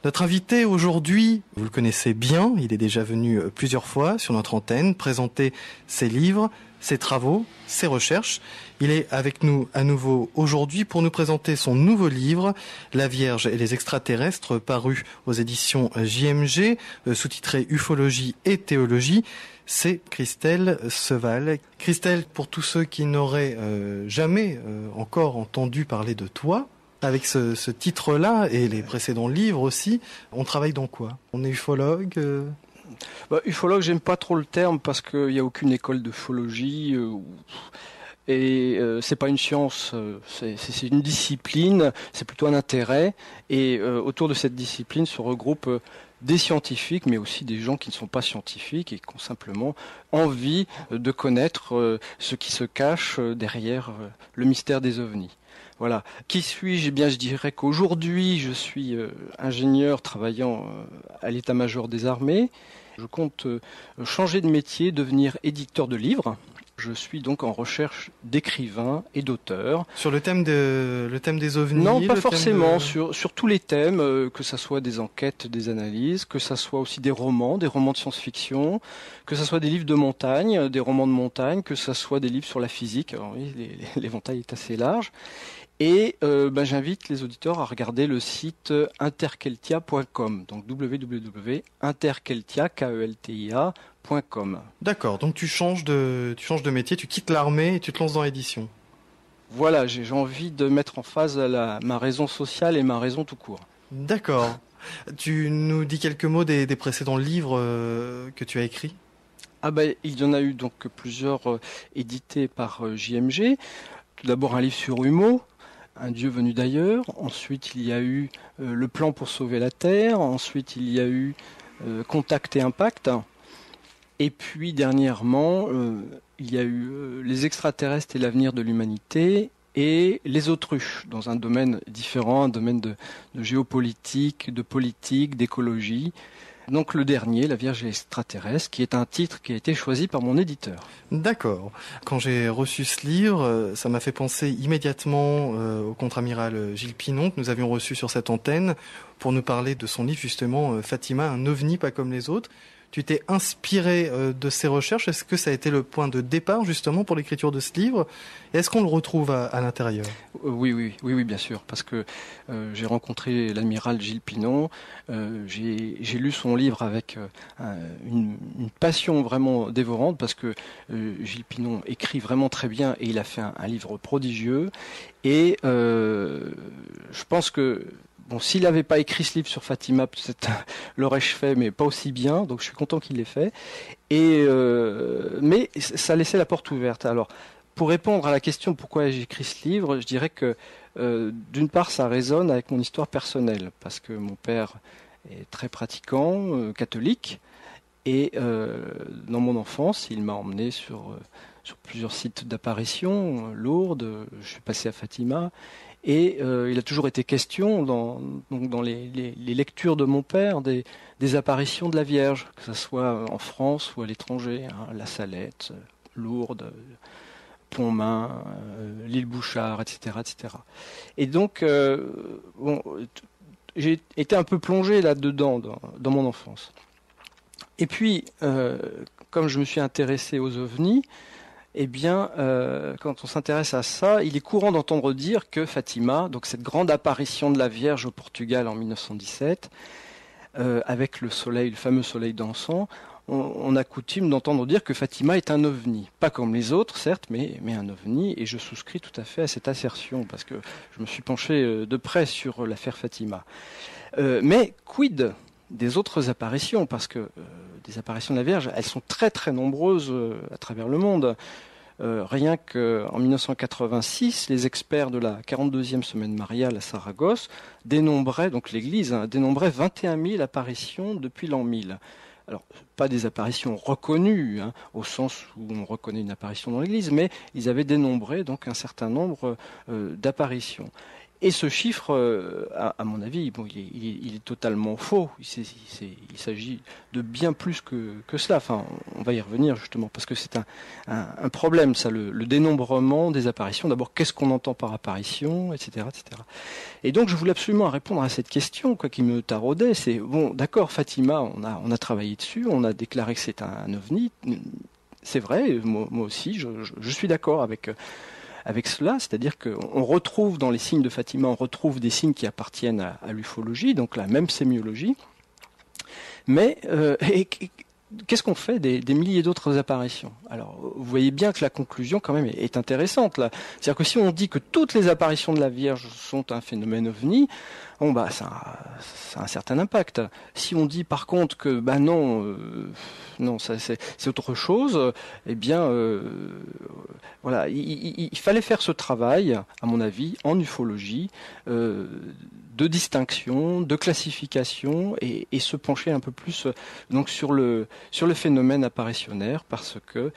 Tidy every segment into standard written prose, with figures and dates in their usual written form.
Notre invité aujourd'hui, vous le connaissez bien, il est déjà venu plusieurs fois sur notre antenne, présenter ses livres, ses travaux, ses recherches. Il est avec nous à nouveau aujourd'hui pour nous présenter son nouveau livre, La Vierge et les extraterrestres, paru aux éditions JMG, sous-titré Ufologie et théologie. C'est Christelle Seval. Christelle, pour tous ceux qui n'auraient jamais encore entendu parler de toi, avec ce titre-là et les précédents livres aussi, on travaille dans quoi? On est ufologue Ufologue, j'aime pas trop le terme parce qu'il n'y a aucune école d'ufologie et c'est pas une science, c'est une discipline, c'est plutôt un intérêt et autour de cette discipline se regroupent des scientifiques, mais aussi des gens qui ne sont pas scientifiques et qui ont simplement envie de connaître ce qui se cache derrière le mystère des ovnis. Voilà. Qui suis-je? Eh bien, je dirais qu'aujourd'hui, je suis ingénieur travaillant à l'état-major des armées. Je compte changer de métier, devenir éditeur de livres. Je suis donc en recherche d'écrivains et d'auteurs. Sur le thème des ovnis? Non, pas forcément. Sur tous les thèmes, que ça soit des enquêtes, des analyses, que ça soit aussi des romans de science-fiction, que ça soit des livres de montagne, des romans de montagne, que ça soit des livres sur la physique. Alors oui, l'éventail est assez large. Et j'invite les auditeurs à regarder le site interkeltia.com, donc www.interkeltia.com. D'accord, donc tu changes de métier, tu quittes l'armée et tu te lances dans l'édition. Voilà, j'ai envie de mettre en phase ma raison sociale et ma raison tout court. D'accord. Tu nous dis quelques mots des précédents livres que tu as écrits? Il y en a eu donc plusieurs édités par JMG. Tout d'abord un livre sur Humo, Un Dieu venu d'ailleurs. Ensuite, il y a eu Le plan pour sauver la Terre. Ensuite, il y a eu Contact et Impact. Et puis, dernièrement, il y a eu Les extraterrestres et l'avenir de l'humanité et Les autruches, dans un domaine différent, un domaine de géopolitique, de politique, d'écologie. Donc le dernier, La Vierge et l'extraterrestre, qui est un titre qui a été choisi par mon éditeur. D'accord. Quand j'ai reçu ce livre, ça m'a fait penser immédiatement au contre-amiral Gilles Pinon, que nous avions reçu sur cette antenne, pour nous parler de son livre justement, Fatima, un ovni pas comme les autres. Tu t'es inspiré de ces recherches. Est-ce que ça a été le point de départ justement pour l'écriture de ce livre? Et est-ce qu'on le retrouve à l'intérieur? Oui, bien sûr, parce que j'ai rencontré l'amiral Gilles Pinon. J'ai lu son livre avec une passion vraiment dévorante, parce que Gilles Pinon écrit vraiment très bien et il a fait un livre prodigieux. Et je pense que s'il n'avait pas écrit ce livre sur Fatima, peut-être l'aurais-je fait, mais pas aussi bien. Donc je suis content qu'il l'ait fait. Mais ça laissait la porte ouverte. Alors, pour répondre à la question pourquoi j'ai écrit ce livre, je dirais que d'une part, ça résonne avec mon histoire personnelle, parce que mon père est très pratiquant, catholique, et dans mon enfance, il m'a emmené sur plusieurs sites d'apparition, Lourdes, je suis passé à Fatima. Et il a toujours été question, dans les lectures de mon père, des apparitions de la Vierge, que ce soit en France ou à l'étranger, La Salette, Lourdes, Pontmain, l'île Bouchard, etc., etc. Et donc, j'ai été un peu plongé là-dedans, dans mon enfance. Et puis, comme je me suis intéressé aux ovnis, eh bien, quand on s'intéresse à ça, il est courant d'entendre dire que Fatima, donc cette grande apparition de la Vierge au Portugal en 1917, avec le fameux soleil dansant, on a coutume d'entendre dire que Fatima est un ovni. Pas comme les autres, certes, mais un ovni, et je souscris tout à fait à cette assertion, parce que je me suis penché de près sur l'affaire Fatima. Mais quid des autres apparitions, parce que des apparitions de la Vierge, elles sont très très nombreuses à travers le monde. Rien qu'en 1986, les experts de la 42e semaine mariale à Saragosse dénombraient, donc l'Église, dénombrait 21 000 apparitions depuis l'an 1000. Alors, pas des apparitions reconnues, au sens où on reconnaît une apparition dans l'Église, mais ils avaient dénombré donc un certain nombre d'apparitions. Et ce chiffre, à mon avis, bon, il est totalement faux. Il s'agit de bien plus que cela. Enfin, on va y revenir justement, parce que c'est un problème, ça, le dénombrement des apparitions. D'abord, qu'est-ce qu'on entend par apparition, etc., etc. Et donc, je voulais absolument répondre à cette question, quoi, qui me taraudait. C'est, bon, d'accord, Fatima, on a travaillé dessus, on a déclaré que c'est un ovni. C'est vrai, moi aussi, je suis d'accord avec cela, c'est-à-dire qu'on retrouve dans les signes de Fatima, on retrouve des signes qui appartiennent à l'ufologie, donc la même sémiologie. Mais qu'est-ce qu'on fait des milliers d'autres apparitions? Alors, vous voyez bien que la conclusion, quand même, est intéressante, là. C'est-à-dire que si on dit que toutes les apparitions de la Vierge sont un phénomène ovni, bon, bah, ça a un certain impact. Si on dit, par contre, que, bah non, non, ça, c'est autre chose, eh bien, voilà, il fallait faire ce travail, à mon avis, en ufologie, de distinction, de classification, et se pencher un peu plus donc sur le phénomène apparitionnaire, parce que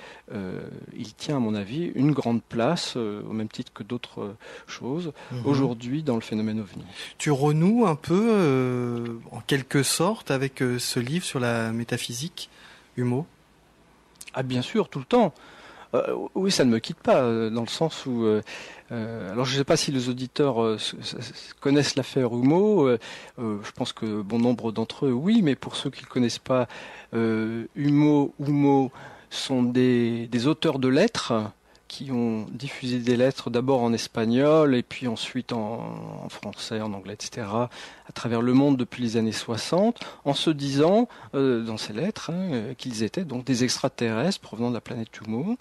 il tient, à mon avis, une grande place, au même titre que d'autres choses, aujourd'hui dans le phénomène ovni. Tu renoues un peu, en quelque sorte, avec ce livre sur la métaphysique, Humeau? Ah, bien sûr, tout le temps. Oui, ça ne me quitte pas, dans le sens où... alors, je ne sais pas si les auditeurs connaissent l'affaire Humeau. Je pense que bon nombre d'entre eux, oui, mais pour ceux qui ne le connaissent pas, Humeau sont des auteurs de lettres qui ont diffusé des lettres d'abord en espagnol et puis ensuite en français, en anglais, etc., à travers le monde depuis les années 60, en se disant, dans ces lettres, qu'ils étaient donc des extraterrestres provenant de la planète Humeau.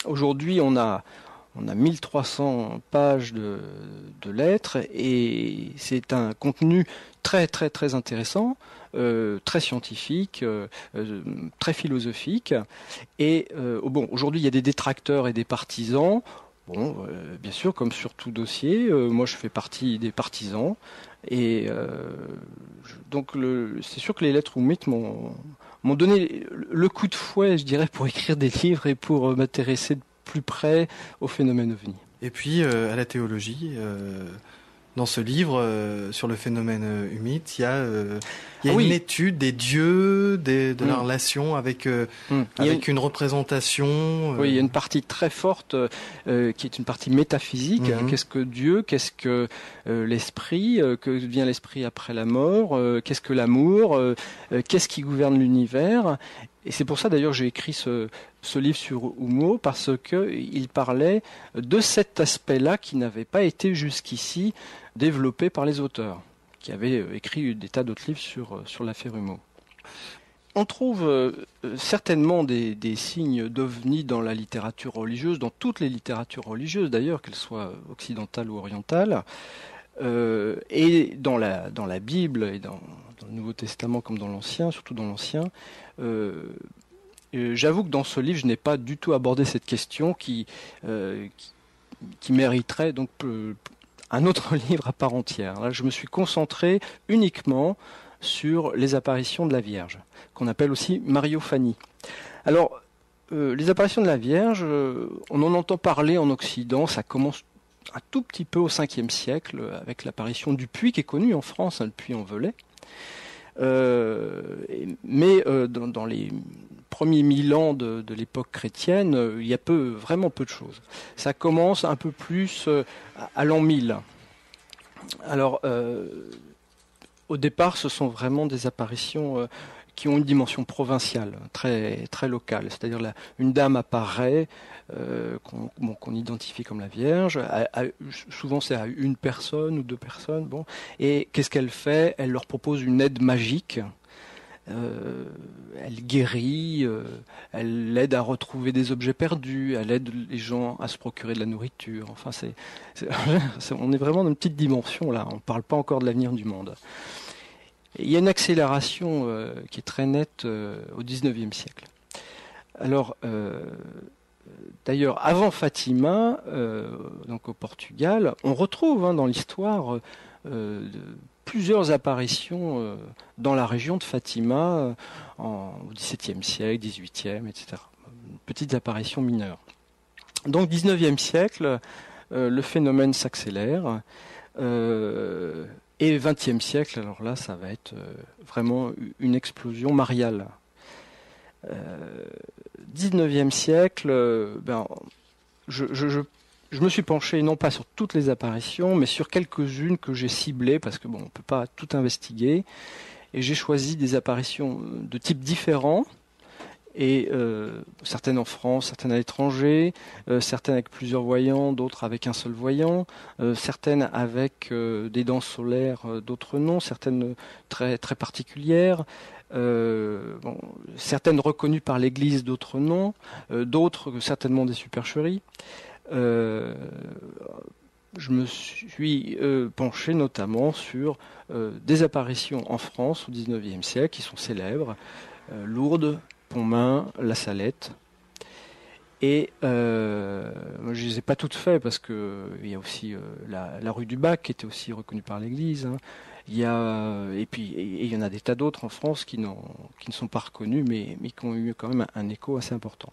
Aujourd'hui, on a 1300 pages de lettres, et c'est un contenu très très très intéressant, très scientifique, très philosophique. Et bon, aujourd'hui, il y a des détracteurs et des partisans. Bon, bien sûr, comme sur tout dossier, moi je fais partie des partisans. Et donc, c'est sûr que les lettres ou mythes m'ont donné le coup de fouet, je dirais, pour écrire des livres et pour m'intéresser de plus près au phénomène ovni. Et puis à la théologie, dans ce livre sur le phénomène humide, il y a une étude des dieux, de la relation avec une représentation. Oui, il y a une partie très forte qui est une partie métaphysique. Qu'est-ce que Dieu? Qu'est-ce que l'esprit? Que devient l'esprit après la mort? Qu'est-ce que l'amour? Qu'est-ce qui gouverne l'univers? Et c'est pour ça d'ailleurs j'ai écrit ce livre sur Humeau, parce qu'il parlait de cet aspect-là qui n'avait pas été jusqu'ici développé par les auteurs, qui avaient écrit des tas d'autres livres sur l'affaire Humeau. On trouve certainement des signes d'ovni dans la littérature religieuse, dans toutes les littératures religieuses d'ailleurs, qu'elles soient occidentales ou orientales, et dans la Bible et dans le Nouveau Testament comme dans l'Ancien, surtout dans l'Ancien. J'avoue que dans ce livre, je n'ai pas du tout abordé cette question qui mériterait donc un autre livre à part entière. Là, je me suis concentré uniquement sur les apparitions de la Vierge, qu'on appelle aussi Mariophanie. Alors, les apparitions de la Vierge, on en entend parler en Occident, ça commence un tout petit peu au 5e siècle, avec l'apparition du puits qui est connu en France, le puits en Velay. Mais dans les premiers 1000 ans de l'époque chrétienne, il y a vraiment peu de choses. Ça commence un peu plus à l'an 1000. Alors, au départ, ce sont vraiment des apparitions qui ont une dimension provinciale, très, très locale. C'est-à-dire une dame apparaît, qu'on identifie comme la Vierge. Souvent, c'est à une personne ou deux personnes. Bon. Et qu'est-ce qu'elle fait? Elle leur propose une aide magique. Elle guérit, elle aide à retrouver des objets perdus, elle aide les gens à se procurer de la nourriture. Enfin, on est vraiment dans une petite dimension là. On ne parle pas encore de l'avenir du monde. Et il y a une accélération qui est très nette au XIXe siècle. Alors, d'ailleurs, avant Fatima, donc au Portugal, on retrouve dans l'histoire plusieurs apparitions dans la région de Fatima au XVIIe siècle, XVIIIe, etc. Petites apparitions mineures. Donc, XIXe siècle, le phénomène s'accélère. Et XXe siècle, alors là, ça va être vraiment une explosion mariale. XIXe siècle, je me suis penché non pas sur toutes les apparitions, mais sur quelques-unes que j'ai ciblées, parce que bon, on ne peut pas tout investiguer. Et j'ai choisi des apparitions de types différents, et certaines en France, certaines à l'étranger, certaines avec plusieurs voyants, d'autres avec un seul voyant, certaines avec des danses solaires, d'autres non, certaines très, très particulières, certaines reconnues par l'Église, d'autres non, d'autres certainement des supercheries. Je me suis penché notamment sur des apparitions en France au XIXe siècle qui sont célèbres, Lourdes, Pontmain, La Salette. Et je ne les ai pas toutes faites parce qu'il y a aussi la rue du Bac qui était aussi reconnue par l'Église. Hein. Il y en a des tas d'autres en France qui ne sont pas reconnus mais qui ont eu quand même un écho assez important.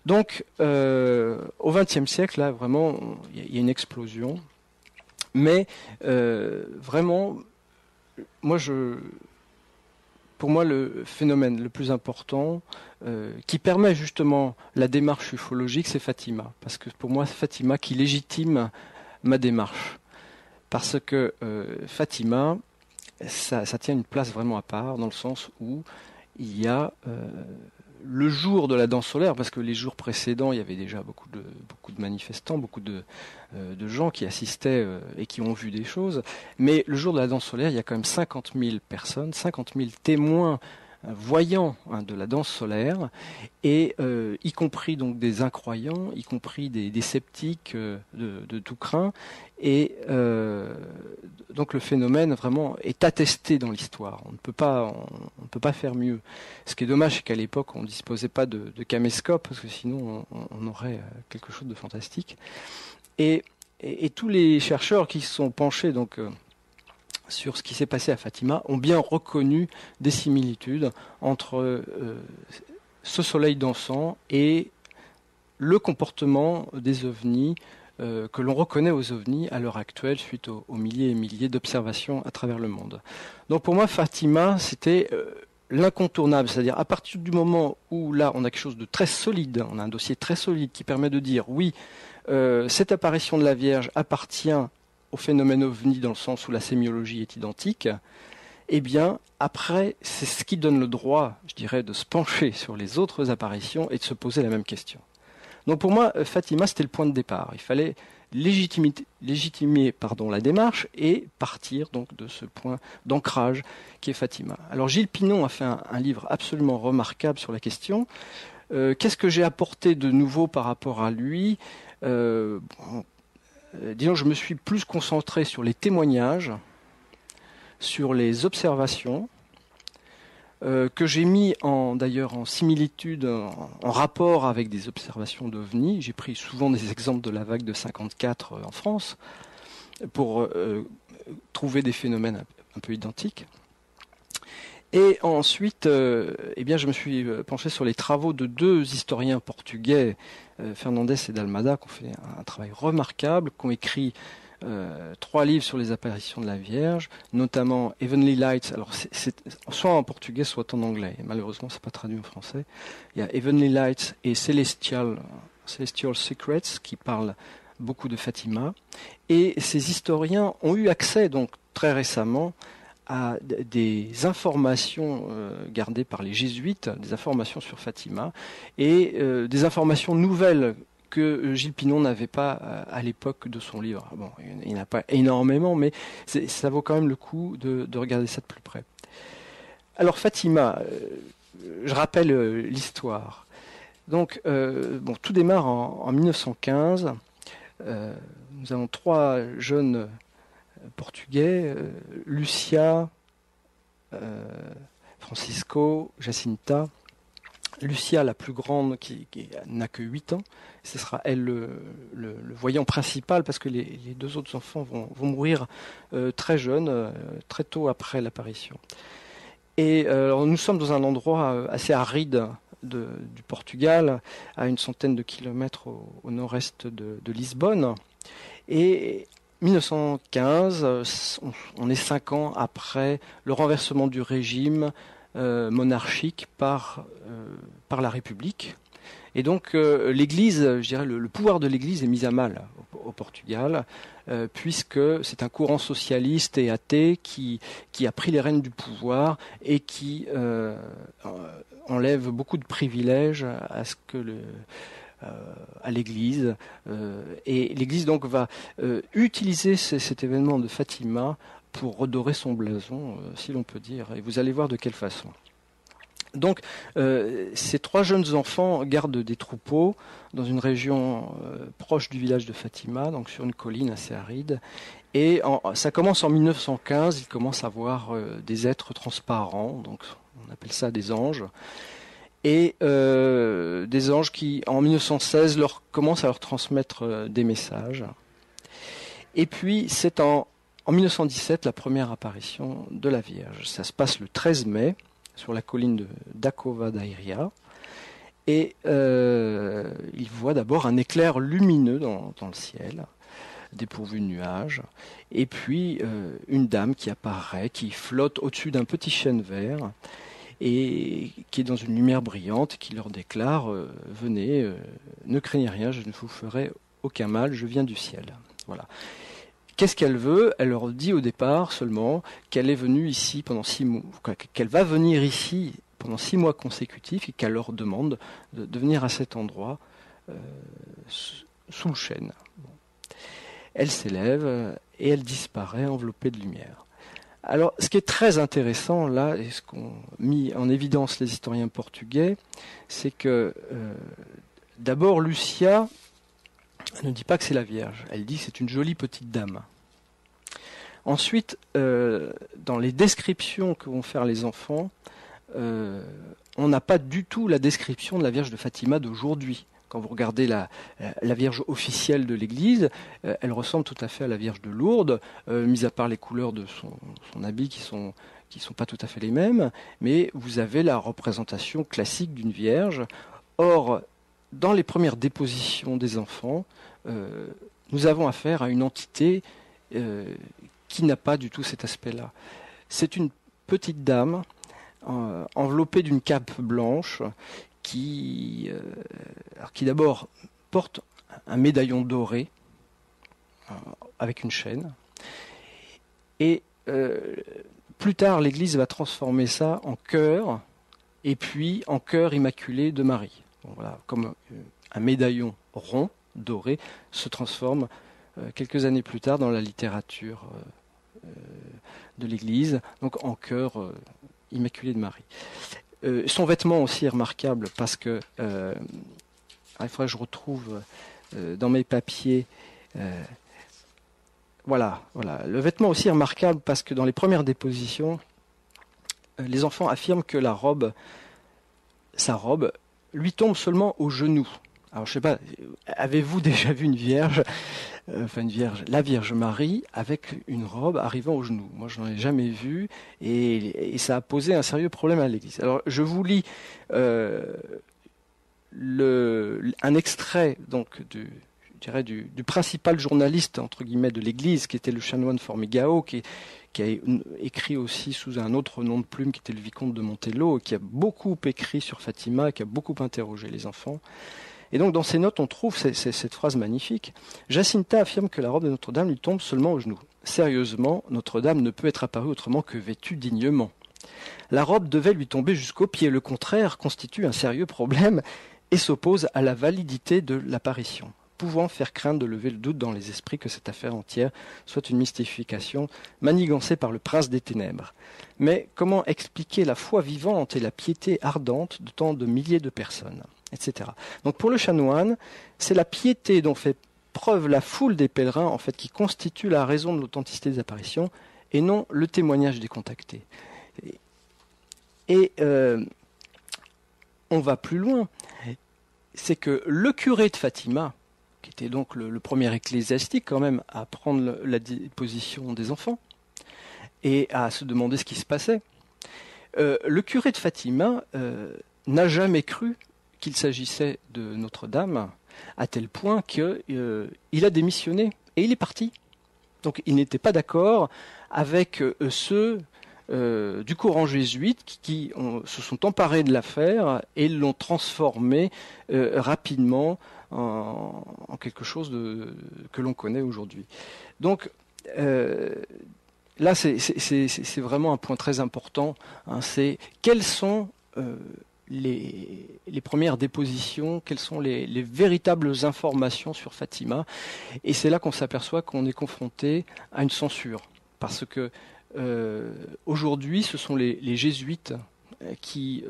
Donc au XXe siècle, là vraiment, il y a une explosion. Mais vraiment, pour moi, le phénomène le plus important qui permet justement la démarche ufologique, c'est Fatima. Parce que pour moi, c'est Fatima qui légitime ma démarche. Parce que Fatima, ça tient une place vraiment à part, dans le sens où il y a le jour de la danse solaire, parce que les jours précédents, il y avait déjà beaucoup de manifestants, beaucoup de gens qui assistaient et qui ont vu des choses. Mais le jour de la danse solaire, il y a quand même 50 000 personnes, 50 000 témoins voyants de la danse solaire, et y compris donc des incroyants, y compris des sceptiques de tout crin. Et donc le phénomène vraiment est attesté dans l'histoire. On ne peut pas faire mieux. Ce qui est dommage, c'est qu'à l'époque, on ne disposait pas de caméscope, parce que sinon on aurait quelque chose de fantastique. Et tous les chercheurs qui se sont penchés donc sur ce qui s'est passé à Fatima ont bien reconnu des similitudes entre ce soleil dansant et le comportement des ovnis que l'on reconnaît aux ovnis à l'heure actuelle suite aux milliers et milliers d'observations à travers le monde. Donc pour moi, Fatima, c'était l'incontournable, c'est-à-dire à partir du moment où là on a quelque chose de très solide, on a un dossier très solide qui permet de dire oui, cette apparition de la Vierge appartient au phénomène ovni dans le sens où la sémiologie est identique, eh bien après c'est ce qui donne le droit, je dirais, de se pencher sur les autres apparitions et de se poser la même question. Donc pour moi, Fatima, c'était le point de départ. Il fallait légitimer la démarche et partir donc de ce point d'ancrage qui est Fatima. Alors Gilles Pinon a fait un livre absolument remarquable sur la question. Qu'est-ce que j'ai apporté de nouveau par rapport à lui ? Disons, je me suis plus concentré sur les témoignages, sur les observations, que j'ai mis d'ailleurs en similitude, en rapport avec des observations d'OVNI. J'ai pris souvent des exemples de la vague de 54 en France pour trouver des phénomènes un peu identiques. Et ensuite, je me suis penché sur les travaux de deux historiens portugais, Fernandes et d'Almada, qui ont fait un travail remarquable, qui ont écrit 3 livres sur les apparitions de la Vierge, notamment Heavenly Lights. Alors c'est soit en portugais, soit en anglais. Et malheureusement, c'est pas traduit en français. Il y a Heavenly Lights et Celestial Secrets qui parlent beaucoup de Fatima. Et ces historiens ont eu accès donc très récemment à des informations gardées par les jésuites, des informations sur Fatima et des informations nouvelles que Gilles Pinon n'avait pas à l'époque de son livre. Bon, il n'y en a pas énormément, mais ça vaut quand même le coup de regarder ça de plus près. Alors Fatima, je rappelle l'histoire. Donc, tout démarre en 1915. Nous avons 3 jeunes portugais, Lucia, Francisco, Jacinta. Lucia, la plus grande, qui n'a que 8 ans, ce sera elle le voyant principal, parce que les 2 autres enfants vont mourir très jeunes, très tôt après l'apparition. Et alors, nous sommes dans un endroit assez aride du Portugal, à une centaine de kilomètres au nord-est de Lisbonne. Et 1915, on est 5 ans après le renversement du régime monarchique par la République. Et donc l'Église, je dirais, le pouvoir de l'Église est mis à mal au Portugal, puisque c'est un courant socialiste et athée qui a pris les rênes du pouvoir et qui enlève beaucoup de privilèges à l'Église. Et l'Église donc va utiliser cet événement de Fatima pour redorer son blason, si l'on peut dire. Et vous allez voir de quelle façon. Donc, ces 3 jeunes enfants gardent des troupeaux dans une région proche du village de Fatima, donc sur une colline assez aride. Et ça commence en 1915, ils commencent à voir des êtres transparents, donc on appelle ça des anges. Et des anges qui, en 1916, commencent à leur transmettre des messages. Et puis, c'est en 1917 la première apparition de la Vierge. Ça se passe le 13 mai. Sur la colline d'Acova da Iria, et il voit d'abord un éclair lumineux dans le ciel, dépourvu de nuages, et puis une dame qui apparaît, qui flotte au-dessus d'un petit chêne vert, et qui est dans une lumière brillante, qui leur déclare venez, ne craignez rien, je ne vous ferai aucun mal, je viens du ciel. Voilà. Qu'est-ce qu'elle veut? Elle leur dit au départ seulement qu'elle est venue ici pendant 6 mois, qu'elle va venir ici pendant 6 mois consécutifs et qu'elle leur demande de venir à cet endroit sous le chêne. Bon. Elle s'élève et elle disparaît enveloppée de lumière. Alors, ce qui est très intéressant là, et ce qu'ont mis en évidence les historiens portugais, c'est que d'abord Lucia ne dit pas que c'est la Vierge, elle dit que c'est une jolie petite dame. Ensuite, dans les descriptions que vont faire les enfants, on n'a pas du tout la description de la Vierge de Fatima d'aujourd'hui. Quand vous regardez la Vierge officielle de l'Église, elle ressemble tout à fait à la Vierge de Lourdes, mis à part les couleurs de son habit qui sont pas tout à fait les mêmes, mais vous avez la représentation classique d'une Vierge. Or, dans les premières dépositions des enfants, nous avons affaire à une entité qui n'a pas du tout cet aspect-là. C'est une petite dame enveloppée d'une cape blanche qui d'abord porte un médaillon doré avec une chaîne. Et plus tard, l'Église va transformer ça en cœur, et puis en cœur immaculé de Marie. Bon, voilà, comme un médaillon rond, doré, se transforme quelques années plus tard dans la littérature de l'Église, donc en cœur immaculé de Marie. Son vêtement aussi est remarquable parce que, il faudrait que je retrouve dans mes papiers, voilà, le vêtement aussi est remarquable parce que dans les premières dépositions, les enfants affirment que sa robe, lui tombe seulement aux genoux. Alors je sais pas, avez-vous déjà vu la Vierge Marie avec une robe arrivant aux genoux? Moi je n'en ai jamais vu et ça a posé un sérieux problème à l'Église. Alors je vous lis un extrait donc du principal journaliste entre guillemets de l'Église, qui était le chanoine Formigao, qui a écrit aussi sous un autre nom de plume, qui était le vicomte de Montello, qui a beaucoup écrit sur Fatima, qui a beaucoup interrogé les enfants. Et donc dans ses notes, on trouve cette phrase magnifique. Jacinta affirme que la robe de Notre-Dame lui tombe seulement aux genoux. Sérieusement, Notre-Dame ne peut être apparue autrement que vêtue dignement. La robe devait lui tomber jusqu'aux pieds. Le contraire constitue un sérieux problème et s'oppose à la validité de l'apparition, pouvant faire craindre de lever le doute dans les esprits que cette affaire entière soit une mystification manigancée par le prince des ténèbres. Mais comment expliquer la foi vivante et la piété ardente de tant de milliers de personnes, etc. Donc pour le chanoine, c'est la piété dont fait preuve la foule des pèlerins, en fait, qui constitue la raison de l'authenticité des apparitions, et non le témoignage des contactés. Et on va plus loin, c'est que le curé de Fatima, qui était donc le premier ecclésiastique quand même à prendre la déposition des enfants et à se demander ce qui se passait, le curé de Fatima n'a jamais cru qu'il s'agissait de Notre-Dame, à tel point qu'il a démissionné et il est parti. Donc il n'était pas d'accord avec ceux du courant jésuite qui se sont emparés de l'affaire et l'ont transformé rapidement en quelque chose que l'on connaît aujourd'hui. Donc là, c'est vraiment un point très important. C'est quelles sont les premières dépositions, quelles sont les véritables informations sur Fatima. Et c'est là qu'on s'aperçoit qu'on est confronté à une censure. Parce que aujourd'hui, ce sont les jésuites qui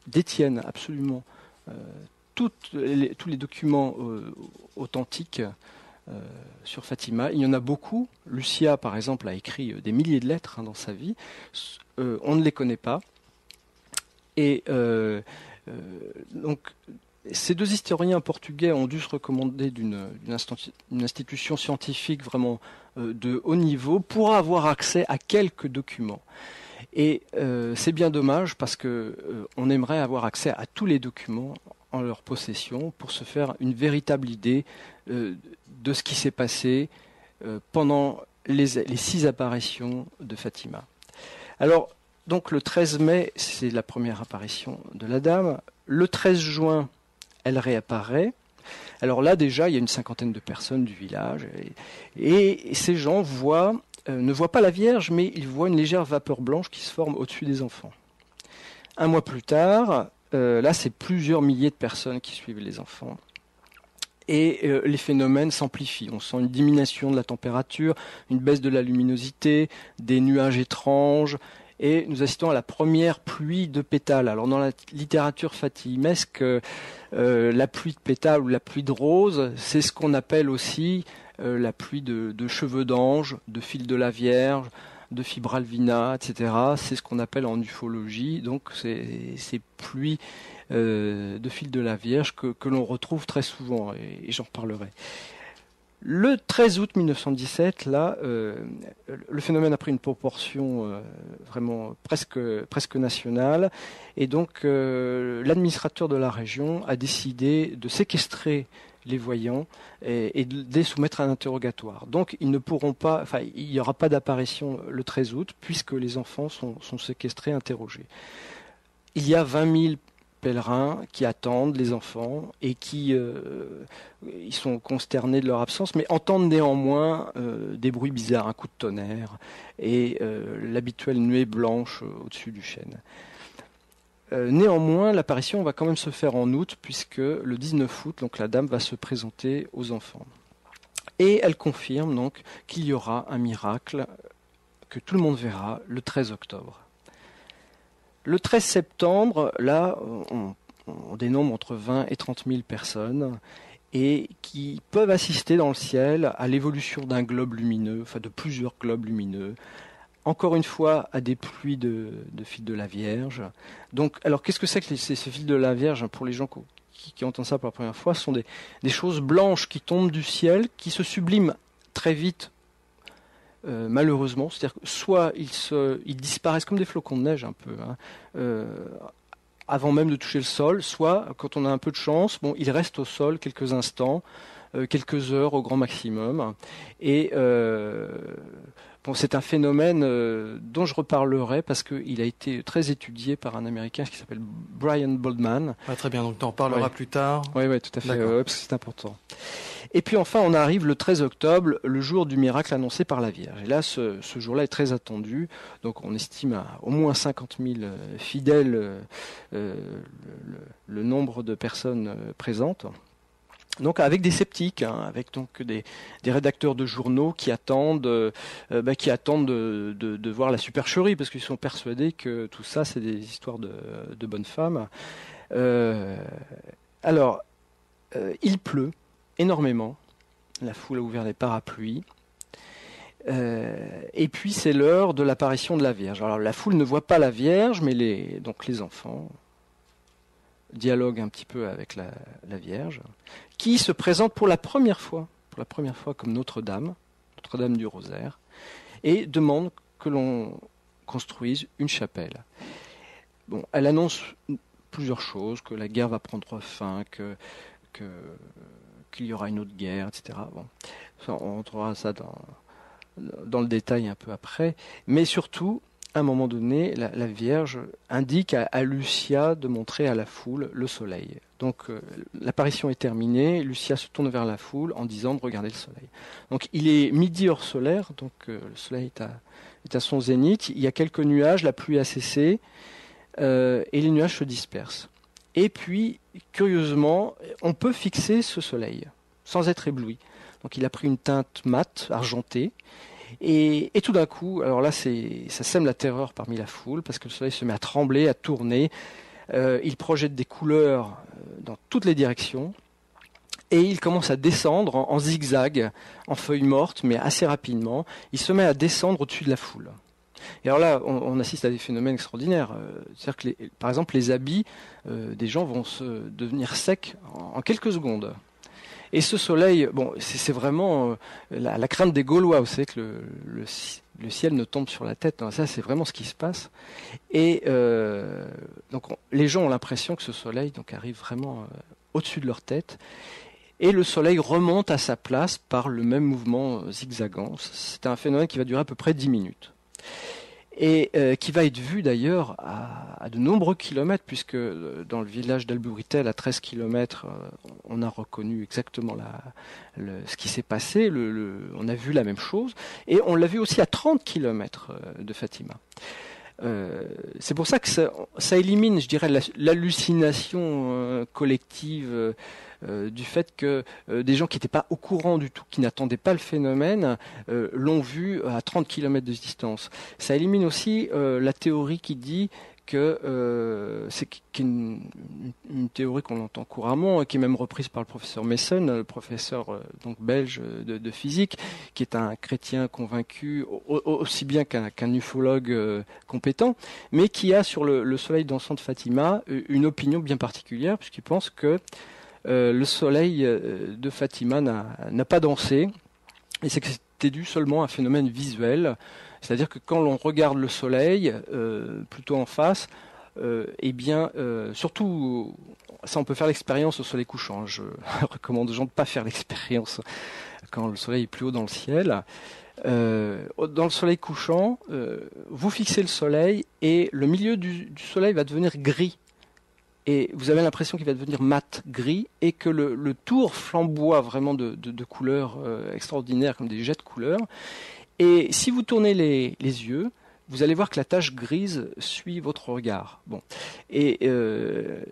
détiennent absolument tous les documents authentiques sur Fatima. Il y en a beaucoup. Lucia, par exemple, a écrit des milliers de lettres dans sa vie. On ne les connaît pas. Et donc, ces deux historiens portugais ont dû se recommander d'une institution scientifique vraiment de haut niveau pour avoir accès à quelques documents. Et c'est bien dommage parce que on aimerait avoir accès à tous les documents en leur possession pour se faire une véritable idée de ce qui s'est passé pendant les 6 apparitions de Fatima. Alors, donc le 13 mai, c'est la première apparition de la dame. Le 13 juin, elle réapparaît. Alors là, déjà, il y a une 50aine de personnes du village. Et ces gens ne voient pas la Vierge, mais ils voient une légère vapeur blanche qui se forme au-dessus des enfants. Un mois plus tard, là, c'est plusieurs milliers de personnes qui suivent les enfants. Et les phénomènes s'amplifient. On sent une diminution de la température, une baisse de la luminosité, des nuages étranges. Et nous assistons à la première pluie de pétales. Alors dans la littérature fatimesque, la pluie de pétales ou la pluie de roses, c'est ce qu'on appelle aussi la pluie de cheveux d'ange, de fils de la Vierge, de fibralvina, etc. C'est ce qu'on appelle en ufologie, donc ces pluies de fils de la Vierge que l'on retrouve très souvent, et j'en reparlerai. Le 13 août 1917, là, le phénomène a pris une proportion vraiment presque nationale, et donc l'administrateur de la région a décidé de séquestrer les voyants et de les soumettre à un interrogatoire. Donc il n'y aura pas d'apparition le 13 août puisque les enfants sont séquestrés, interrogés. Il y a 20 000 pèlerins qui attendent les enfants et qui ils sont consternés de leur absence, mais entendent néanmoins des bruits bizarres, un coup de tonnerre et l'habituelle nuée blanche au-dessus du chêne. Néanmoins, l'apparition va quand même se faire en août, puisque le 19 août, donc, la dame va se présenter aux enfants. Et elle confirme donc qu'il y aura un miracle que tout le monde verra le 13 octobre. Le 13 septembre, là, on dénombre entre 20 et 30 000 personnes et qui peuvent assister dans le ciel à l'évolution d'un globe lumineux, enfin de plusieurs globes lumineux, encore une fois à des pluies de fils de la Vierge. Donc, alors qu'est-ce que c'est que ces fils de la Vierge? Pour les gens qui entendent ça pour la première fois, ce sont des choses blanches qui tombent du ciel, qui se subliment très vite, malheureusement. C'est-à-dire que soit ils disparaissent comme des flocons de neige un peu, avant même de toucher le sol, soit, quand on a un peu de chance, ils restent au sol quelques instants, quelques heures au grand maximum. Et c'est un phénomène dont je reparlerai parce qu'il a été très étudié par un Américain qui s'appelle Brian Boldman. Ah, très bien, donc tu en parleras plus tard. Oui, tout à fait, parce que c'est important. Et puis enfin, on arrive le 13 octobre, le jour du miracle annoncé par la Vierge. Et là, ce jour-là est très attendu. Donc on estime à au moins 50 000 fidèles le nombre de personnes présentes. Donc avec des sceptiques, avec donc des rédacteurs de journaux qui attendent de voir la supercherie parce qu'ils sont persuadés que tout ça c'est des histoires de bonnes femmes. Alors il pleut énormément, la foule a ouvert les parapluies. Et puis c'est l'heure de l'apparition de la Vierge. Alors la foule ne voit pas la Vierge, mais les enfants dialogue un petit peu avec la Vierge, qui se présente pour la première fois comme Notre-Dame du Rosaire, et demande que l'on construise une chapelle. Bon, elle annonce plusieurs choses, que la guerre va prendre fin, qu'il y aura une autre guerre, etc. Bon, on trouvera ça dans le détail un peu après. Mais surtout, à un moment donné, la Vierge indique à Lucia de montrer à la foule le soleil. Donc l'apparition est terminée, Lucia se tourne vers la foule en disant de regarder le soleil. Donc il est midi heure solaire, donc le soleil est à son zénith, il y a quelques nuages, la pluie a cessé, et les nuages se dispersent. Et puis, curieusement, on peut fixer ce soleil sans être ébloui. Donc il a pris une teinte mate, argentée, et tout d'un coup, alors là ça sème la terreur parmi la foule, parce que le soleil se met à trembler, à tourner, il projette des couleurs dans toutes les directions, et il commence à descendre en zigzag, en feuilles mortes, mais assez rapidement. Il se met à descendre au-dessus de la foule. Et alors là, on assiste à des phénomènes extraordinaires. C'est-à-dire que, par exemple, les habits des gens vont devenir secs en quelques secondes. Et ce soleil, bon, c'est vraiment la crainte des Gaulois. Vous savez que le ciel ne tombe sur la tête. Non, ça, c'est vraiment ce qui se passe. Et donc, les gens ont l'impression que ce soleil donc, arrive vraiment au-dessus de leur tête. Et le soleil remonte à sa place par le même mouvement zigzagant. C'est un phénomène qui va durer à peu près 10 minutes. Et qui va être vu d'ailleurs à de nombreux kilomètres, puisque dans le village d'Alburitel, à 13 kilomètres, on a reconnu exactement ce qui s'est passé, on a vu la même chose, et on l'a vu aussi à 30 kilomètres de Fatima. C'est pour ça que ça élimine, je dirais, l'hallucination collective du fait que des gens qui n'étaient pas au courant du tout, qui n'attendaient pas le phénomène, l'ont vu à 30 km de distance. Ça élimine aussi la théorie qui dit que c'est une théorie qu'on entend couramment, qui est même reprise par le professeur Messen, le professeur donc belge de physique, qui est un chrétien convaincu aussi bien qu'un ufologue compétent, mais qui a sur le soleil dansant de Fatima une opinion bien particulière, puisqu'il pense que le soleil de Fatima n'a pas dansé, et c'est que c'était dû seulement à un phénomène visuel. C'est-à-dire que quand l'on regarde le soleil plutôt en face, eh bien, surtout, ça on peut faire l'expérience au soleil couchant. Je recommande aux gens de ne pas faire l'expérience quand le soleil est plus haut dans le ciel. Dans le soleil couchant, vous fixez le soleil et le milieu du soleil va devenir gris. Et vous avez l'impression qu'il va devenir mat, gris, et que le tour flamboie vraiment de couleurs extraordinaires, comme des jets de couleurs. Et si vous tournez les yeux, vous allez voir que la tache grise suit votre regard. Bon. Et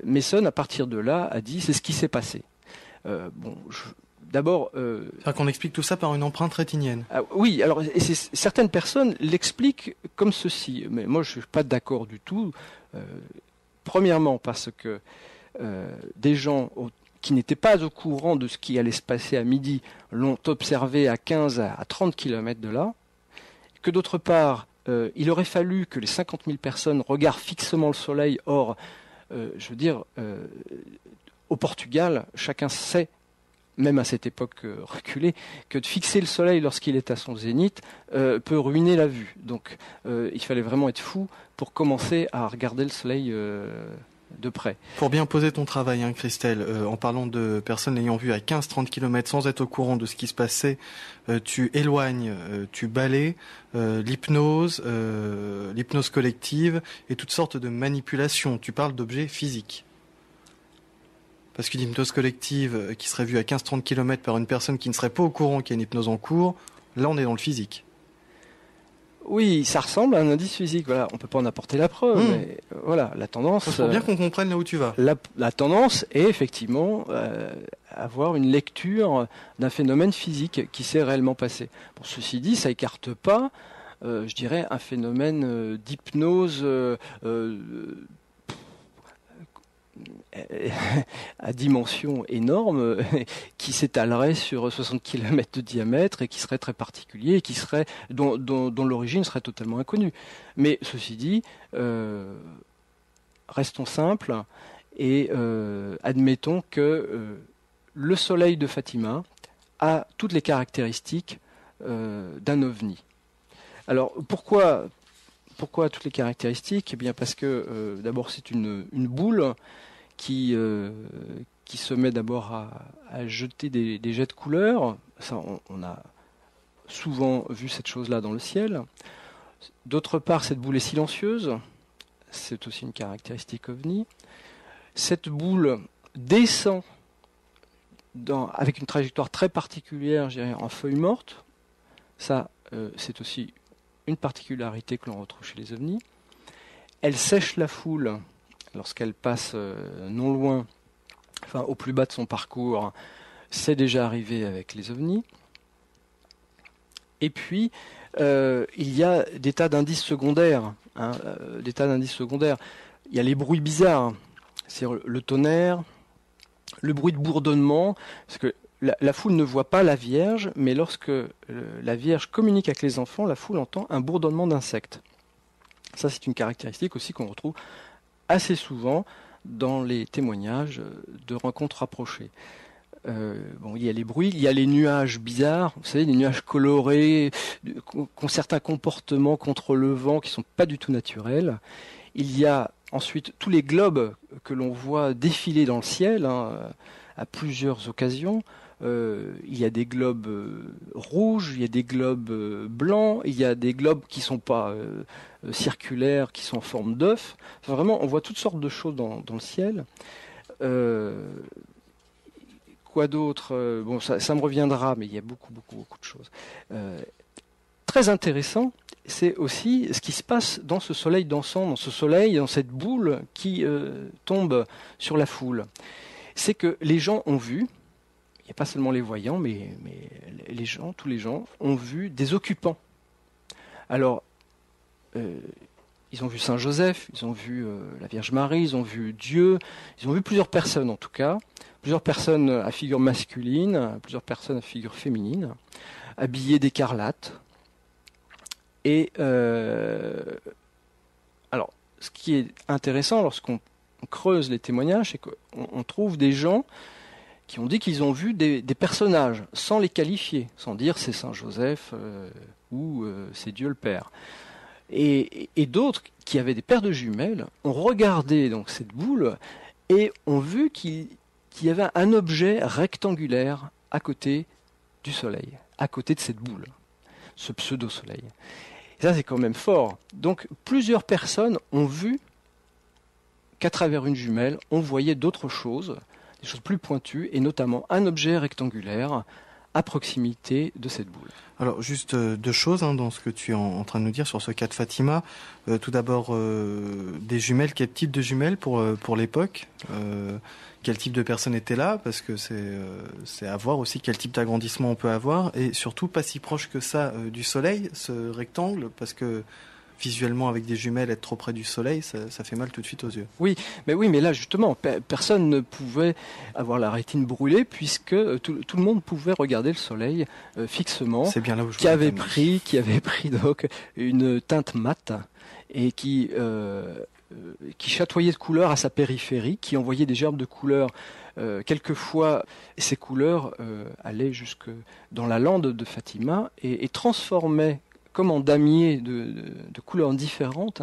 Messen, à partir de là, a dit c'est ce qui s'est passé. D'abord, c'est-à-dire qu'on explique tout ça par une empreinte rétinienne. Oui, alors certaines personnes l'expliquent comme ceci, mais moi je suis pas d'accord du tout. Premièrement, parce que des gens qui n'étaient pas au courant de ce qui allait se passer à midi l'ont observé à 15 à 30 km de là, que d'autre part, il aurait fallu que les 50 000 personnes regardent fixement le soleil. Or, je veux dire, au Portugal, chacun sait, même à cette époque reculée, que de fixer le soleil lorsqu'il est à son zénith peut ruiner la vue. Donc il fallait vraiment être fou pour commencer à regarder le soleil de près. Pour bien poser ton travail, hein, Christelle, en parlant de personnes l'ayant vu à 15-30 km sans être au courant de ce qui se passait, tu éloignes, tu balais l'hypnose collective et toutes sortes de manipulations. Tu parles d'objets physiques. Parce qu'une hypnose collective qui serait vue à 15-30 km par une personne qui ne serait pas au courant qu'il y a une hypnose en cours, là on est dans le physique. Oui, ça ressemble à un indice physique. Voilà, on peut pas en apporter la preuve, mais voilà, la tendance. Il faut bien qu'on comprenne là où tu vas. La tendance est effectivement avoir une lecture d'un phénomène physique qui s'est réellement passé. Bon, ceci dit, ça écarte pas, je dirais, un phénomène d'hypnose à dimension énorme qui s'étalerait sur 60 km de diamètre et qui serait très particulier et qui serait dont l'origine serait totalement inconnue. Mais ceci dit, restons simples et admettons que le soleil de Fatima a toutes les caractéristiques d'un ovni. Alors pourquoi Pourquoi toutes les caractéristiques ? Eh bien parce que d'abord c'est une boule qui se met d'abord à jeter des jets de couleurs. Ça, on a souvent vu cette chose-là dans le ciel. D'autre part, cette boule est silencieuse. C'est aussi une caractéristique OVNI. Cette boule descend avec une trajectoire très particulière, je dirais, en feuilles mortes. Ça, c'est aussi une particularité que l'on retrouve chez les ovnis. Elle sèche la foule lorsqu'elle passe non loin, enfin au plus bas de son parcours. C'est déjà arrivé avec les ovnis. Et puis, il y a des tas d'indices secondaires. Il y a les bruits bizarres, c'est le tonnerre, le bruit de bourdonnement, parce que la foule ne voit pas la Vierge, mais lorsque la Vierge communique avec les enfants, la foule entend un bourdonnement d'insectes. Ça, c'est une caractéristique aussi qu'on retrouve assez souvent dans les témoignages de rencontres rapprochées. Il y a les bruits, il y a les nuages bizarres, vous savez, les nuages colorés, qui ont certains comportements contre le vent qui ne sont pas du tout naturels. Il y a ensuite tous les globes que l'on voit défiler dans le ciel à plusieurs occasions. Il y a des globes rouges, il y a des globes blancs, il y a des globes qui ne sont pas circulaires, qui sont en forme d'œuf. Enfin, vraiment, on voit toutes sortes de choses dans le ciel. Quoi d'autre ? Ça me reviendra, mais il y a beaucoup de choses. Très intéressant, c'est aussi ce qui se passe dans ce soleil dansant, dans cette boule qui tombe sur la foule. C'est que les gens ont vu, il n'y a pas seulement les voyants, mais tous les gens ont vu des occupants. Alors, ils ont vu Saint Joseph, ils ont vu la Vierge Marie, ils ont vu Dieu, ils ont vu plusieurs personnes en tout cas, plusieurs personnes à figure masculine, plusieurs personnes à figure féminine, habillées d'écarlate. Et alors, ce qui est intéressant lorsqu'on creuse les témoignages, c'est qu'on trouve des gens qui ont dit qu'ils ont vu des personnages, sans les qualifier, sans dire c'est Saint Joseph ou c'est Dieu le Père. Et d'autres qui avaient des paires de jumelles ont regardé donc cette boule et ont vu qu'il y avait un objet rectangulaire à côté du soleil, à côté de cette boule, ce pseudo-soleil. Et ça, c'est quand même fort. Donc, plusieurs personnes ont vu qu'à travers une jumelle, on voyait d'autres choses, des choses plus pointues, et notamment un objet rectangulaire à proximité de cette boule. Alors, juste deux choses dans ce que tu es en train de nous dire sur ce cas de Fatima. Tout d'abord, des jumelles. Quel type de jumelles pour l'époque quel type de personnes étaient là, parce que c'est à voir aussi quel type d'agrandissement on peut avoir, et surtout pas si proche que ça du soleil, ce rectangle, parce que visuellement avec des jumelles, être trop près du soleil, ça fait mal tout de suite aux yeux. Oui, mais là justement, personne ne pouvait avoir la rétine brûlée, puisque tout le monde pouvait regarder le soleil fixement, c'est bien là où je qui avait pris donc une teinte mate, et qui chatoyait de couleurs à sa périphérie, qui envoyait des gerbes de couleurs. Quelquefois, ces couleurs allaient jusque dans la lande de Fatima et transformaient, comme en damier de couleurs différentes,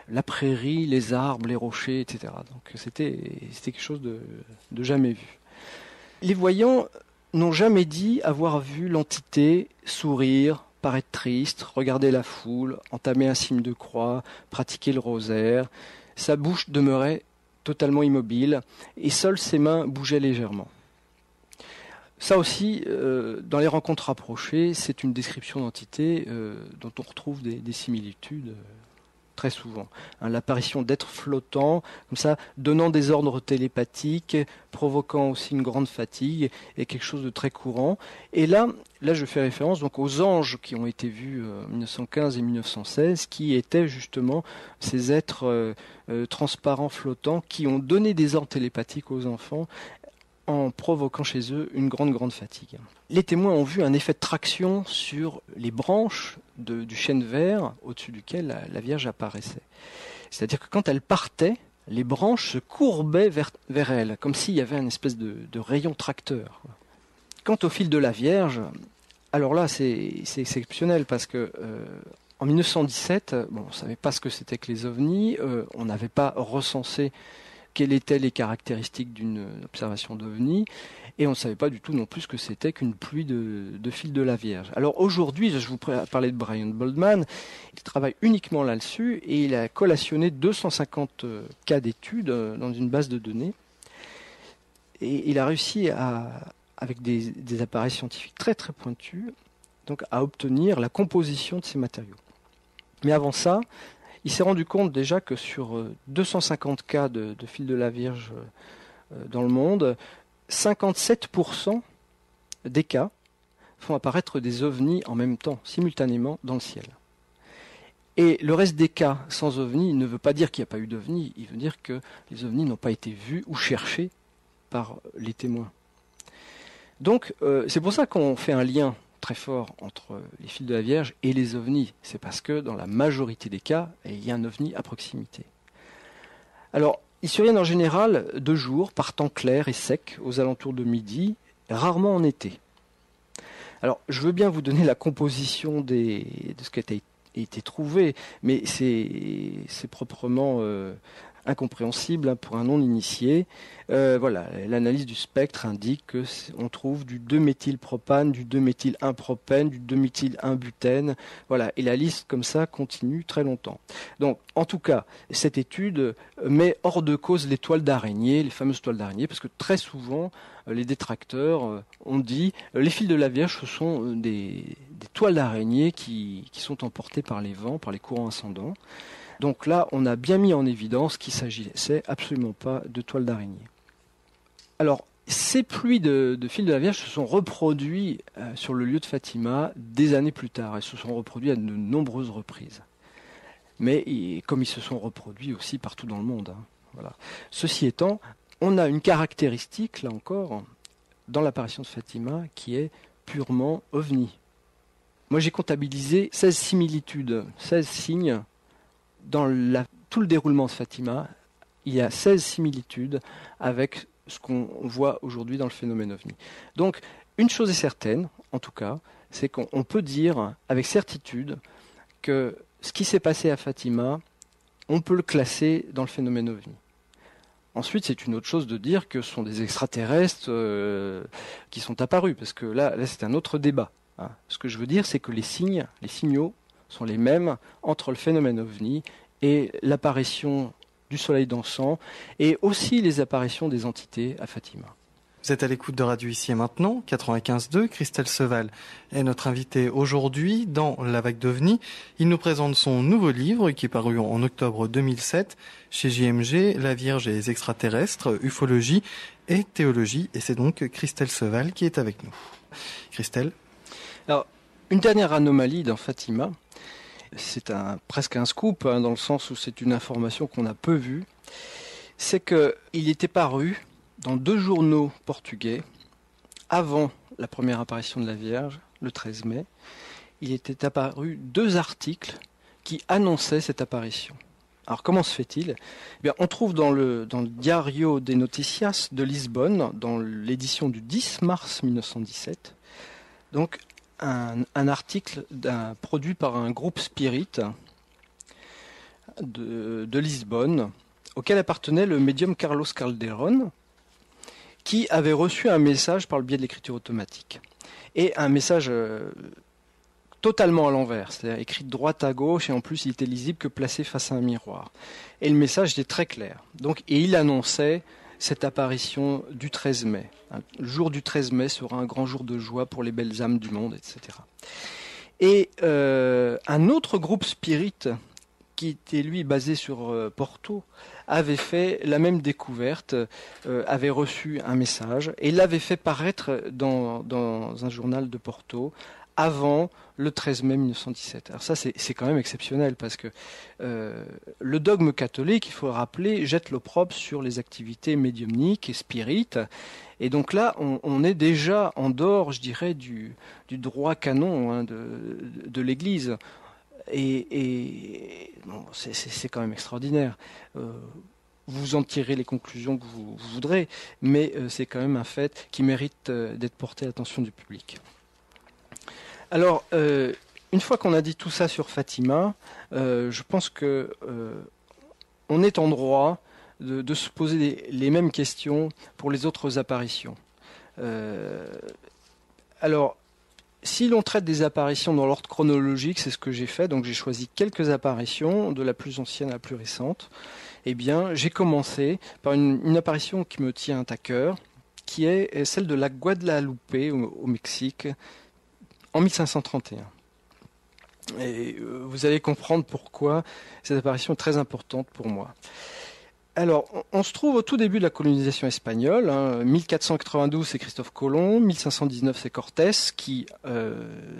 la prairie, les arbres, les rochers, etc. Donc c'était quelque chose de jamais vu. Les voyants n'ont jamais dit avoir vu l'entité sourire, paraître triste, regarder la foule, entamer un signe de croix, pratiquer le rosaire. Sa bouche demeurait totalement immobile et seules ses mains bougeaient légèrement. Ça aussi, dans les rencontres rapprochées, c'est une description d'entité dont on retrouve des similitudes très souvent. L'apparition d'êtres flottants, comme ça, donnant des ordres télépathiques, provoquant aussi une grande fatigue, est quelque chose de très courant. Et là, je fais référence donc aux anges qui ont été vus en 1915 et 1916, qui étaient justement ces êtres transparents, flottants, qui ont donné des ordres télépathiques aux enfants, en provoquant chez eux une grande fatigue. Les témoins ont vu un effet de traction sur les branches du chêne vert au-dessus duquel la Vierge apparaissait. C'est-à-dire que quand elle partait, les branches se courbaient vers elle, comme s'il y avait une espèce de rayon tracteur. Quant au fil de la Vierge, alors là c'est exceptionnel parce que En 1917, on ne savait pas ce que c'était que les ovnis, on n'avait pas recensé quelles étaient les caractéristiques d'une observation d'ovnis, et on ne savait pas du tout non plus ce que c'était qu'une pluie de fil de la Vierge. Alors aujourd'hui, je vous parlais de Brian Boldman, il travaille uniquement là-dessus, et il a collationné 250 cas d'études dans une base de données, et il a réussi avec des appareils scientifiques très très pointus, donc à obtenir la composition de ces matériaux. Mais avant ça, il s'est rendu compte déjà que sur 250 cas de fil de la Vierge dans le monde, 57% des cas font apparaître des ovnis en même temps, simultanément, dans le ciel. Et le reste des cas sans ovnis ne veut pas dire qu'il n'y a pas eu d'ovnis, il veut dire que les ovnis n'ont pas été vus ou cherchés par les témoins. Donc c'est pour ça qu'on fait un lien très fort entre les fils de la Vierge et les ovnis. C'est parce que dans la majorité des cas, il y a un ovni à proximité. Alors, ils surviennent en général de jour, par temps clair et sec, aux alentours de midi, rarement en été. Alors, je veux bien vous donner la composition de ce qui a été trouvé, mais c'est proprement incompréhensible pour un non-initié. Voilà, l'analyse du spectre indique qu'on trouve du 2-méthylpropane, du 2-méthyl-1-propène, du 2-méthyl-1-butène. Voilà, et la liste comme ça continue très longtemps. Donc, en tout cas, cette étude met hors de cause les toiles d'araignée, les fameuses toiles d'araignée, parce que très souvent, les détracteurs ont dit les fils de la Vierge, ce sont des toiles d'araignée qui sont emportées par les vents, par les courants ascendants. Donc là, on a bien mis en évidence qu'il ne s'agissait absolument pas de toiles d'araignée. Alors, ces pluies de fils de la Vierge se sont reproduits sur le lieu de Fatima des années plus tard. Elles se sont reproduites à de nombreuses reprises. Mais comme ils se sont reproduits aussi partout dans le monde. Voilà. Ceci étant, on a une caractéristique, là encore, dans l'apparition de Fatima, qui est purement ovni. Moi, j'ai comptabilisé 16 similitudes, 16 signes. Dans tout le déroulement de Fatima, il y a 16 similitudes avec ce qu'on voit aujourd'hui dans le phénomène ovni. Donc, une chose est certaine, en tout cas, c'est qu'on peut dire avec certitude que ce qui s'est passé à Fatima, on peut le classer dans le phénomène ovni. Ensuite, c'est une autre chose de dire que ce sont des extraterrestres qui sont apparus, parce que là c'est un autre débat. Ce que je veux dire, c'est que les signaux sont les mêmes entre le phénomène ovni et l'apparition du soleil dansant et aussi les apparitions des entités à Fatima. Vous êtes à l'écoute de Radio Ici et Maintenant, 95.2. Christelle Seval est notre invitée aujourd'hui dans La Vague d'OVNI. Il nous présente son nouveau livre qui est paru en octobre 2007 chez JMG, La Vierge et les extraterrestres, ufologie et théologie. Et c'est donc Christelle Seval qui est avec nous. Christelle ? Alors, une dernière anomalie dans Fatima, c'est presque un scoop, dans le sens où c'est une information qu'on a peu vue, c'est qu'il était paru dans 2 journaux portugais avant la première apparition de la Vierge, le 13 mai. Il était apparu 2 articles qui annonçaient cette apparition. Alors comment se fait-il ? Eh bien, on trouve dans le Diario de Noticias de Lisbonne, dans l'édition du 10 mars 1917, donc un article produit par un groupe spirit de Lisbonne, auquel appartenait le médium Carlos Calderón, qui avait reçu un message par le biais de l'écriture automatique. Et un message totalement à l'envers, c'est-à-dire écrit de droite à gauche, et en plus il était lisible que placé face à un miroir. Et le message était très clair. Et il annonçait cette apparition du 13 mai. Le jour du 13 mai sera un grand jour de joie pour les belles âmes du monde, etc. Et un autre groupe spirit, qui était lui basé sur Porto, avait fait la même découverte, avait reçu un message, et l'avait fait paraître dans un journal de Porto, avant le 13 mai 1917. Alors ça, c'est quand même exceptionnel, parce que le dogme catholique, il faut le rappeler, jette l'opprobre sur les activités médiumniques et spirites. Et donc là, on est déjà en dehors, je dirais, du droit canon de l'Église. Et bon, c'est quand même extraordinaire. Vous en tirez les conclusions que vous voudrez, mais c'est quand même un fait qui mérite d'être porté à l'attention du public. Alors, une fois qu'on a dit tout ça sur Fatima, je pense que on est en droit de se poser les mêmes questions pour les autres apparitions. Alors, si l'on traite des apparitions dans l'ordre chronologique, c'est ce que j'ai fait, donc j'ai choisi quelques apparitions, de la plus ancienne à la plus récente. Eh bien, j'ai commencé par une apparition qui me tient à cœur, qui est celle de la Guadalupe au Mexique, en 1531. Et vous allez comprendre pourquoi cette apparition est très importante pour moi. Alors, on se trouve au tout début de la colonisation espagnole. 1492, c'est Christophe Colomb. 1519, c'est Cortés qui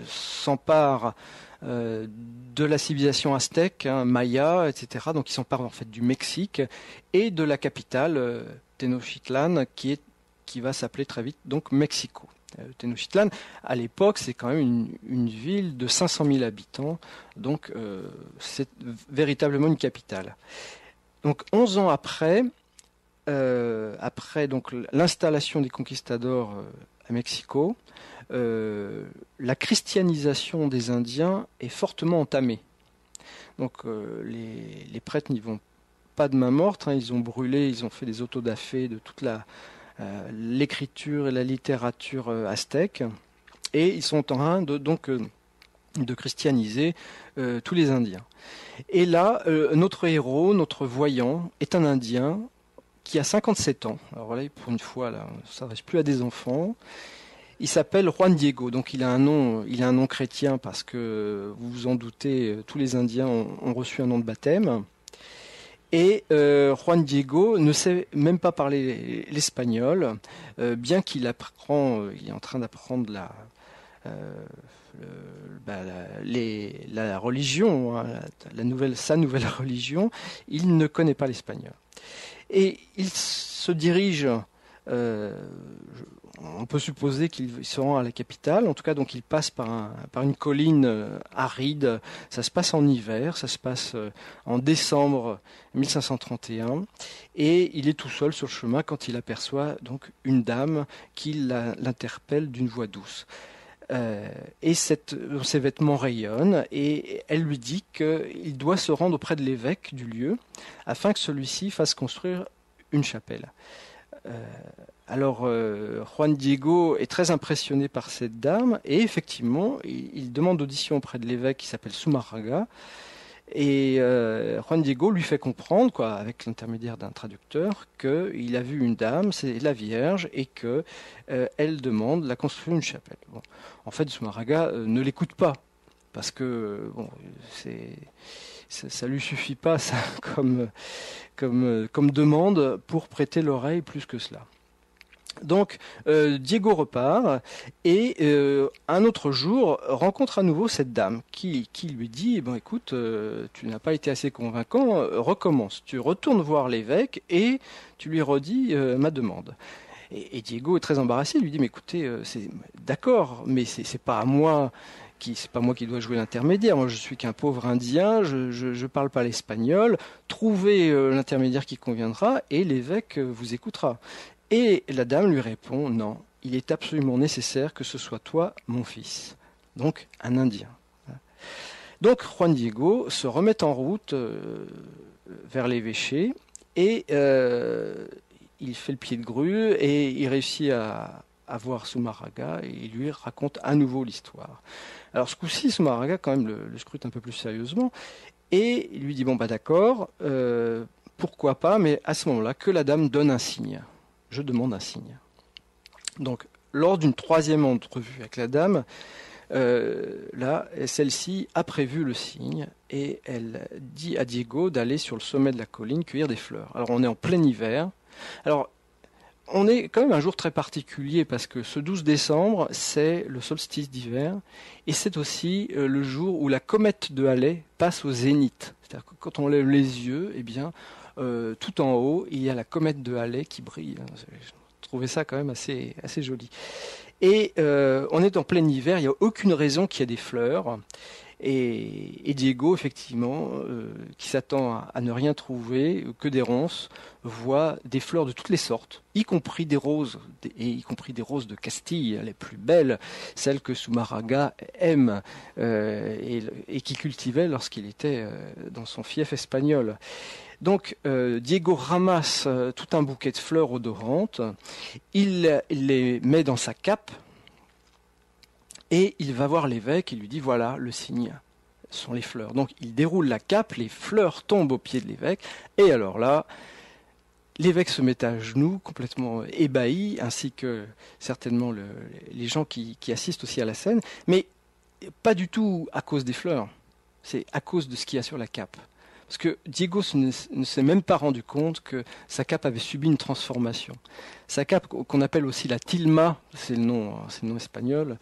s'empare de la civilisation aztèque, maya, etc. Donc, il s'empare en fait du Mexique et de la capitale, Tenochtitlan, qui va s'appeler très vite donc Mexico. Tenochtitlan, à l'époque, c'est quand même une ville de 500 000 habitants, donc c'est véritablement une capitale. Donc 11 ans après donc l'installation des conquistadors à Mexico, la christianisation des Indiens est fortement entamée. Donc les prêtres n'y vont pas de main morte, ils ont brûlé, ils ont fait des autodafés de toute l'écriture et la littérature aztèque, et ils sont en train de christianiser tous les Indiens. Et là, notre héros, notre voyant, est un Indien qui a 57 ans. Alors là, pour une fois, là, on ne s'adresse plus à des enfants. Il s'appelle Juan Diego, donc il a un nom chrétien parce que, vous vous en doutez, tous les Indiens ont reçu un nom de baptême. Et Juan Diego ne sait même pas parler l'espagnol, bien qu'il il est en train d'apprendre la religion, sa nouvelle religion. Il ne connaît pas l'espagnol. Et il se dirige, on peut supposer qu'il se rend à la capitale, en tout cas donc il passe par une colline aride, ça se passe en hiver, ça se passe en décembre 1531, et il est tout seul sur le chemin quand il aperçoit donc une dame qui l'interpelle d'une voix douce. Et ses vêtements rayonnent, et elle lui dit qu'il doit se rendre auprès de l'évêque du lieu afin que celui-ci fasse construire une chapelle. Alors Juan Diego est très impressionné par cette dame, et effectivement il demande audition auprès de l'évêque qui s'appelle Zumarraga, et Juan Diego lui fait comprendre, avec l'intermédiaire d'un traducteur, qu'il a vu une dame, c'est la Vierge, et que elle demande la construction d'une chapelle. Bon. En fait, Zumarraga ne l'écoute pas, parce que ça lui suffit pas ça comme demande pour prêter l'oreille plus que cela. Donc Diego repart, et un autre jour rencontre à nouveau cette dame qui lui dit écoute, tu n'as pas été assez convaincant, recommence, tu retournes voir l'évêque et tu lui redis ma demande. Et Diego est très embarrassé, il lui dit mais écoutez, c'est d'accord, mais c'est pas moi qui dois jouer l'intermédiaire. Moi, je suis qu'un pauvre Indien, je parle pas l'espagnol. Trouvez l'intermédiaire qui conviendra et l'évêque vous écoutera. Et la dame lui répond non, il est absolument nécessaire que ce soit toi, mon fils. Donc un Indien. Donc Juan Diego se remet en route vers l'évêché, et il fait le pied de grue et il réussit à voir Zumarraga, et il lui raconte à nouveau l'histoire. Alors ce coup-ci, Zumarraga quand même le scrute un peu plus sérieusement, et il lui dit d'accord, pourquoi pas, mais à ce moment-là que la dame donne un signe. Je demande un signe. Donc lors d'une troisième entrevue avec la dame, celle-ci a prévu le signe, et elle dit à Diego d'aller sur le sommet de la colline cueillir des fleurs. Alors on est en plein hiver. Alors on est quand même un jour très particulier, parce que ce 12 décembre, c'est le solstice d'hiver, et c'est aussi le jour où la comète de Halley passe au zénith. C'est-à-dire que quand on lève les yeux, tout en haut, il y a la comète de Halley qui brille. Je trouvais ça quand même assez joli. Et on est en plein hiver, il n'y a aucune raison qu'il y ait des fleurs. Et Diego, effectivement, qui s'attend à ne rien trouver, que des ronces, voit des fleurs de toutes les sortes, y compris des roses, et y compris des roses de Castille, les plus belles, celles que Zumárraga aime et qui cultivait lorsqu'il était dans son fief espagnol. Donc Diego ramasse tout un bouquet de fleurs odorantes, il les met dans sa cape et il va voir l'évêque et lui dit voilà, le signe sont les fleurs. Donc il déroule la cape, les fleurs tombent aux pieds de l'évêque et alors là, l'évêque se met à genoux, complètement ébahi, ainsi que certainement les gens qui assistent aussi à la scène, mais pas du tout à cause des fleurs, c'est à cause de ce qu'il y a sur la cape. Parce que Diego ne s'est même pas rendu compte que sa cape avait subi une transformation. Sa cape, qu'on appelle aussi la tilma, c'est le nom espagnol,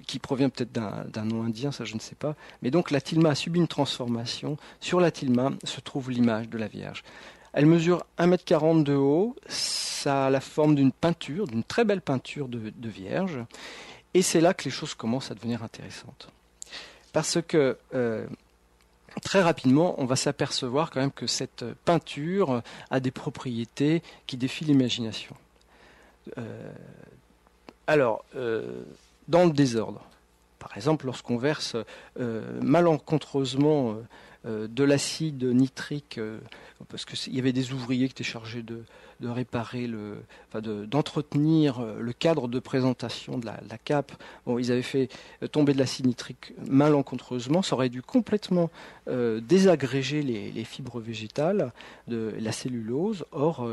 qui provient peut-être d'un nom indien, ça je ne sais pas. Mais donc la tilma a subi une transformation. Sur la tilma se trouve l'image de la Vierge. Elle mesure 1,40 m de haut, ça a la forme d'une peinture, d'une très belle peinture de Vierge. Et c'est là que les choses commencent à devenir intéressantes. Parce que très rapidement, on va s'apercevoir quand même que cette peinture a des propriétés qui défient l'imagination. Dans le désordre, par exemple, lorsqu'on verse malencontreusement de l'acide nitrique, parce qu'il y avait des ouvriers qui étaient chargés de réparer, d'entretenir le cadre de présentation de la cape. Bon, ils avaient fait tomber de l'acide nitrique malencontreusement, ça aurait dû complètement désagréger les fibres végétales, la cellulose. Or,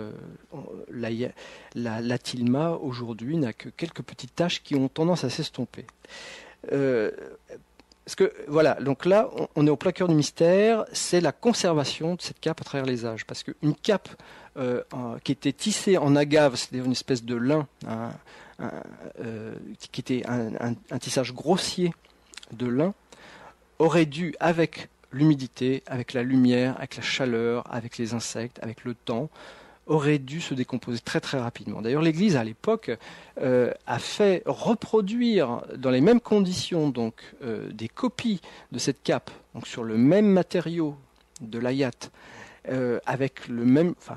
la tilma aujourd'hui n'a que quelques petites taches qui ont tendance à s'estomper. Parce que voilà, donc là, on est au plein cœur du mystère, c'est la conservation de cette cape à travers les âges. Parce qu'une cape qui était tissée en agave, c'est-à-dire une espèce de lin, qui était un tissage grossier de lin, aurait dû, avec l'humidité, avec la lumière, avec la chaleur, avec les insectes, avec le temps, aurait dû se décomposer très très rapidement. D'ailleurs, l'Église à l'époque a fait reproduire dans les mêmes conditions donc des copies de cette cape, donc sur le même matériau de l'ayat, avec le même, enfin,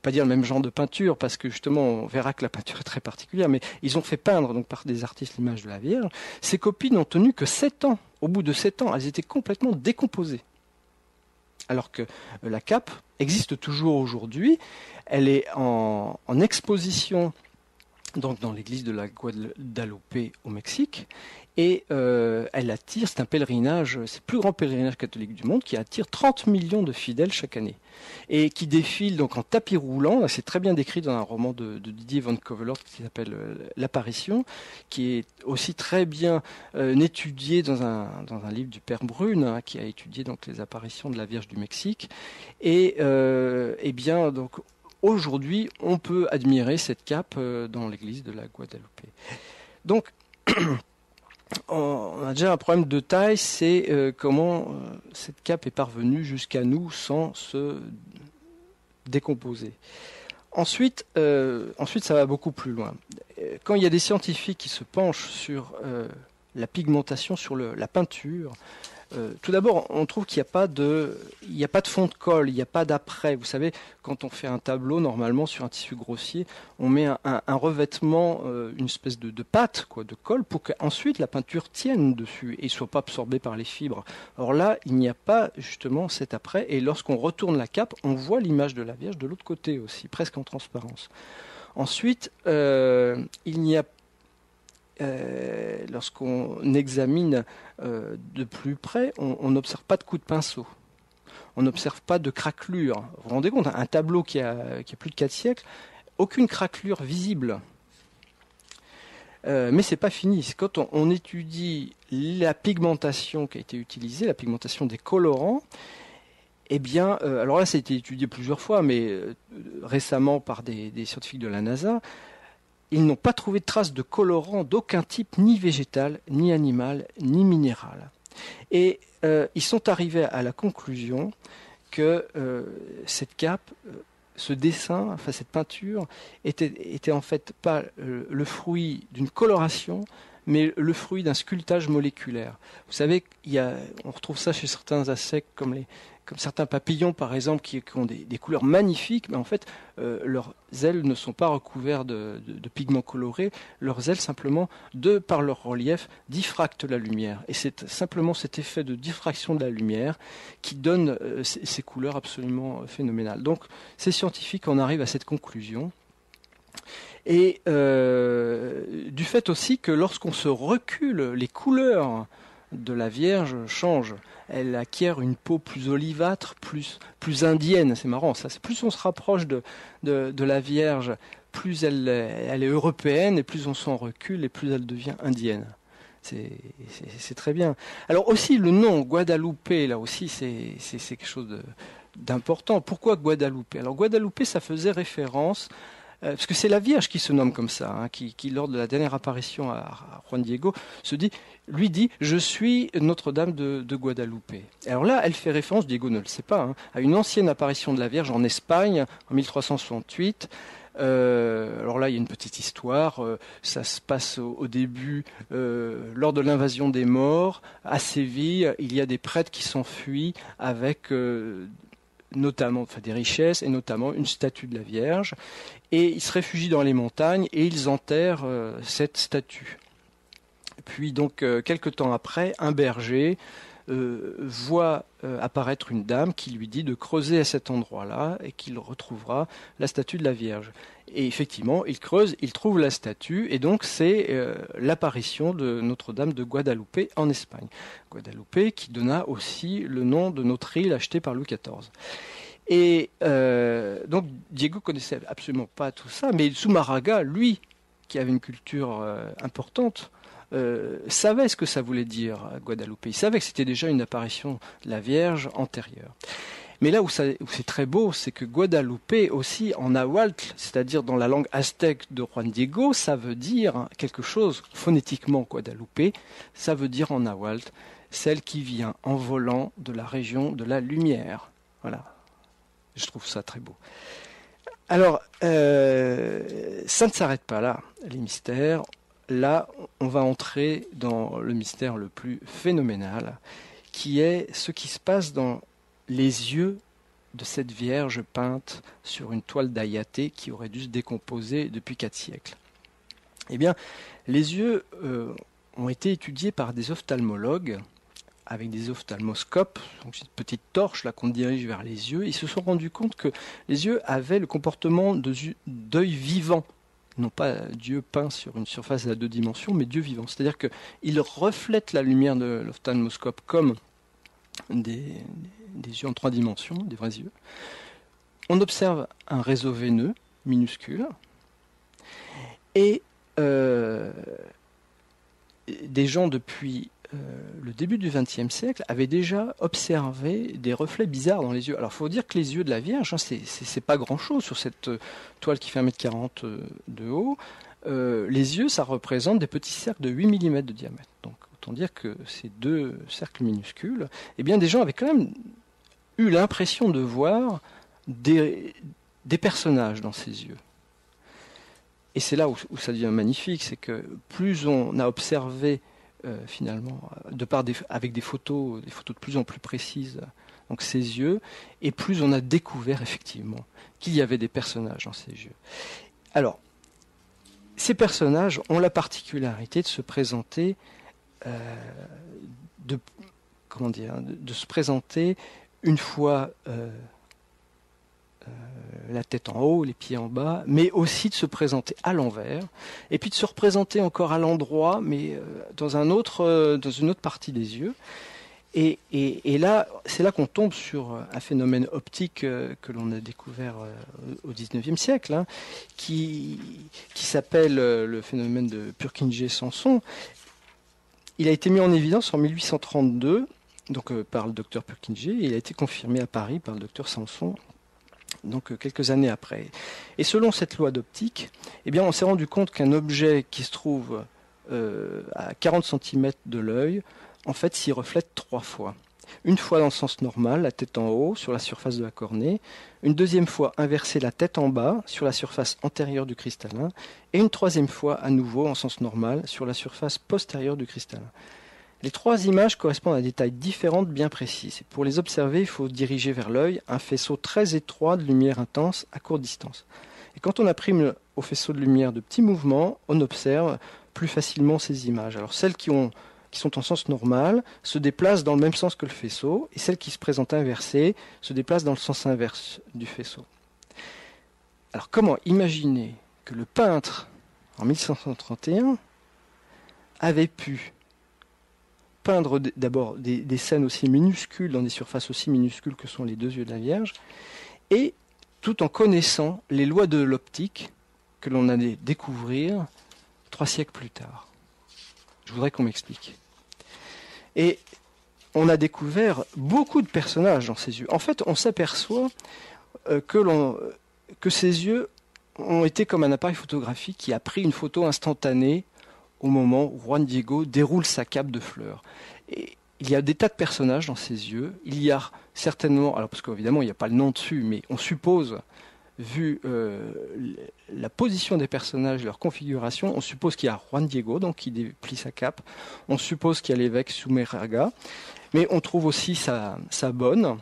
pas dire le même genre de peinture parce que justement on verra que la peinture est très particulière, mais ils ont fait peindre donc par des artistes l'image de la Vierge. Ces copies n'ont tenu que 7 ans. Au bout de 7 ans, elles étaient complètement décomposées. Alors que la cape existe toujours aujourd'hui. Elle est en exposition donc dans l'église de la Guadalupe au Mexique. Et elle attire, c'est un pèlerinage, c'est le plus grand pèlerinage catholique du monde, qui attire 30 millions de fidèles chaque année. Et qui défile donc en tapis roulant, c'est très bien décrit dans un roman de Didier Van Covelort qui s'appelle L'Apparition, qui est aussi très bien étudié dans un livre du Père Brune, qui a étudié donc les apparitions de la Vierge du Mexique. Et bien donc aujourd'hui, on peut admirer cette cape dans l'église de la Guadalupe. Donc on a déjà un problème de taille, c'est comment cette cape est parvenue jusqu'à nous sans se décomposer. Ensuite, ça va beaucoup plus loin. Quand il y a des scientifiques qui se penchent sur la pigmentation, sur la peinture, tout d'abord, on trouve qu'il n'y a pas de fond de colle, il n'y a pas d'après. Vous savez, quand on fait un tableau, normalement, sur un tissu grossier, on met un revêtement, une espèce de pâte, de colle, pour qu'ensuite la peinture tienne dessus et ne soit pas absorbée par les fibres. Or là, il n'y a pas justement cet après, et lorsqu'on retourne la cape, on voit l'image de la Vierge de l'autre côté aussi, presque en transparence. Ensuite, il n'y a lorsqu'on examine de plus près, on n'observe pas de coups de pinceau. On n'observe pas de craquelure. Vous vous rendez compte, un tableau qui a plus de 4 siècles, aucune craquelure visible. Mais c'est pas fini. C'est quand on étudie la pigmentation qui a été utilisée, la pigmentation des colorants, eh bien, alors là, ça a été étudié plusieurs fois, mais récemment par des scientifiques de la NASA, ils n'ont pas trouvé de traces de colorant d'aucun type, ni végétal, ni animal, ni minéral. Et ils sont arrivés à la conclusion que cette cape, ce dessin, enfin cette peinture, était en fait pas le fruit d'une coloration, mais le fruit d'un sculptage moléculaire. Vous savez, on retrouve ça chez certains insectes comme certains papillons par exemple qui ont des couleurs magnifiques, mais en fait leurs ailes ne sont pas recouvertes de pigments colorés. Leurs ailes simplement, par leur relief, diffractent la lumière. Et c'est simplement cet effet de diffraction de la lumière qui donne ces couleurs absolument phénoménales. Donc ces scientifiques en arrivent à cette conclusion. Et du fait aussi que lorsqu'on se recule, les couleurs de la Vierge changent. Elle acquiert une peau plus olivâtre, plus indienne. C'est marrant, ça. Plus on se rapproche de la Vierge, plus elle est européenne, et plus on s'en recule, et plus elle devient indienne. C'est très bien. Alors aussi, le nom Guadalupe, là aussi, c'est quelque chose d'important. Pourquoi Guadalupe? Alors Guadalupe, ça faisait référence... parce que c'est la Vierge qui se nomme comme ça, hein, qui lors de la dernière apparition à Juan Diego, lui dit « Je suis Notre-Dame de Guadalupe ». Alors là, elle fait référence, Diego ne le sait pas, hein, à une ancienne apparition de la Vierge en Espagne, en 1368. Alors là, il y a une petite histoire. Ça se passe au début, lors de l'invasion des morts, à Séville. Il y a des prêtres qui s'enfuient avec... notamment des richesses et notamment une statue de la Vierge, et ils se réfugient dans les montagnes et ils enterrent cette statue. Puis donc quelque temps après, un berger voit apparaître une dame qui lui dit de creuser à cet endroit-là et qu'il retrouvera la statue de la Vierge. Et effectivement, il creuse, il trouve la statue, et donc c'est l'apparition de Notre-Dame de Guadalupe en Espagne. Guadalupe qui donna aussi le nom de notre île achetée par Louis XIV. Et donc Diego connaissait absolument pas tout ça, mais Zumárraga, lui, qui avait une culture importante, savait ce que ça voulait dire Guadalupe. Il savait que c'était déjà une apparition de la Vierge antérieure. Mais là où c'est très beau, c'est que Guadalupe aussi en nahuatl, c'est-à-dire dans la langue aztèque de Juan Diego, ça veut dire quelque chose, phonétiquement Guadalupe, ça veut dire en nahuatl, celle qui vient en volant de la région de la lumière. Voilà, je trouve ça très beau. Alors, ça ne s'arrête pas là, les mystères. Là, on va entrer dans le mystère le plus phénoménal, qui est ce qui se passe dans les yeux de cette Vierge peinte sur une toile d'Ayate qui aurait dû se décomposer depuis 4 siècles. Eh bien, les yeux ont été étudiés par des ophtalmologues avec des ophtalmoscopes, donc une petite torche là qu'on dirige vers les yeux. Ils se sont rendus compte que les yeux avaient le comportement d'œil vivant, non pas Dieu peint sur une surface à 2 dimensions, mais Dieu vivant. C'est-à-dire qu'ils reflètent la lumière de l'ophtalmoscope comme des yeux en 3 dimensions, des vrais yeux. On observe un réseau veineux minuscule et des gens depuis le début du XXe siècle avaient déjà observé des reflets bizarres dans les yeux. Alors il faut dire que les yeux de la Vierge, hein, c'est pas grand-chose sur cette toile qui fait 1,40 m de haut. Les yeux, ça représente des petits cercles de 8 mm de diamètre. Donc autant dire que ces 2 cercles minuscules, eh bien des gens avaient quand même eu l'impression de voir des personnages dans ces yeux. Et c'est là où ça devient magnifique, c'est que plus on a observé finalement, avec des photos de plus en plus précises, donc ces yeux, et plus on a découvert effectivement qu'il y avait des personnages dans ces yeux. Alors, ces personnages ont la particularité de se présenter, de se présenter une fois la tête en haut, les pieds en bas, mais aussi de se présenter à l'envers, et puis de se représenter encore à l'endroit, mais dans une autre partie des yeux. Et là, c'est là qu'on tombe sur un phénomène optique que l'on a découvert au XIXe siècle, hein, qui s'appelle le phénomène de Purkinje-Sanson. Il a été mis en évidence en 1832 donc, par le docteur Purkinje, et il a été confirmé à Paris par le docteur Sanson, donc quelques années après. Et selon cette loi d'optique, eh bien, on s'est rendu compte qu'un objet qui se trouve à 40 cm de l'œil, en fait, s'y reflète 3 fois. Une fois dans le sens normal, la tête en haut, sur la surface de la cornée. Une deuxième fois inversée, la tête en bas, sur la surface antérieure du cristallin. Et une troisième fois, à nouveau, en sens normal, sur la surface postérieure du cristallin. Les 3 images correspondent à des tailles différentes bien précises. Pour les observer, il faut diriger vers l'œil un faisceau très étroit de lumière intense à courte distance. Et quand on imprime au faisceau de lumière de petits mouvements, on observe plus facilement ces images. Alors celles qui sont en sens normal se déplacent dans le même sens que le faisceau, et celles qui se présentent inversées se déplacent dans le sens inverse du faisceau. Alors comment imaginer que le peintre, en 1531, avait pu peindre d'abord des scènes aussi minuscules, dans des surfaces aussi minuscules que sont les 2 yeux de la Vierge, et tout en connaissant les lois de l'optique que l'on allait découvrir 3 siècles plus tard. Je voudrais qu'on m'explique. Et on a découvert beaucoup de personnages dans ses yeux. En fait, on s'aperçoit que ses yeux ont été comme un appareil photographique qui a pris une photo instantanée au moment où Juan Diego déroule sa cape de fleurs. Et il y a des tas de personnages dans ses yeux. Il y a certainement, alors parce qu'évidemment il n'y a pas le nom dessus, mais on suppose, vu la position des personnages, leur configuration, on suppose qu'il y a Juan Diego, donc qui déplie sa cape. On suppose qu'il y a l'évêque Zumarraga, mais on trouve aussi sa bonne,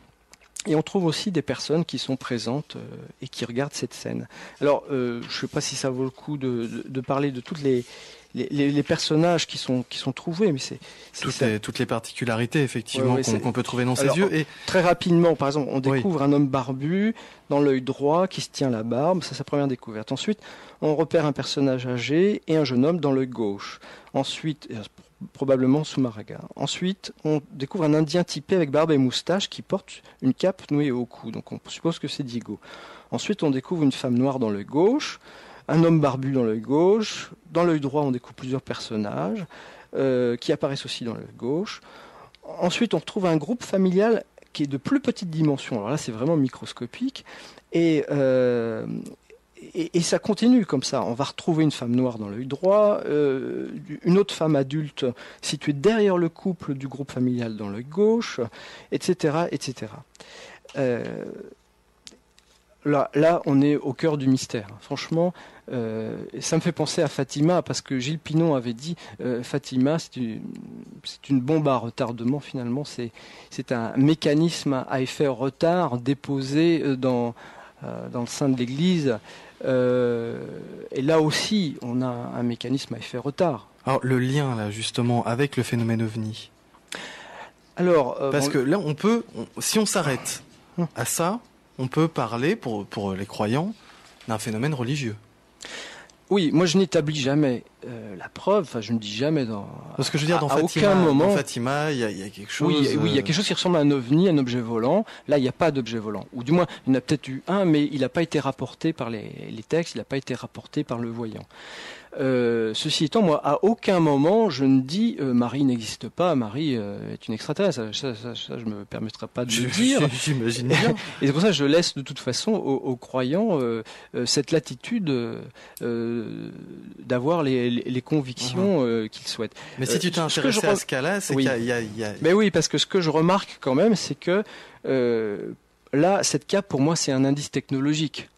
et on trouve aussi des personnes qui sont présentes et qui regardent cette scène. Alors, je ne sais pas si ça vaut le coup de parler de toutes les personnages qui sont trouvés, mais toutes les particularités effectivement qu'on peut trouver dans ses yeux. Et très rapidement, par exemple, on découvre un homme barbu dans l'œil droit qui se tient la barbe, c'est sa première découverte. Ensuite, on repère un personnage âgé et un jeune homme dans l'œil gauche. Ensuite, probablement Zumarraga. Ensuite, on découvre un Indien typé avec barbe et moustache qui porte une cape nouée au cou, donc on suppose que c'est Diego. Ensuite, on découvre une femme noire dans l'œil gauche, un homme barbu dans l'œil gauche. Dans l'œil droit, on découvre plusieurs personnages qui apparaissent aussi dans l'œil gauche. Ensuite, on retrouve un groupe familial qui est de plus petite dimension. Alors là, c'est vraiment microscopique. Et ça continue comme ça. On va retrouver une femme noire dans l'œil droit, une autre femme adulte située derrière le couple du groupe familial dans l'œil gauche, etc. etc. Là, on est au cœur du mystère. Franchement, ça me fait penser à Fatima, parce que Gilles Pinon avait dit Fatima, c'est une bombe à retardement, finalement. C'est un mécanisme à effet retard déposé dans le sein de l'Église. Et là aussi, on a un mécanisme à effet retard. Alors, le lien, là, justement, avec le phénomène OVNI. Alors, parce que là, si on s'arrête à ça, on peut parler, pour les croyants, d'un phénomène religieux. Oui, moi je n'établis jamais la preuve, enfin je ne dis jamais parce que je veux dire, dans Fatima, il y a quelque chose... Oui, il y a quelque chose qui ressemble à un ovni, un objet volant. Là, il n'y a pas d'objet volant. Ou du moins, il y en a peut-être eu un, mais il n'a pas été rapporté par les textes, il n'a pas été rapporté par le voyant. Ceci étant, moi, à aucun moment, je ne dis Marie n'existe pas, Marie est une extraterrestre. Ça, je me permettrai pas de le dire. J'imagine bien. Et c'est pour ça que je laisse de toute façon aux croyants cette latitude d'avoir les convictions qu'ils souhaitent. Mais si tu t'es intéressé à ce cas-là, c'est qu'il y a... Mais oui, parce que ce que je remarque quand même, c'est que là, cette cape, pour moi, c'est un indice technologique.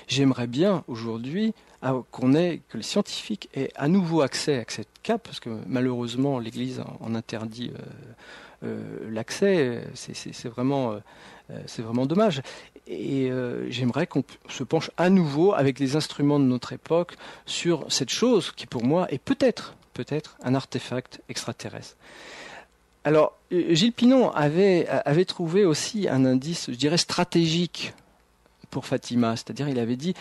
J'aimerais bien aujourd'hui que les scientifiques aient à nouveau accès à cette cape, parce que malheureusement l'Église en interdit l'accès. C'est vraiment dommage. Et j'aimerais qu'on se penche à nouveau avec les instruments de notre époque sur cette chose qui pour moi est peut-être un artefact extraterrestre. Alors Gilles Pinon avait trouvé aussi un indice, je dirais, stratégique pour Fatima, c'est-à-dire il avait dit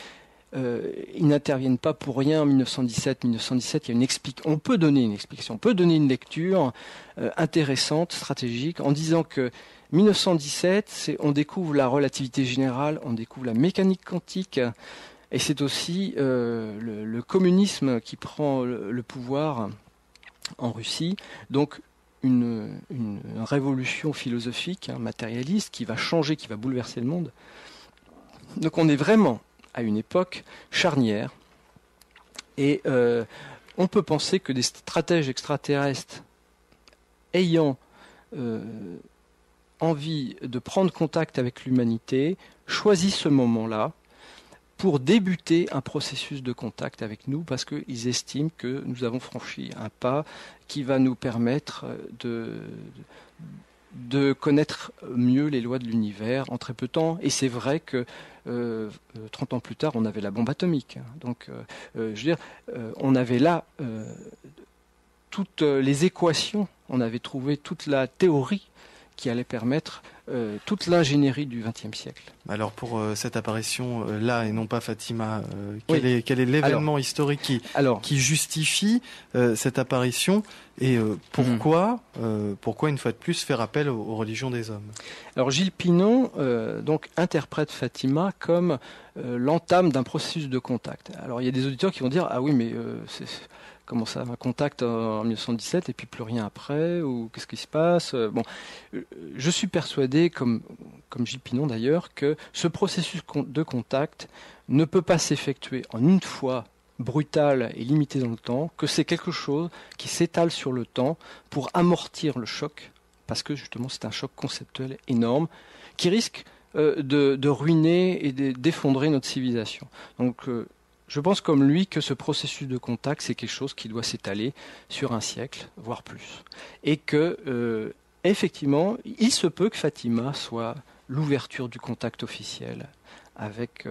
ils n'interviennent pas pour rien en 1917. 1917, il y a on peut donner une explication, on peut donner une lecture intéressante, stratégique, en disant que 1917, on découvre la relativité générale, on découvre la mécanique quantique, et c'est aussi le communisme qui prend le pouvoir en Russie, donc une révolution philosophique, matérialiste, qui va changer, qui va bouleverser le monde. Donc on est vraiment à une époque charnière, et on peut penser que des stratèges extraterrestres ayant envie de prendre contact avec l'humanité choisissent ce moment-là pour débuter un processus de contact avec nous, parce qu'ils estiment que nous avons franchi un pas qui va nous permettre de connaître mieux les lois de l'univers en très peu de temps. Et c'est vrai que 30 ans plus tard, on avait la bombe atomique. Donc, je veux dire, on avait là toutes les équations, on avait trouvé toute la théorie qui allait permettre toute l'ingénierie du XXe siècle. Alors pour cette apparition-là, et non pas Fatima, quel est l'événement historique qui justifie cette apparition, et pourquoi, une fois de plus, faire appel aux religions des hommes? Alors Gilles Pinon donc interprète Fatima comme l'entame d'un processus de contact. Alors il y a des auditeurs qui vont dire « Ah oui, mais comment ça, un contact en 1917 et puis plus rien après, ou qu'est-ce qui se passe ?» Bon, je suis persuadé, comme Gilles Pinon d'ailleurs, que ce processus de contact ne peut pas s'effectuer en une fois brutale et limitée dans le temps, que c'est quelque chose qui s'étale sur le temps pour amortir le choc, parce que justement c'est un choc conceptuel énorme qui risque de ruiner et d'effondrer notre civilisation. Donc je pense comme lui que ce processus de contact, c'est quelque chose qui doit s'étaler sur un siècle, voire plus. Et que, effectivement, il se peut que Fatima soit l'ouverture du contact officiel avec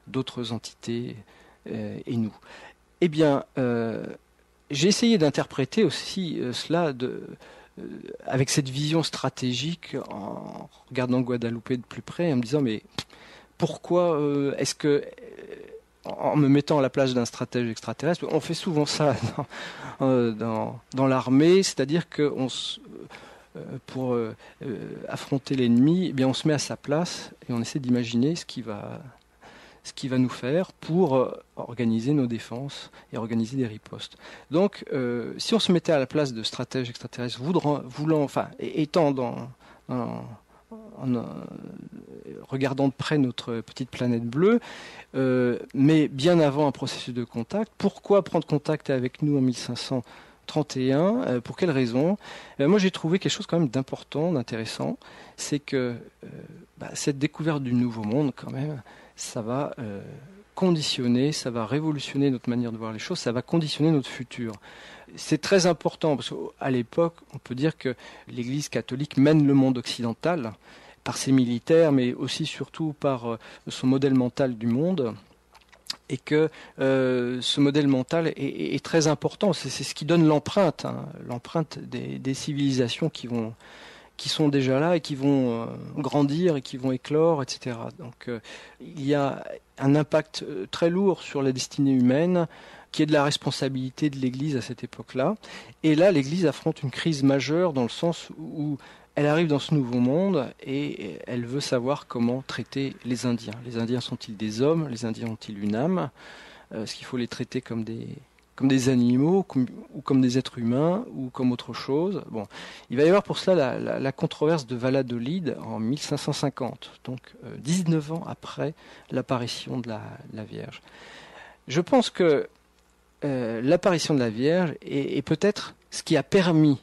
d'autres entités et nous. Eh bien, j'ai essayé d'interpréter aussi cela avec cette vision stratégique en regardant Guadeloupe de plus près, en me disant, mais pourquoi est-ce que... en me mettant à la place d'un stratège extraterrestre, on fait souvent ça dans l'armée, c'est-à-dire que pour affronter l'ennemi, eh bien on se met à sa place et on essaie d'imaginer ce qui va nous faire pour organiser nos défenses et organiser des ripostes. Donc, si on se mettait à la place de stratèges extraterrestres, étant en regardant de près notre petite planète bleue, mais bien avant un processus de contact. Pourquoi prendre contact avec nous en 1531 ? Pour quelle raison ? Moi, j'ai trouvé quelque chose quand même d'important, d'intéressant. C'est que cette découverte du Nouveau Monde, quand même, ça va conditionner, ça va révolutionner notre manière de voir les choses, ça va conditionner notre futur. C'est très important, parce qu'à l'époque, on peut dire que l'Église catholique mène le monde occidental par ses militaires, mais aussi surtout par son modèle mental du monde, et que ce modèle mental est très important. C'est ce qui donne l'empreinte, l'empreinte des civilisations qui sont déjà là et qui vont grandir et qui vont éclore, etc. Donc il y a un impact très lourd sur la destinée humaine, qui est de la responsabilité de l'Église à cette époque-là. Et là, l'Église affronte une crise majeure dans le sens où elle arrive dans ce nouveau monde et elle veut savoir comment traiter les Indiens. Les Indiens sont-ils des hommes ? Les Indiens ont-ils une âme ? Est-ce qu'il faut les traiter comme des animaux, ou comme des êtres humains, ou comme autre chose ? Bon, il va y avoir pour cela la controverse de Valladolid en 1550, donc 19 ans après l'apparition de la Vierge. Je pense que l'apparition de la Vierge est peut-être ce qui a permis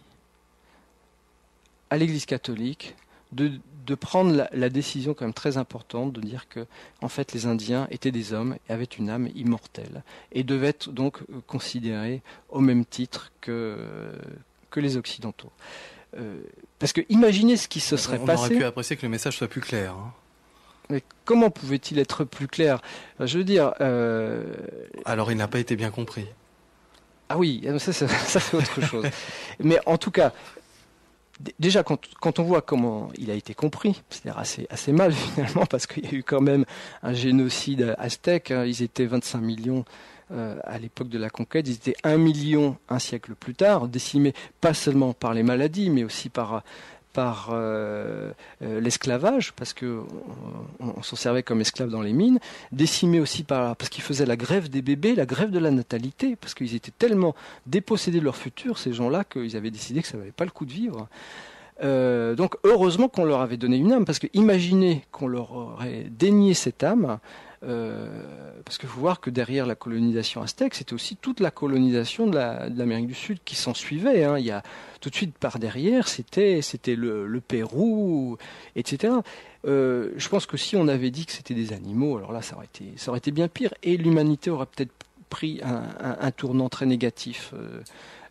à l'Église catholique de prendre la décision quand même très importante de dire que en fait les Indiens étaient des hommes et avaient une âme immortelle et devaient être donc considérés au même titre que les Occidentaux. Parce que imaginez ce qui se serait passé. On aurait pu apprécier que le message soit plus clair. Hein. Mais comment pouvait-il être plus clair ? Je veux dire... Alors il n'a pas été bien compris. Ah oui, ça c'est autre chose. Mais en tout cas, déjà quand on voit comment il a été compris, c'est-à-dire assez mal finalement, parce qu'il y a eu quand même un génocide aztèque, hein, ils étaient 25 millions à l'époque de la conquête, ils étaient 1 million un siècle plus tard, décimés pas seulement par les maladies, mais aussi par l'esclavage, parce que on s'en servait comme esclaves dans les mines, décimés aussi parce qu'ils faisaient la grève des bébés, la grève de la natalité, parce qu'ils étaient tellement dépossédés de leur futur, ces gens-là, qu'ils avaient décidé que ça valait pas le coup de vivre. Donc heureusement qu'on leur avait donné une âme, parce que imaginez qu'on leur aurait dénié cette âme, parce qu'il faut voir que derrière la colonisation aztèque, c'était aussi toute la colonisation de l'Amérique du Sud qui s'en suivait. Hein. Il y a tout de suite par derrière, c'était le Pérou, etc. Je pense que si on avait dit que c'était des animaux, alors là, ça aurait été bien pire, et l'humanité aurait peut-être pris un tournant très négatif.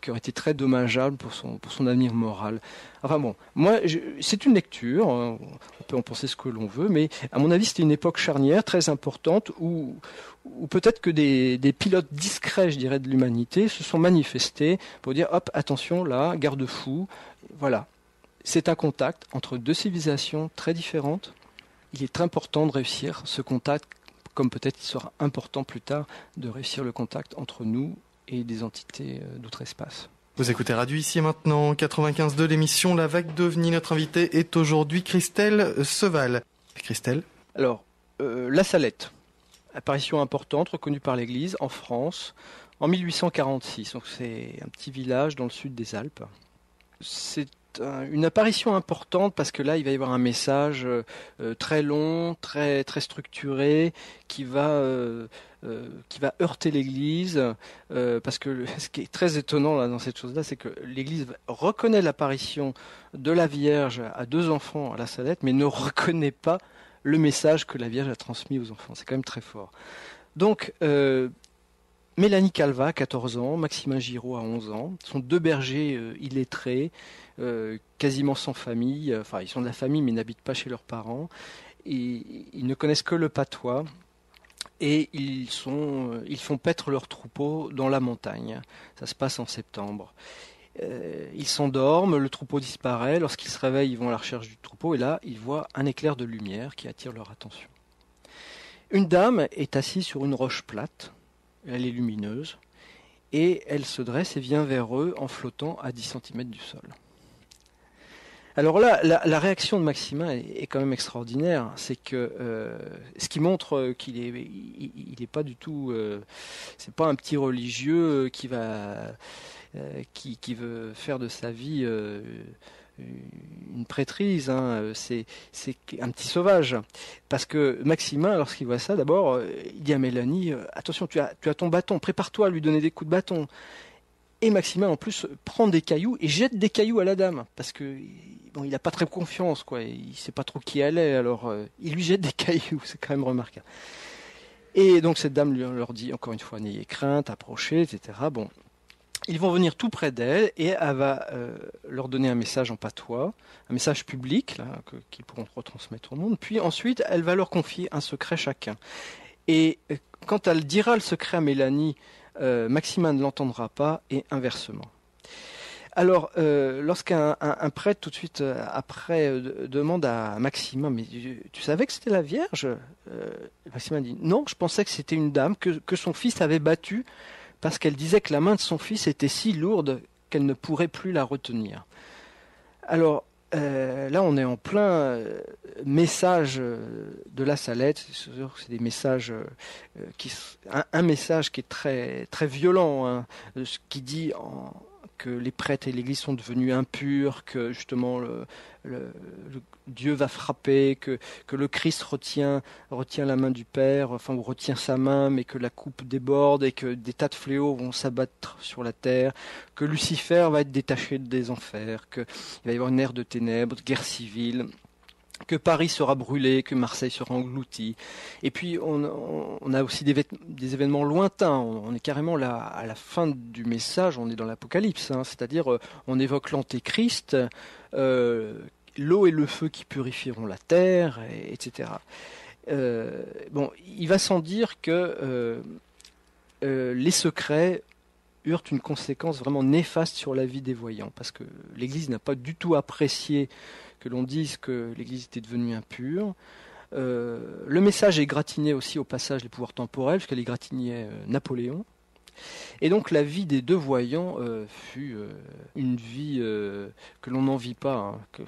Qui aurait été très dommageable pour son avenir moral. Enfin bon, moi, c'est une lecture, hein, on peut en penser ce que l'on veut, mais à mon avis, c'était une époque charnière très importante où peut-être que des pilotes discrets, je dirais, de l'humanité se sont manifestés pour dire, hop, attention, là, garde-fou, voilà. C'est un contact entre deux civilisations très différentes. Il est important de réussir ce contact, comme peut-être il sera important plus tard de réussir le contact entre nous et des entités d'outre-espace. Vous écoutez Radio Ici et Maintenant, 95.2, l'émission La Vague d'OVNI. Notre invitée est aujourd'hui Christelle Seval. Christelle ? Alors, la Salette, apparition importante, reconnue par l'Église en France en 1846. Donc c'est un petit village dans le sud des Alpes. C'est une apparition importante parce que là, il va y avoir un message très long, très, très structuré, qui va heurter l'Église, parce que ce qui est très étonnant là, dans cette chose-là, c'est que l'Église reconnaît l'apparition de la Vierge à deux enfants à la Salette, mais ne reconnaît pas le message que la Vierge a transmis aux enfants. C'est quand même très fort. Donc, Mélanie Calva, 14 ans, Maximin Giraud, à 11 ans, sont deux bergers illettrés, quasiment sans famille. Enfin, ils sont de la famille, mais n'habitent pas chez leurs parents. Et ils ne connaissent que le patois. Et ils font paître leurs troupeaux dans la montagne. Ça se passe en septembre. Ils s'endorment, le troupeau disparaît. Lorsqu'ils se réveillent, ils vont à la recherche du troupeau. Et là, ils voient un éclair de lumière qui attire leur attention. Une dame est assise sur une roche plate. Elle est lumineuse. Et elle se dresse et vient vers eux en flottant à 10 cm du sol. Alors là, la réaction de Maximin est quand même extraordinaire. C'est que ce qui montre qu'il est pas du tout, c'est pas un petit religieux qui veut faire de sa vie une prêtrise. Hein. C'est un petit sauvage. Parce que Maximin, lorsqu'il voit ça, d'abord, il dit à Mélanie, attention, tu as ton bâton, prépare-toi à lui donner des coups de bâton. Et Maximin, en plus, prend des cailloux et jette des cailloux à la dame. Parce que bon, il n'a pas très confiance, quoi. Il ne sait pas trop qui elle est, alors il lui jette des cailloux. C'est quand même remarquable. Et donc cette dame leur dit, encore une fois, n'ayez crainte, approchez, etc. Bon, ils vont venir tout près d'elle et elle va leur donner un message en patois, un message public là, qu'ils pourront retransmettre au monde. Puis ensuite, elle va leur confier un secret chacun. Et quand elle dira le secret à Mélanie, Maximin ne l'entendra pas et inversement. Alors, lorsqu'un prêtre tout de suite après demande à Maximin, mais tu savais que c'était la Vierge ? Maximin dit, non, je pensais que c'était une dame que son fils avait battue parce qu'elle disait que la main de son fils était si lourde qu'elle ne pourrait plus la retenir. Alors, là, on est en plein message de la Salette. C'est des messages un message qui est très très violent, hein, qui dit que les prêtres et l'Église sont devenus impurs, que justement le Dieu va frapper, que le Christ retient la main du Père, enfin, ou retient sa main, mais que la coupe déborde et que des tas de fléaux vont s'abattre sur la terre, que Lucifer va être détaché des enfers, qu'il va y avoir une ère de ténèbres, de guerre civile, que Paris sera brûlé, que Marseille sera englouti. Et puis on a aussi des événements lointains. On est carrément là à la fin du message, on est dans l'Apocalypse, hein, c'est-à-dire on évoque l'Antéchrist, l'eau et le feu qui purifieront la terre, etc. Bon, il va sans dire que les secrets eurent une conséquence vraiment néfaste sur la vie des voyants, parce que l'Église n'a pas du tout apprécié que l'on dise que l'Église était devenue impure. Le message est gratiné aussi au passage des pouvoirs temporels, parce qu'elle égratignait Napoléon. Et donc la vie des deux voyants fut une vie que l'on n'envie pas. Hein, que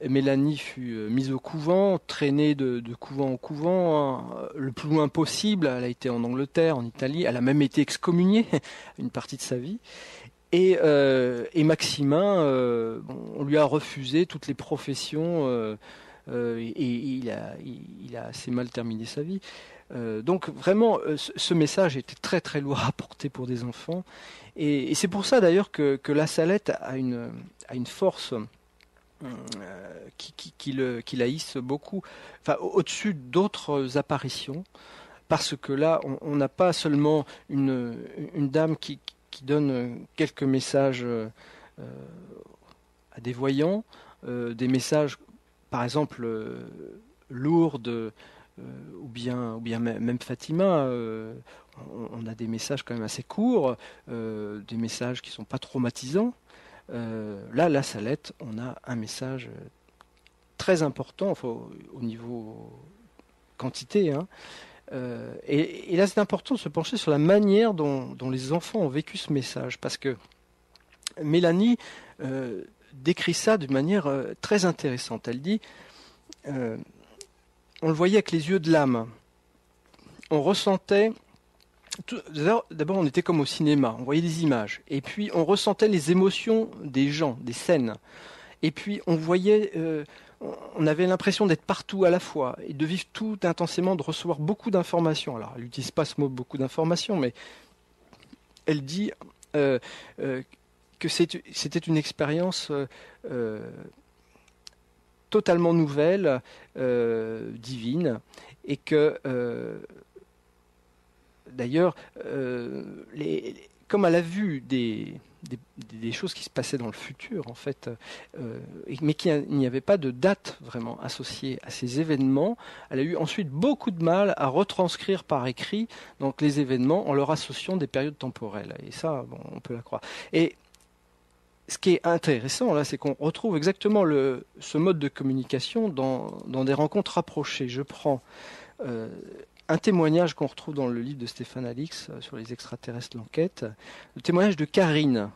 Mélanie fut mise au couvent, traînée de couvent en couvent, hein, le plus loin possible. Elle a été en Angleterre, en Italie, elle a même été excommuniée une partie de sa vie. Et Maximin, on lui a refusé toutes les professions et il a assez mal terminé sa vie. Donc vraiment, ce message était très très lourd à porter pour des enfants. Et c'est pour ça d'ailleurs que La Salette a une force qui la hisse beaucoup, enfin, au-dessus d'autres apparitions. Parce que là, on n'a pas seulement une dame qui donne quelques messages à des voyants, des messages, par exemple, lourds, ou bien même Fatima. On a des messages quand même assez courts, des messages qui ne sont pas traumatisants. Là, La Salette, on a un message très important, enfin, au niveau quantité, hein. Et là, c'est important de se pencher sur la manière dont les enfants ont vécu ce message, parce que Mélanie décrit ça d'une manière très intéressante. Elle dit, on le voyait avec les yeux de l'âme, on ressentait, d'abord on était comme au cinéma, on voyait des images, et puis on ressentait les émotions des gens, des scènes, et puis on voyait... on avait l'impression d'être partout à la fois et de vivre tout intensément, de recevoir beaucoup d'informations. Alors, elle n'utilise pas ce mot beaucoup d'informations, mais elle dit que c'était une expérience totalement nouvelle, divine, et que d'ailleurs, comme elle a vu des choses qui se passaient dans le futur, en fait, mais qu'il n'y avait pas de date vraiment associée à ces événements. Elle a eu ensuite beaucoup de mal à retranscrire par écrit donc, les événements en leur associant des périodes temporelles. Et ça, bon, on peut la croire. Et ce qui est intéressant, là, c'est qu'on retrouve exactement ce mode de communication dans des rencontres rapprochées. Je prends un témoignage qu'on retrouve dans le livre de Stéphane Alix sur les extraterrestres, l'enquête, le témoignage de Karine,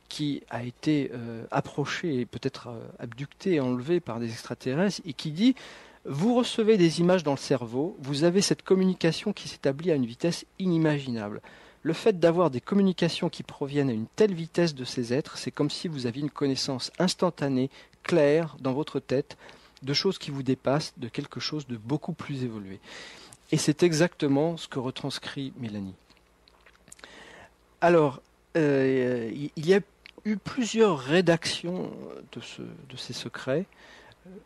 qui a été approchée et peut-être abductée et enlevée par des extraterrestres, et qui dit « Vous recevez des images dans le cerveau, vous avez cette communication qui s'établit à une vitesse inimaginable. Le fait d'avoir des communications qui proviennent à une telle vitesse de ces êtres, c'est comme si vous aviez une connaissance instantanée, claire, dans votre tête, de choses qui vous dépassent, de quelque chose de beaucoup plus évolué. » Et c'est exactement ce que retranscrit Mélanie. Alors, il y a eu plusieurs rédactions de ces secrets,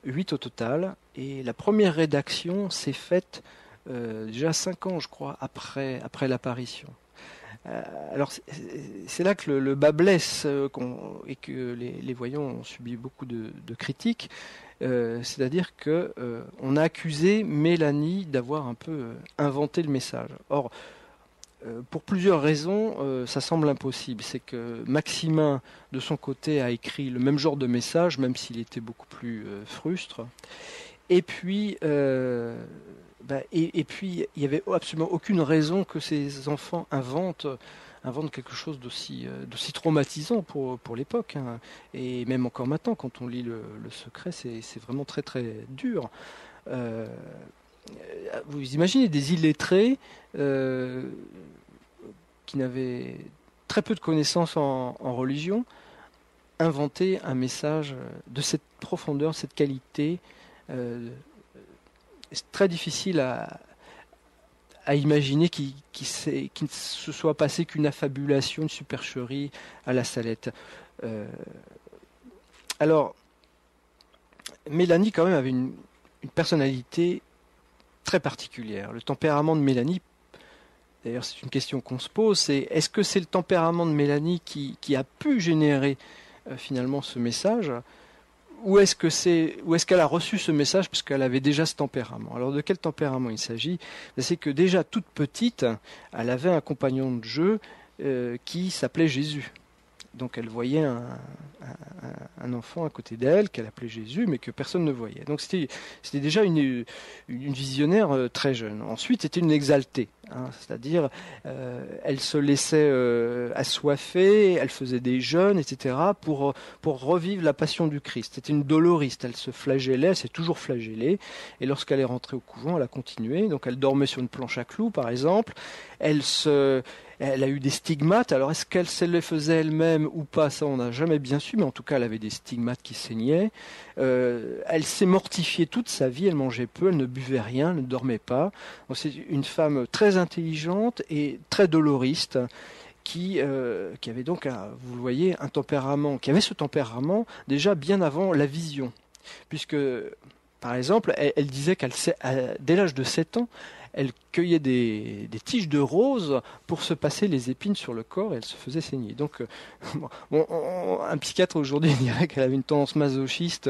8 au total, et la première rédaction s'est faite déjà 5 ans, je crois, après l'apparition. Alors, c'est là que le bas blesse et que les voyants ont subi beaucoup de critiques. C'est-à-dire que on a accusé Mélanie d'avoir un peu inventé le message. Or, pour plusieurs raisons, ça semble impossible. C'est que Maximin, de son côté, a écrit le même genre de message, même s'il était beaucoup plus frustre. Et puis, et puis, il n'y avait absolument aucune raison que ces enfants inventent quelque chose d'aussi traumatisant pour l'époque, hein. Et même encore maintenant, quand on lit le secret, c'est vraiment très très dur. Vous imaginez des illettrés qui n'avaient très peu de connaissances en religion inventer un message de cette profondeur, cette qualité. C'est très difficile à imaginer qu'il ne se soit passé qu'une affabulation, une supercherie à La Salette. Alors, Mélanie, quand même, avait une personnalité très particulière. Le tempérament de Mélanie, d'ailleurs, c'est une question qu'on se pose, c'est est-ce que c'est le tempérament de Mélanie qui a pu générer finalement ce message ? Ou est-ce qu'elle a reçu ce message parce qu'elle avait déjà ce tempérament? Alors de quel tempérament il s'agit? C'est que déjà toute petite, elle avait un compagnon de jeu qui s'appelait Jésus. Donc elle voyait un enfant à côté d'elle qu'elle appelait Jésus, mais que personne ne voyait. Donc c'était déjà une visionnaire très jeune. Ensuite, c'était une exaltée, hein, c'est-à-dire elle se laissait assoiffer, elle faisait des jeûnes, etc., pour revivre la passion du Christ. C'était une doloriste, elle se flagellait, elle s'est toujours flagellée, et lorsqu'elle est rentrée au couvent, elle a continué. Donc elle dormait sur une planche à clous, par exemple. Elle Elle a eu des stigmates. Alors, est-ce qu'elle se les faisait elle-même ou pas? Ça, on n'a jamais bien su, mais en tout cas, elle avait des stigmates qui saignaient. Elle s'est mortifiée toute sa vie. Elle mangeait peu, elle ne buvait rien, elle ne dormait pas. Donc, c'est une femme très intelligente et très doloriste qui avait donc, vous le voyez, un tempérament, qui avait ce tempérament déjà bien avant la vision. Puisque, par exemple, elle disait dès l'âge de 7 ans, elle cueillait des tiges de roses pour se passer les épines sur le corps et elle se faisait saigner. Donc, un psychiatre aujourd'hui dirait qu'elle avait une tendance masochiste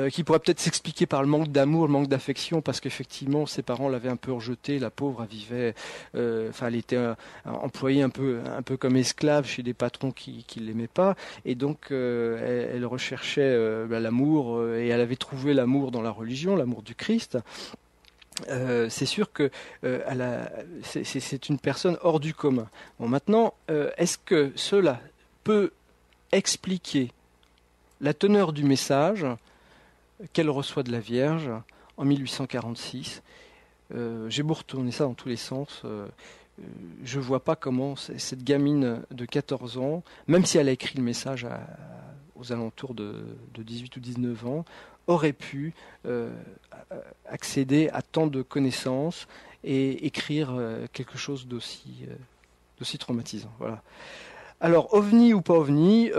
qui pourrait peut-être s'expliquer par le manque d'amour, le manque d'affection, parce qu'effectivement, ses parents l'avaient un peu rejetée. La pauvre, elle vivait, elle était employée un peu comme esclave chez des patrons qui l'aimaient pas, et donc elle recherchait l'amour et elle avait trouvé l'amour dans la religion, l'amour du Christ. C'est sûr que c'est une personne hors du commun. Bon, maintenant, est-ce que cela peut expliquer la teneur du message qu'elle reçoit de la Vierge en 1846? J'ai beau retourner ça dans tous les sens, je ne vois pas comment cette gamine de 14 ans, même si elle a écrit le message aux alentours de 18 ou 19 ans, aurait pu accéder à tant de connaissances et écrire quelque chose d'aussi traumatisant. Voilà. Alors, ovni ou pas ovni,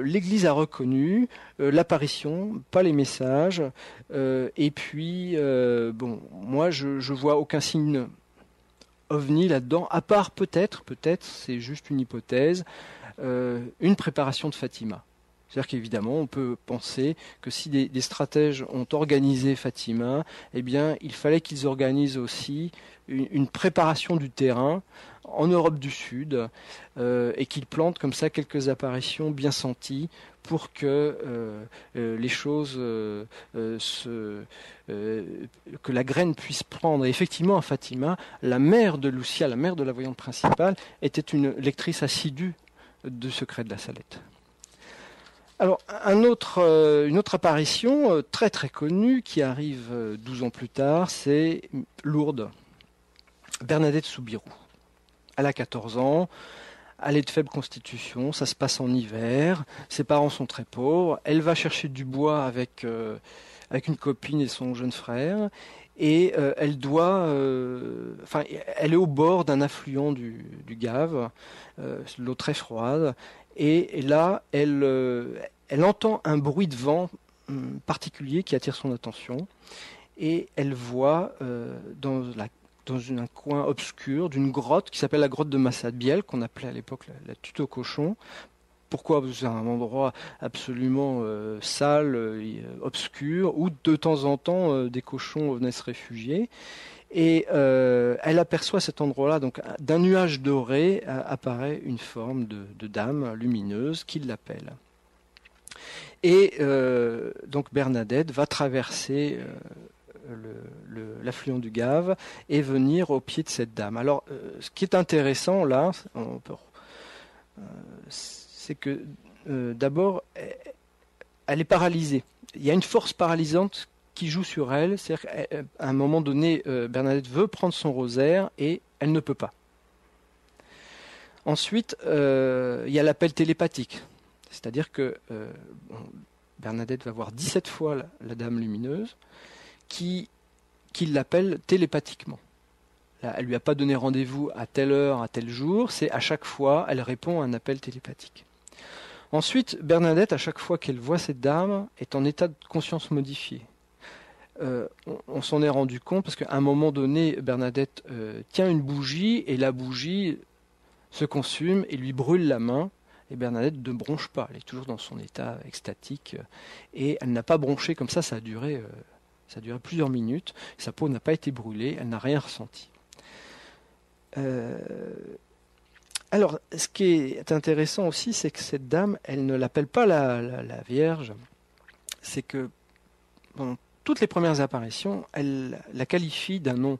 l'Église a reconnu l'apparition, pas les messages. Et puis, moi, je vois aucun signe ovni là-dedans, à part peut-être, c'est juste une hypothèse, une préparation de Fatima. C'est-à-dire qu'évidemment, on peut penser que si des stratèges ont organisé Fatima, eh bien, il fallait qu'ils organisent aussi une préparation du terrain en Europe du Sud et qu'ils plantent comme ça quelques apparitions bien senties pour que les choses, que la graine puisse prendre. Et effectivement, à Fatima, la mère de Lucia, la mère de la voyante principale, était une lectrice assidue de Secrets de la Salette. Alors, une autre apparition très très connue qui arrive 12 ans plus tard, c'est Lourdes, Bernadette Soubirous. Elle a 14 ans, elle est de faible constitution, ça se passe en hiver, ses parents sont très pauvres, elle va chercher du bois avec une copine et son jeune frère, et elle est au bord d'un affluent du Gave, l'eau très froide, et là, elle entend un bruit de vent particulier qui attire son attention, et elle voit dans un coin obscur d'une grotte qui s'appelle la grotte de Massabielle, qu'on appelait à l'époque la Tuto Cochon. Pourquoi? Parce que c'est un endroit absolument sale, obscur, où de temps en temps des cochons venaient se réfugier. Et elle aperçoit à cet endroit-là, donc d'un nuage doré apparaît une forme de dame lumineuse qui l'appelle. Et donc Bernadette va traverser l'affluent du Gave et venir au pied de cette dame. Alors, ce qui est intéressant là, c'est que d'abord, elle est paralysée. Il y a une force paralysante qui joue sur elle, c'est-à-dire qu'à un moment donné, Bernadette veut prendre son rosaire et elle ne peut pas. Ensuite, il y a l'appel télépathique, c'est-à-dire que Bernadette va voir 17 fois la Dame lumineuse qui l'appelle télépathiquement. Là, elle ne lui a pas donné rendez-vous à telle heure, à tel jour, c'est à chaque fois, elle répond à un appel télépathique. Ensuite, Bernadette, à chaque fois qu'elle voit cette dame, est en état de conscience modifié. On s'en est rendu compte parce qu'à un moment donné, Bernadette tient une bougie et la bougie se consume et lui brûle la main. Et Bernadette ne bronche pas, elle est toujours dans son état extatique et elle n'a pas bronché comme ça a duré plusieurs minutes. Sa peau n'a pas été brûlée, elle n'a rien ressenti. Alors, ce qui est intéressant aussi, c'est que cette dame, elle ne l'appelle pas la Vierge. C'est que pendant toutes les premières apparitions, elle la qualifie d'un nom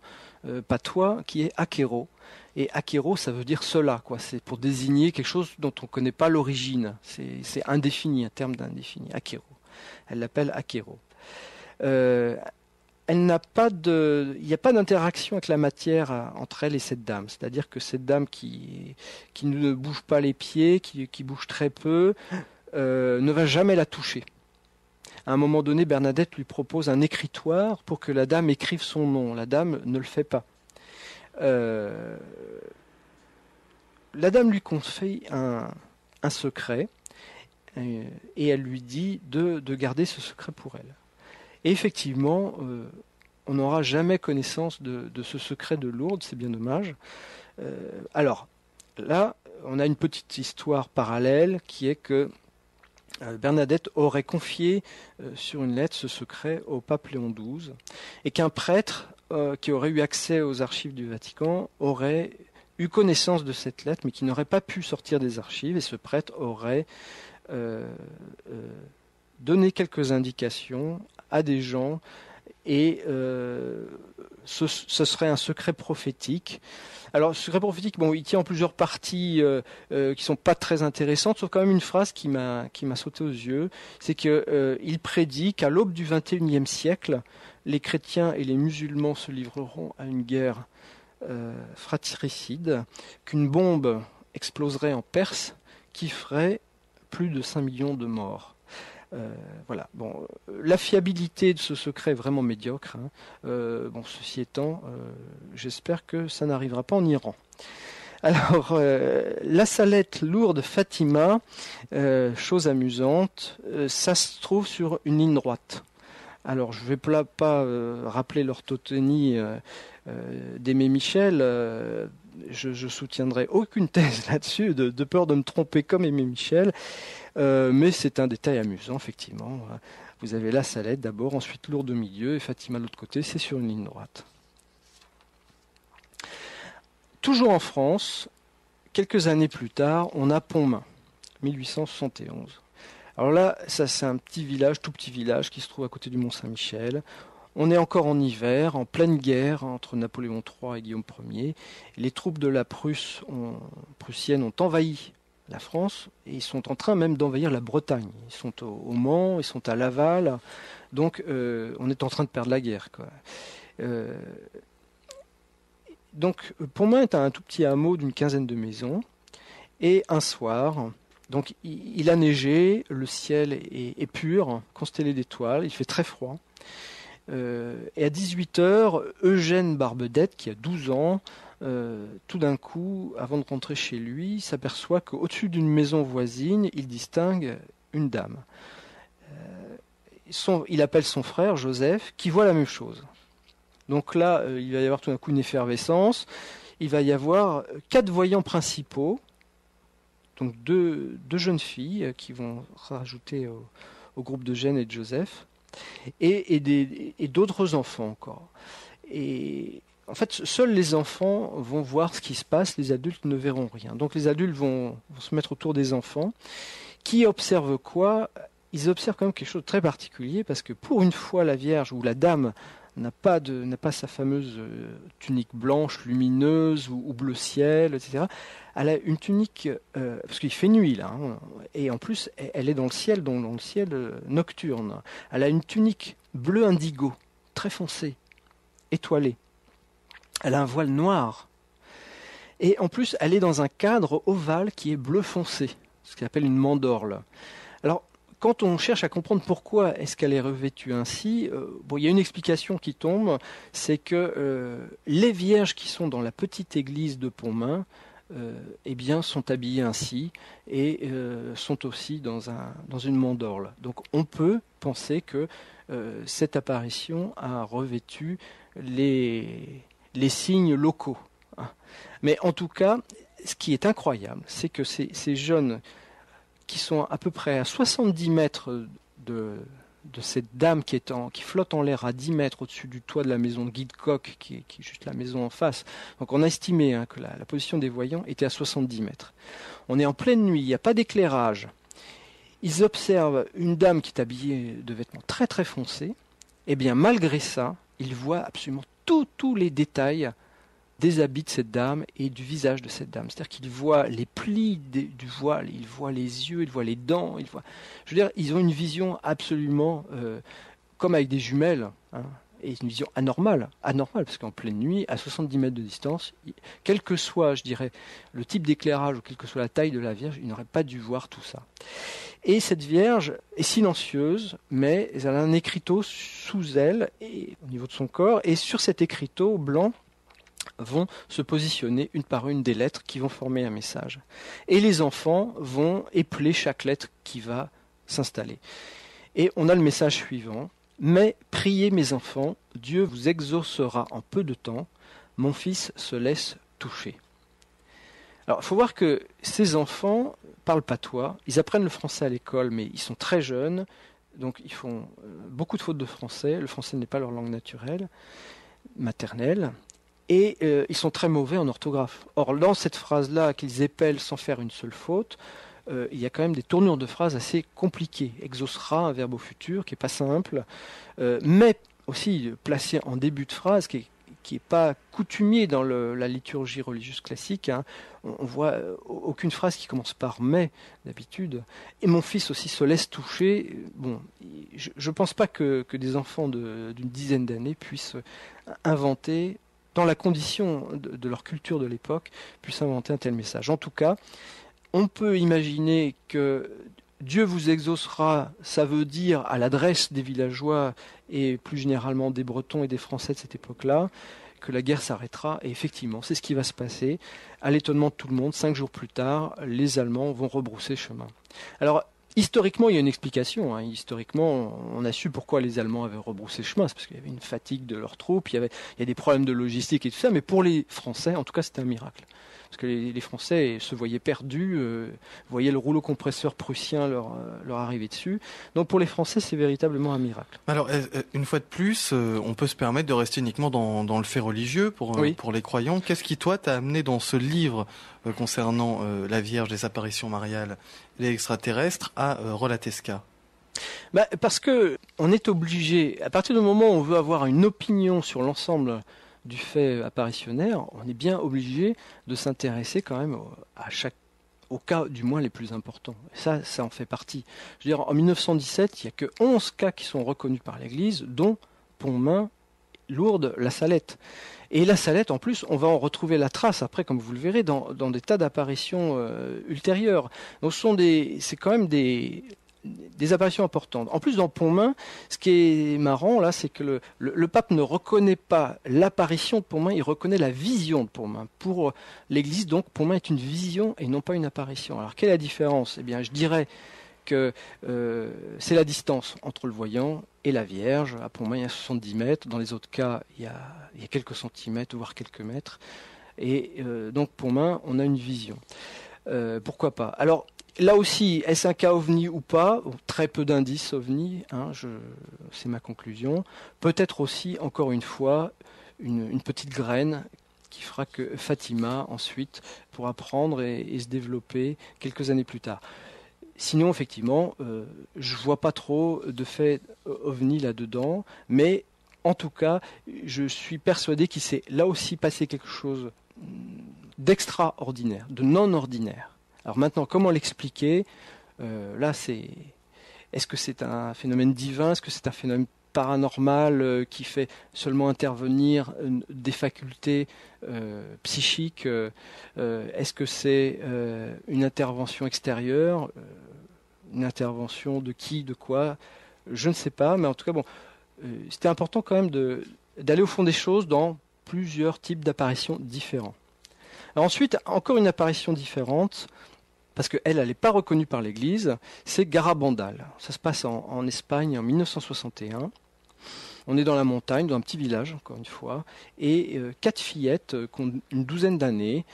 patois qui est Akero. Et Akero, ça veut dire cela, quoi. C'est pour désigner quelque chose dont on ne connaît pas l'origine. C'est indéfini, un terme d'indéfini. Akero. Elle l'appelle Akero. Elle il n'y a pas d'interaction avec la matière entre elle et cette dame. C'est-à-dire que cette dame qui ne bouge pas les pieds, qui bouge très peu, ne va jamais la toucher. À un moment donné, Bernadette lui propose un écritoire pour que la dame écrive son nom. La dame ne le fait pas. La dame lui confie un secret et elle lui dit de garder ce secret pour elle. Et effectivement, on n'aura jamais connaissance de ce secret de Lourdes, c'est bien dommage. Alors, là, on a une petite histoire parallèle qui est que Bernadette aurait confié sur une lettre ce secret au pape Léon XII et qu'un prêtre qui aurait eu accès aux archives du Vatican aurait eu connaissance de cette lettre mais qui n'aurait pas pu sortir des archives et ce prêtre aurait donné quelques indications à des gens et ce serait un secret prophétique. Alors, ce secret prophétique, bon, il tient en plusieurs parties qui sont pas très intéressantes, sauf quand même une phrase qui m'a sauté aux yeux, c'est que il prédit qu'à l'aube du XXIe siècle, les chrétiens et les musulmans se livreront à une guerre fratricide, qu'une bombe exploserait en Perse, qui ferait plus de 5 millions de morts. Voilà. Bon, la fiabilité de ce secret est vraiment médiocre. Bon, ceci étant, j'espère que ça n'arrivera pas en Iran. Alors, la salette lourde Fatima, chose amusante, ça se trouve sur une ligne droite. Alors, je ne vais pas rappeler l'orthothonie d'Aimé Michel. Je soutiendrai aucune thèse là-dessus, de peur de me tromper comme Aimé Michel. Mais c'est un détail amusant, effectivement. Vous avez la salette d'abord, ensuite Lourdes au milieu, et Fatima de l'autre côté, c'est sur une ligne droite. Toujours en France, quelques années plus tard, on a Pontmain, 1871. Alors là, ça c'est un petit village, tout petit village, qui se trouve à côté du Mont-Saint-Michel. On est encore en hiver, en pleine guerre entre Napoléon III et Guillaume Ier. Les troupes de la prussienne ont envahi la France et ils sont en train même d'envahir la Bretagne. Ils sont au Mans, ils sont à Laval. Donc on est en train de perdre la guerre, quoi. Donc Pontmain est un tout petit hameau d'une quinzaine de maisons. Et un soir, donc il a neigé, le ciel est pur, constellé d'étoiles, il fait très froid. Et à 18h, Eugène Barbedette, qui a 12 ans, tout d'un coup, avant de rentrer chez lui, s'aperçoit qu'au-dessus d'une maison voisine, il distingue une dame. Il appelle son frère, Joseph, qui voit la même chose. Donc là, il va y avoir tout d'un coup une effervescence. Il va y avoir 4 voyants principaux, donc deux jeunes filles qui vont se rajouter au groupe d'Eugène et de Joseph, et d'autres enfants encore. Et en fait, seuls les enfants vont voir ce qui se passe, les adultes ne verront rien. Donc les adultes vont se mettre autour des enfants, qui observent quoi ? Ils observent quand même quelque chose de très particulier, parce que pour une fois, la Vierge ou la Dame n'a pas sa fameuse tunique blanche, lumineuse, ou bleu ciel, etc. Elle a une tunique, parce qu'il fait nuit là, hein, et en plus, elle est dans le ciel nocturne. Elle a une tunique bleu indigo, très foncée, étoilée. Elle a un voile noir. Et en plus, elle est dans un cadre ovale qui est bleu foncé, ce qu'on appelle une mandorle. Alors, quand on cherche à comprendre pourquoi est-ce qu'elle est revêtue ainsi, il y a une explication qui tombe, c'est que les vierges qui sont dans la petite église de Pontmain, sont habillées ainsi et sont aussi dans une mandorle. Donc on peut penser que cette apparition a revêtu les signes locaux. Mais en tout cas, ce qui est incroyable, c'est que ces jeunes qui sont à peu près à 70 mètres de cette dame qui flotte en l'air à 10 mètres au-dessus du toit de la maison de Guy de Coq, qui est juste la maison en face. Donc on a estimé que la position des voyants était à 70 mètres. On est en pleine nuit, il n'y a pas d'éclairage. Ils observent une dame qui est habillée de vêtements très très foncés. Et bien malgré ça, ils voient absolument tous les détails des habits de cette dame et du visage de cette dame. C'est-à-dire qu'ils voient les plis du voile, ils voient les yeux, ils voient les dents, ils ont une vision absolument comme avec des jumelles, hein, est une vision anormale, parce qu'en pleine nuit, à 70 mètres de distance, quel que soit, je dirais, le type d'éclairage ou quelle que soit la taille de la Vierge, il n'aurait pas dû voir tout ça. Et cette Vierge est silencieuse, mais elle a un écriteau sous elle, et, au niveau de son corps, et sur cet écriteau blanc vont se positionner une par une des lettres qui vont former un message. Et les enfants vont épeler chaque lettre qui va s'installer. Et on a le message suivant. Mais priez mes enfants, Dieu vous exaucera en peu de temps, mon fils se laisse toucher. Alors il faut voir que ces enfants parlent patois, ils apprennent le français à l'école, mais ils sont très jeunes, donc ils font beaucoup de fautes de français, le français n'est pas leur langue naturelle, maternelle, et ils sont très mauvais en orthographe. Or dans cette phrase-là qu'ils épellent sans faire une seule faute, il y a quand même des tournures de phrases assez compliquées. Exaucera, un verbe au futur qui n'est pas simple, mais aussi placé en début de phrase, qui est pas coutumier dans la liturgie religieuse classique. Hein. On voit aucune phrase qui commence par mais d'habitude. Et mon fils aussi se laisse toucher. Bon, je ne pense pas que des enfants d'une dizaine d'années puissent inventer, dans la condition de leur culture de l'époque, puissent inventer un tel message. En tout cas, on peut imaginer que Dieu vous exaucera, ça veut dire à l'adresse des villageois et plus généralement des Bretons et des Français de cette époque-là, que la guerre s'arrêtera. Et effectivement, c'est ce qui va se passer. À l'étonnement de tout le monde, 5 jours plus tard, les Allemands vont rebrousser chemin. Alors, historiquement, il y a une explication. Hein. Historiquement, on a su pourquoi les Allemands avaient rebroussé chemin. C'est parce qu'il y avait une fatigue de leurs troupes, il y a des problèmes de logistique et tout ça. Mais pour les Français, en tout cas, c'était un miracle. Parce que les Français se voyaient perdus, voyaient le rouleau compresseur prussien leur arriver dessus. Donc pour les Français, c'est véritablement un miracle. Alors, une fois de plus, on peut se permettre de rester uniquement dans le fait religieux pour les croyants. Qu'est-ce qui, toi, t'a amené dans ce livre concernant la Vierge, les apparitions mariales, les extraterrestres, à relater ce cas ? Parce que on est obligé, à partir du moment où on veut avoir une opinion sur l'ensemble du fait apparitionnaire, on est bien obligé de s'intéresser quand même aux cas du moins les plus importants. Ça en fait partie. Je veux dire, en 1917, il n'y a que 11 cas qui sont reconnus par l'Église, dont Pontmain, Lourdes, La Salette. Et La Salette, en plus, on va en retrouver la trace après, comme vous le verrez, dans des tas d'apparitions ultérieures. Donc c'est quand même des apparitions importantes. En plus, dans Pontmain, ce qui est marrant, là, c'est que le pape ne reconnaît pas l'apparition de Pontmain, il reconnaît la vision de Pontmain. Pour l'Église, donc, Pontmain est une vision et non pas une apparition. Alors, quelle est la différence ? Eh bien, je dirais que c'est la distance entre le voyant et la Vierge. À Pontmain, il y a 70 mètres. Dans les autres cas, il y a quelques centimètres, voire quelques mètres. Et donc, Pontmain, on a une vision. Pourquoi pas ? Alors, là aussi, est-ce un cas ovni ou pas ? Très peu d'indices ovni, hein, c'est ma conclusion. Peut-être aussi, encore une fois, une petite graine qui fera que Fatima, ensuite, pourra prendre et se développer quelques années plus tard. Sinon, effectivement, je ne vois pas trop de fait ovni là-dedans, mais en tout cas, je suis persuadé qu'il s'est là aussi passé quelque chose d'extraordinaire, de non-ordinaire. Alors maintenant, comment l'expliquer ? Là, est-ce que c'est un phénomène divin ? Est-ce que c'est un phénomène paranormal qui fait seulement intervenir des facultés psychiques ? Est-ce que c'est une intervention extérieure ? Une intervention de qui, de quoi ? Je ne sais pas, mais en tout cas, bon, c'était important quand même d'aller au fond des choses dans plusieurs types d'apparitions différents. Alors ensuite, encore une apparition différente, parce qu'elle n'est pas reconnue par l'Église, c'est Garabandal. Ça se passe en Espagne en 1961. On est dans la montagne, dans un petit village, encore une fois, et 4 fillettes qui ont une douzaine d'années,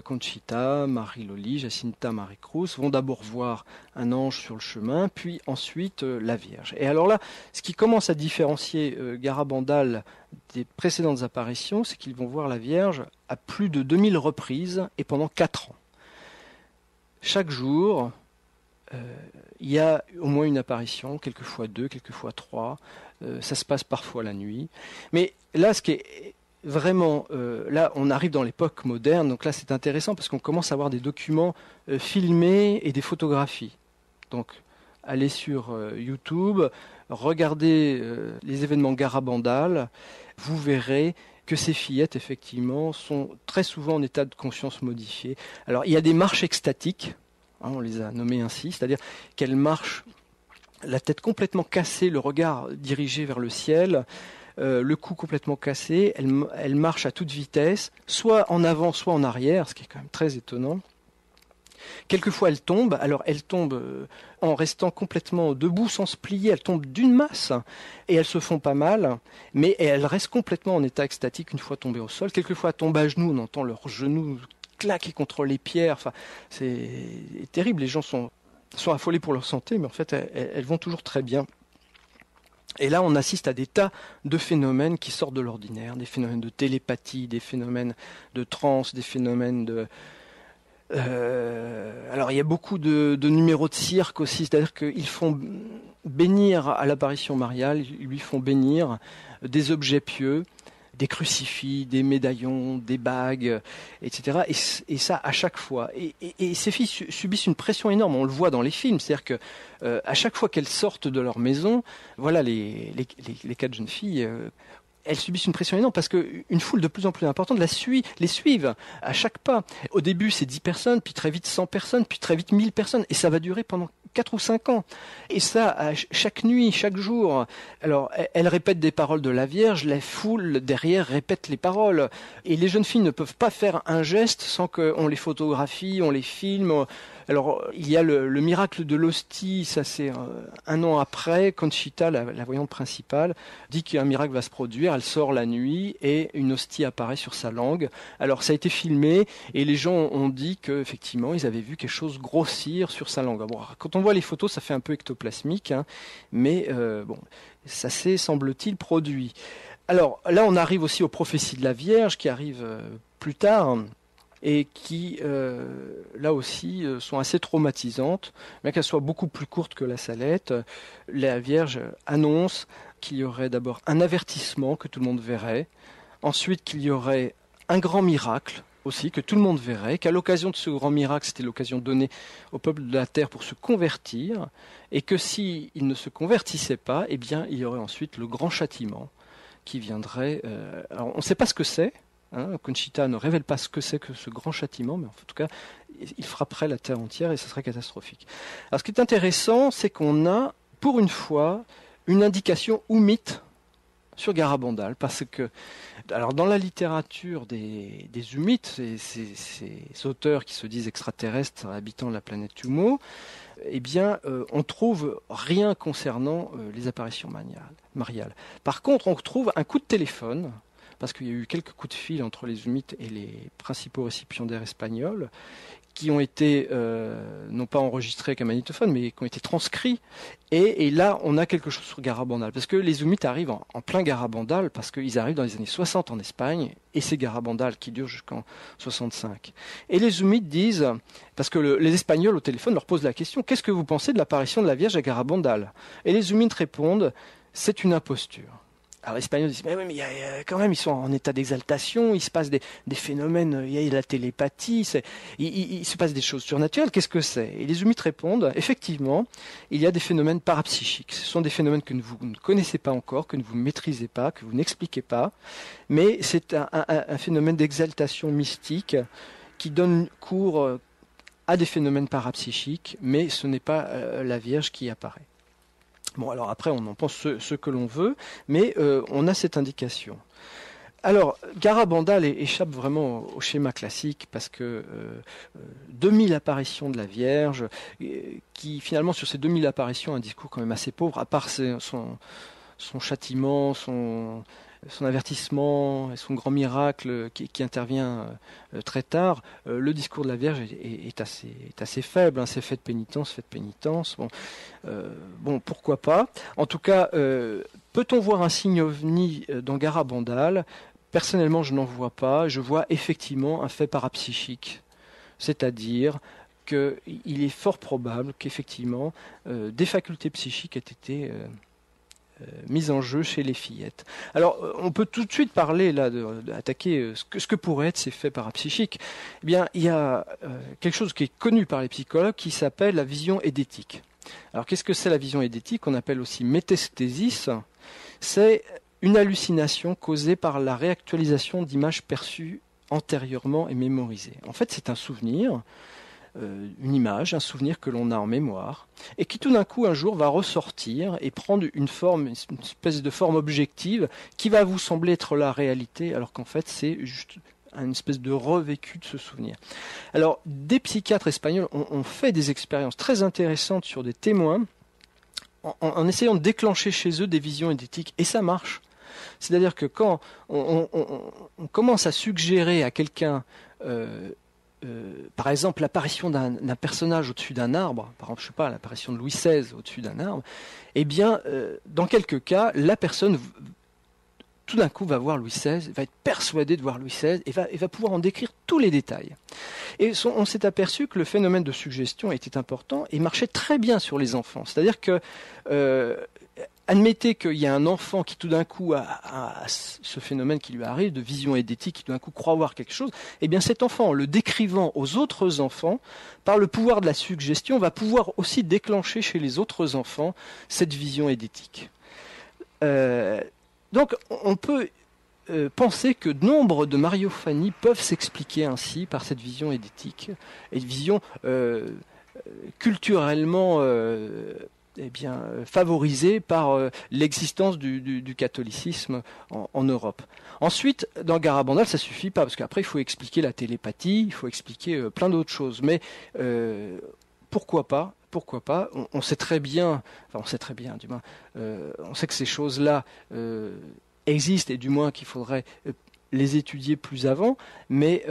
Conchita, Marie-Loli, Jacinta, Marie-Cruz, vont d'abord voir un ange sur le chemin, puis ensuite la Vierge. Et alors là, ce qui commence à différencier Garabandal des précédentes apparitions, c'est qu'ils vont voir la Vierge à plus de 2000 reprises et pendant 4 ans. Chaque jour, il y a au moins une apparition, quelquefois 2, quelquefois 3. Ça se passe parfois la nuit. Mais là, ce qui est vraiment... là, on arrive dans l'époque moderne, donc là, c'est intéressant parce qu'on commence à avoir des documents filmés et des photographies. Donc, allez sur YouTube, regardez les événements garabandales, vous verrez que ces fillettes, effectivement, sont très souvent en état de conscience modifié. Alors, il y a des marches extatiques, on les a nommées ainsi, c'est-à-dire qu'elles marchent la tête complètement cassée, le regard dirigé vers le ciel, le cou complètement cassé, elles marchent à toute vitesse, soit en avant, soit en arrière, ce qui est quand même très étonnant. Quelquefois elles tombent, alors elles tombent en restant complètement debout sans se plier, elles tombent d'une masse et elles se font pas mal, mais elles restent complètement en état extatique une fois tombées au sol. Quelquefois elles tombent à genoux, on entend leurs genoux claquer contre les pierres, enfin, c'est terrible, les gens sont affolés pour leur santé, mais en fait elles vont toujours très bien. Et là, on assiste à des tas de phénomènes qui sortent de l'ordinaire, des phénomènes de télépathie, des phénomènes de transe, des phénomènes de... alors il y a beaucoup de numéros de cirque aussi, c'est-à-dire qu'ils font bénir à l'apparition mariale, ils lui font bénir des objets pieux, des crucifix, des médaillons, des bagues, etc. Et ça à chaque fois. Et ces filles subissent une pression énorme, on le voit dans les films, c'est-à-dire que à chaque fois qu'elles sortent de leur maison, voilà les 4 jeunes filles... elles subissent une pression énorme parce qu'une foule de plus en plus importante les suivent à chaque pas. Au début, c'est 10 personnes, puis très vite 100 personnes, puis très vite 1000 personnes. Et ça va durer pendant 4 ou 5 ans. Et ça, chaque nuit, chaque jour. Alors, elles répètent des paroles de la Vierge, la foule derrière répète les paroles. Et les jeunes filles ne peuvent pas faire un geste sans qu'on les photographie, on les filme. Alors, il y a le miracle de l'hostie, ça c'est un an après, Conchita, la voyante principale, dit qu'un miracle va se produire, elle sort la nuit et une hostie apparaît sur sa langue. Alors ça a été filmé et les gens ont dit qu'effectivement ils avaient vu quelque chose grossir sur sa langue. Bon, quand on voit les photos, ça fait un peu ectoplasmique, hein, mais bon, ça s'est, semble-t-il, produit. Alors là, on arrive aussi aux prophéties de la Vierge qui arrivent plus tard, et qui, là aussi, sont assez traumatisantes, bien qu'elles soient beaucoup plus courtes que la Salette. La Vierge annonce qu'il y aurait d'abord un avertissement que tout le monde verrait, ensuite qu'il y aurait un grand miracle aussi, que tout le monde verrait, qu'à l'occasion de ce grand miracle, c'était l'occasion donnée au peuple de la terre pour se convertir, et que s'il ne se convertissait pas, eh bien, il y aurait ensuite le grand châtiment qui viendrait... alors, on ne sait pas ce que c'est, hein, Conchita ne révèle pas ce que c'est que ce grand châtiment, mais en tout cas, il frapperait la terre entière et ce serait catastrophique. Alors, ce qui est intéressant, c'est qu'on a, pour une fois, une indication ou mythe sur Garabandal, parce que, alors dans la littérature des Humites, ces auteurs qui se disent extraterrestres habitant la planète Tumo, eh bien, on trouve rien concernant les apparitions mariales. Par contre, on trouve un coup de téléphone, parce qu'il y a eu quelques coups de fil entre les Humites et les principaux récipiendaires espagnols, qui ont été, non pas enregistrés avec un magnétophone, mais qui ont été transcrits. Et là, on a quelque chose sur Garabandal. Parce que les Humites arrivent en plein Garabandal, parce qu'ils arrivent dans les années 60 en Espagne, et c'est Garabandal qui dure jusqu'en 65. Et les Humites disent, parce que les Espagnols au téléphone leur posent la question, qu'est-ce que vous pensez de l'apparition de la Vierge à Garabandal? Et les Humites répondent, c'est une imposture. Alors les Espagnols disent, mais oui, mais quand même, ils sont en état d'exaltation, il se passe des phénomènes, il y a de la télépathie, il se passe des choses surnaturelles, qu'est-ce que c'est? Et les Humites répondent, effectivement, il y a des phénomènes parapsychiques. Ce sont des phénomènes que vous ne connaissez pas encore, que vous ne maîtrisez pas, que vous n'expliquez pas, mais c'est un phénomène d'exaltation mystique qui donne cours à des phénomènes parapsychiques, mais ce n'est pas la Vierge qui apparaît. Bon, alors après, on en pense ce que l'on veut, mais on a cette indication. Alors, Garabandal échappe vraiment au schéma classique, parce que 2000 apparitions de la Vierge, qui finalement, sur ces 2000 apparitions, un discours quand même assez pauvre, à part son châtiment, son avertissement et son grand miracle qui intervient très tard, le discours de la Vierge est assez faible, hein, c'est faites pénitence. Bon, pourquoi pas. En tout cas, peut-on voir un signe ovni dans Garabandal? Personnellement, je n'en vois pas. Je vois effectivement un fait parapsychique, c'est-à-dire qu'il est fort probable qu'effectivement des facultés psychiques aient été mise en jeu chez les fillettes. Alors, on peut tout de suite parler là, d'attaquer ce que pourraient être ces faits parapsychiques. Eh bien, il y a quelque chose qui est connu par les psychologues qui s'appelle la vision édétique. Alors qu'est-ce que c'est la vision édétique? On appelle aussi métasthésis. C'est une hallucination causée par la réactualisation d'images perçues antérieurement et mémorisées. En fait, c'est un souvenir, une image, un souvenir que l'on a en mémoire, et qui tout d'un coup, un jour, va ressortir et prendre une forme, une espèce de forme objective qui va vous sembler être la réalité, alors qu'en fait, c'est juste une espèce de revécu de ce souvenir. Alors, des psychiatres espagnols ont fait des expériences très intéressantes sur des témoins en essayant de déclencher chez eux des visions édétiques, et ça marche. C'est-à-dire que quand on commence à suggérer à quelqu'un, par exemple, l'apparition d'un personnage au-dessus d'un arbre, par exemple, je sais pas, l'apparition de Louis XVI au-dessus d'un arbre, eh bien, dans quelques cas, la personne tout d'un coup va voir Louis XVI, va être persuadé de voir Louis XVI et va pouvoir en décrire tous les détails. Et on s'est aperçu que le phénomène de suggestion était important et marchait très bien sur les enfants. C'est-à-dire que, admettez qu'il y a un enfant qui tout d'un coup a ce phénomène qui lui arrive, de vision édétique, qui tout d'un coup croit voir quelque chose, eh bien cet enfant, en le décrivant aux autres enfants, par le pouvoir de la suggestion, va pouvoir aussi déclencher chez les autres enfants cette vision édétique. Donc on peut penser que nombre de mariophanies peuvent s'expliquer ainsi par cette vision édétique, et vision culturellement favorisée par l'existence du catholicisme en Europe. Ensuite, dans Garabandal, ça suffit pas, parce qu'après il faut expliquer la télépathie, il faut expliquer plein d'autres choses. Mais pourquoi pas? Pourquoi pas? On sait très bien, enfin on sait très bien, du moins, on sait que ces choses-là existent et du moins qu'il faudrait les étudier plus avant, mais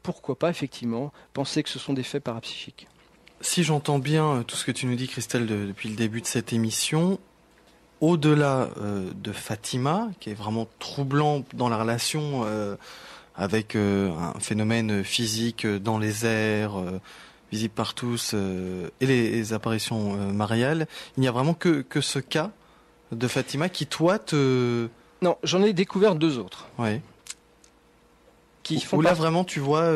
pourquoi pas effectivement penser que ce sont des faits parapsychiques. Si j'entends bien tout ce que tu nous dis, Christelle, depuis le début de cette émission, au-delà de Fatima, qui est vraiment troublant dans la relation avec un phénomène physique dans les airs, visible par tous, et les apparitions mariales, il n'y a vraiment que ce cas de Fatima qui, toi, te... Non, j'en ai découvert deux autres. Ouais. Qui font où là, vraiment, tu vois...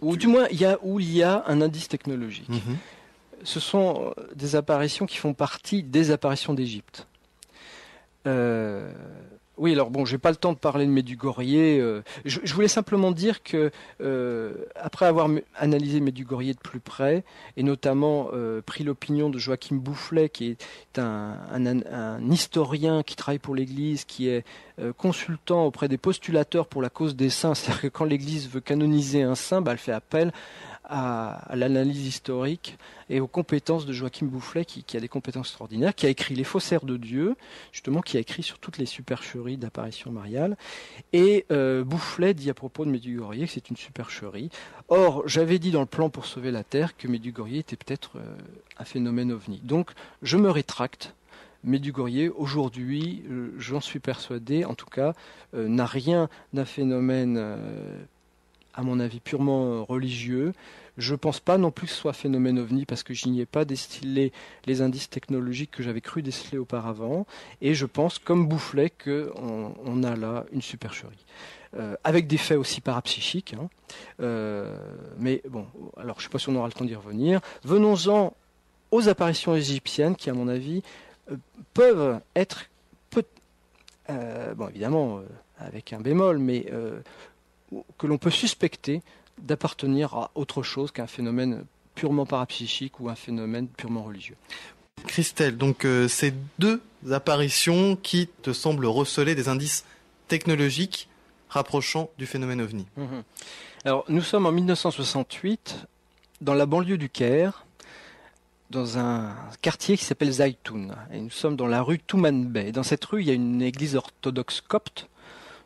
Ou du moins, où il y a un indice technologique. Mm-hmm. Ce sont des apparitions qui font partie des apparitions d'Égypte. Oui, alors bon, j'ai pas le temps de parler de Medjugorje. Je voulais simplement dire que après avoir analysé Medjugorje de plus près, et notamment pris l'opinion de Joachim Boufflet, qui est un historien qui travaille pour l'Église, qui est consultant auprès des postulateurs pour la cause des saints, c'est-à-dire que quand l'Église veut canoniser un saint, elle fait appel à l'analyse historique et aux compétences de Joachim Boufflet, qui a des compétences extraordinaires, qui a écrit Les Faussaires de Dieu, justement, qui a écrit sur toutes les supercheries d'apparition mariale. Et Boufflet dit à propos de Medjugorje que c'est une supercherie. Or, j'avais dit dans le plan pour sauver la Terre que Medjugorje était peut-être un phénomène ovni. Donc, je me rétracte. Medjugorje, aujourd'hui, j'en suis persuadé, en tout cas, n'a rien d'un phénomène... à mon avis, purement religieux. Je ne pense pas non plus que ce soit phénomène ovni parce que je n'y ai pas distillé les indices technologiques que j'avais cru déceler auparavant. Et je pense, comme Boufflet, qu'on a là une supercherie. Avec des faits aussi parapsychiques. Mais bon, alors je ne sais pas si on aura le temps d'y revenir. Venons-en aux apparitions égyptiennes qui, à mon avis, peuvent être... bon, évidemment, avec un bémol, mais... que l'on peut suspecter d'appartenir à autre chose qu'un phénomène purement parapsychique ou un phénomène purement religieux. Christelle, donc ces deux apparitions qui te semblent receler des indices technologiques rapprochant du phénomène ovni. Alors, nous sommes en 1968 dans la banlieue du Caire, dans un quartier qui s'appelle Zaytoun. Et nous sommes dans la rue Touman Bey. Dans cette rue, il y a une église orthodoxe copte,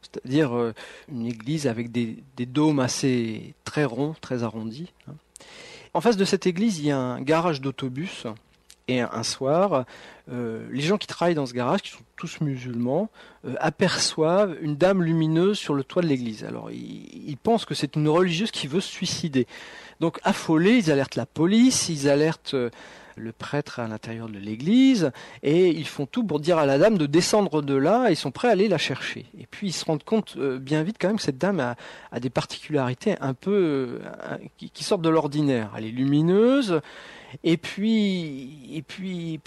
c'est-à-dire une église avec des dômes assez très ronds, très arrondis. En face de cette église, il y a un garage d'autobus. Et un soir, les gens qui travaillent dans ce garage, qui sont tous musulmans, aperçoivent une dame lumineuse sur le toit de l'église. Alors, ils pensent que c'est une religieuse qui veut se suicider. Donc, affolés, ils alertent la police, ils alertent le prêtre à l'intérieur de l'église, et ils font tout pour dire à la dame de descendre de là, et ils sont prêts à aller la chercher. Et puis ils se rendent compte bien vite quand même que cette dame a des particularités un peu qui sortent de l'ordinaire. Elle est lumineuse, et puis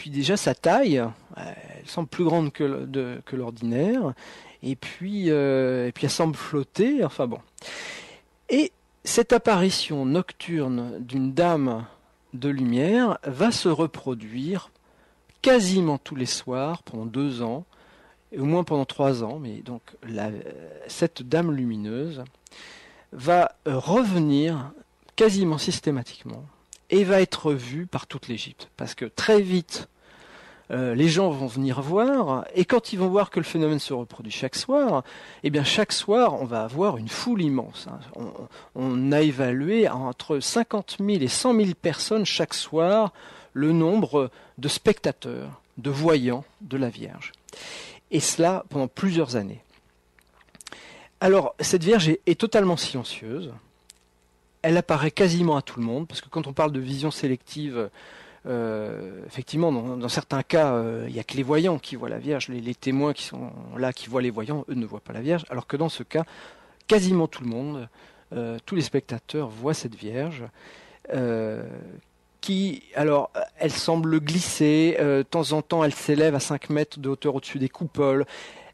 déjà sa taille, elle semble plus grande que l'ordinaire, et puis elle semble flotter, enfin bon. Et cette apparition nocturne d'une dame de lumière va se reproduire quasiment tous les soirs pendant 2 ans, et au moins pendant 3 ans, mais donc cette dame lumineuse va revenir quasiment systématiquement et va être vue par toute l'Égypte. Parce que très vite, les gens vont venir voir, et quand ils vont voir que le phénomène se reproduit chaque soir, eh bien chaque soir, on va avoir une foule immense. On a évalué entre 50 000 et 100 000 personnes chaque soir le nombre de spectateurs, de voyants de la Vierge. Et cela pendant plusieurs années. Alors, cette Vierge est totalement silencieuse. Elle apparaît quasiment à tout le monde, parce que quand on parle de vision sélective, effectivement, dans certains cas, il n'y a que les voyants qui voient la Vierge. Les témoins qui sont là, qui voient les voyants, eux ne voient pas la Vierge. Alors que dans ce cas, quasiment tout le monde, tous les spectateurs voient cette Vierge. Alors, elle semble glisser, de temps en temps, elle s'élève à 5 mètres de hauteur au-dessus des coupoles.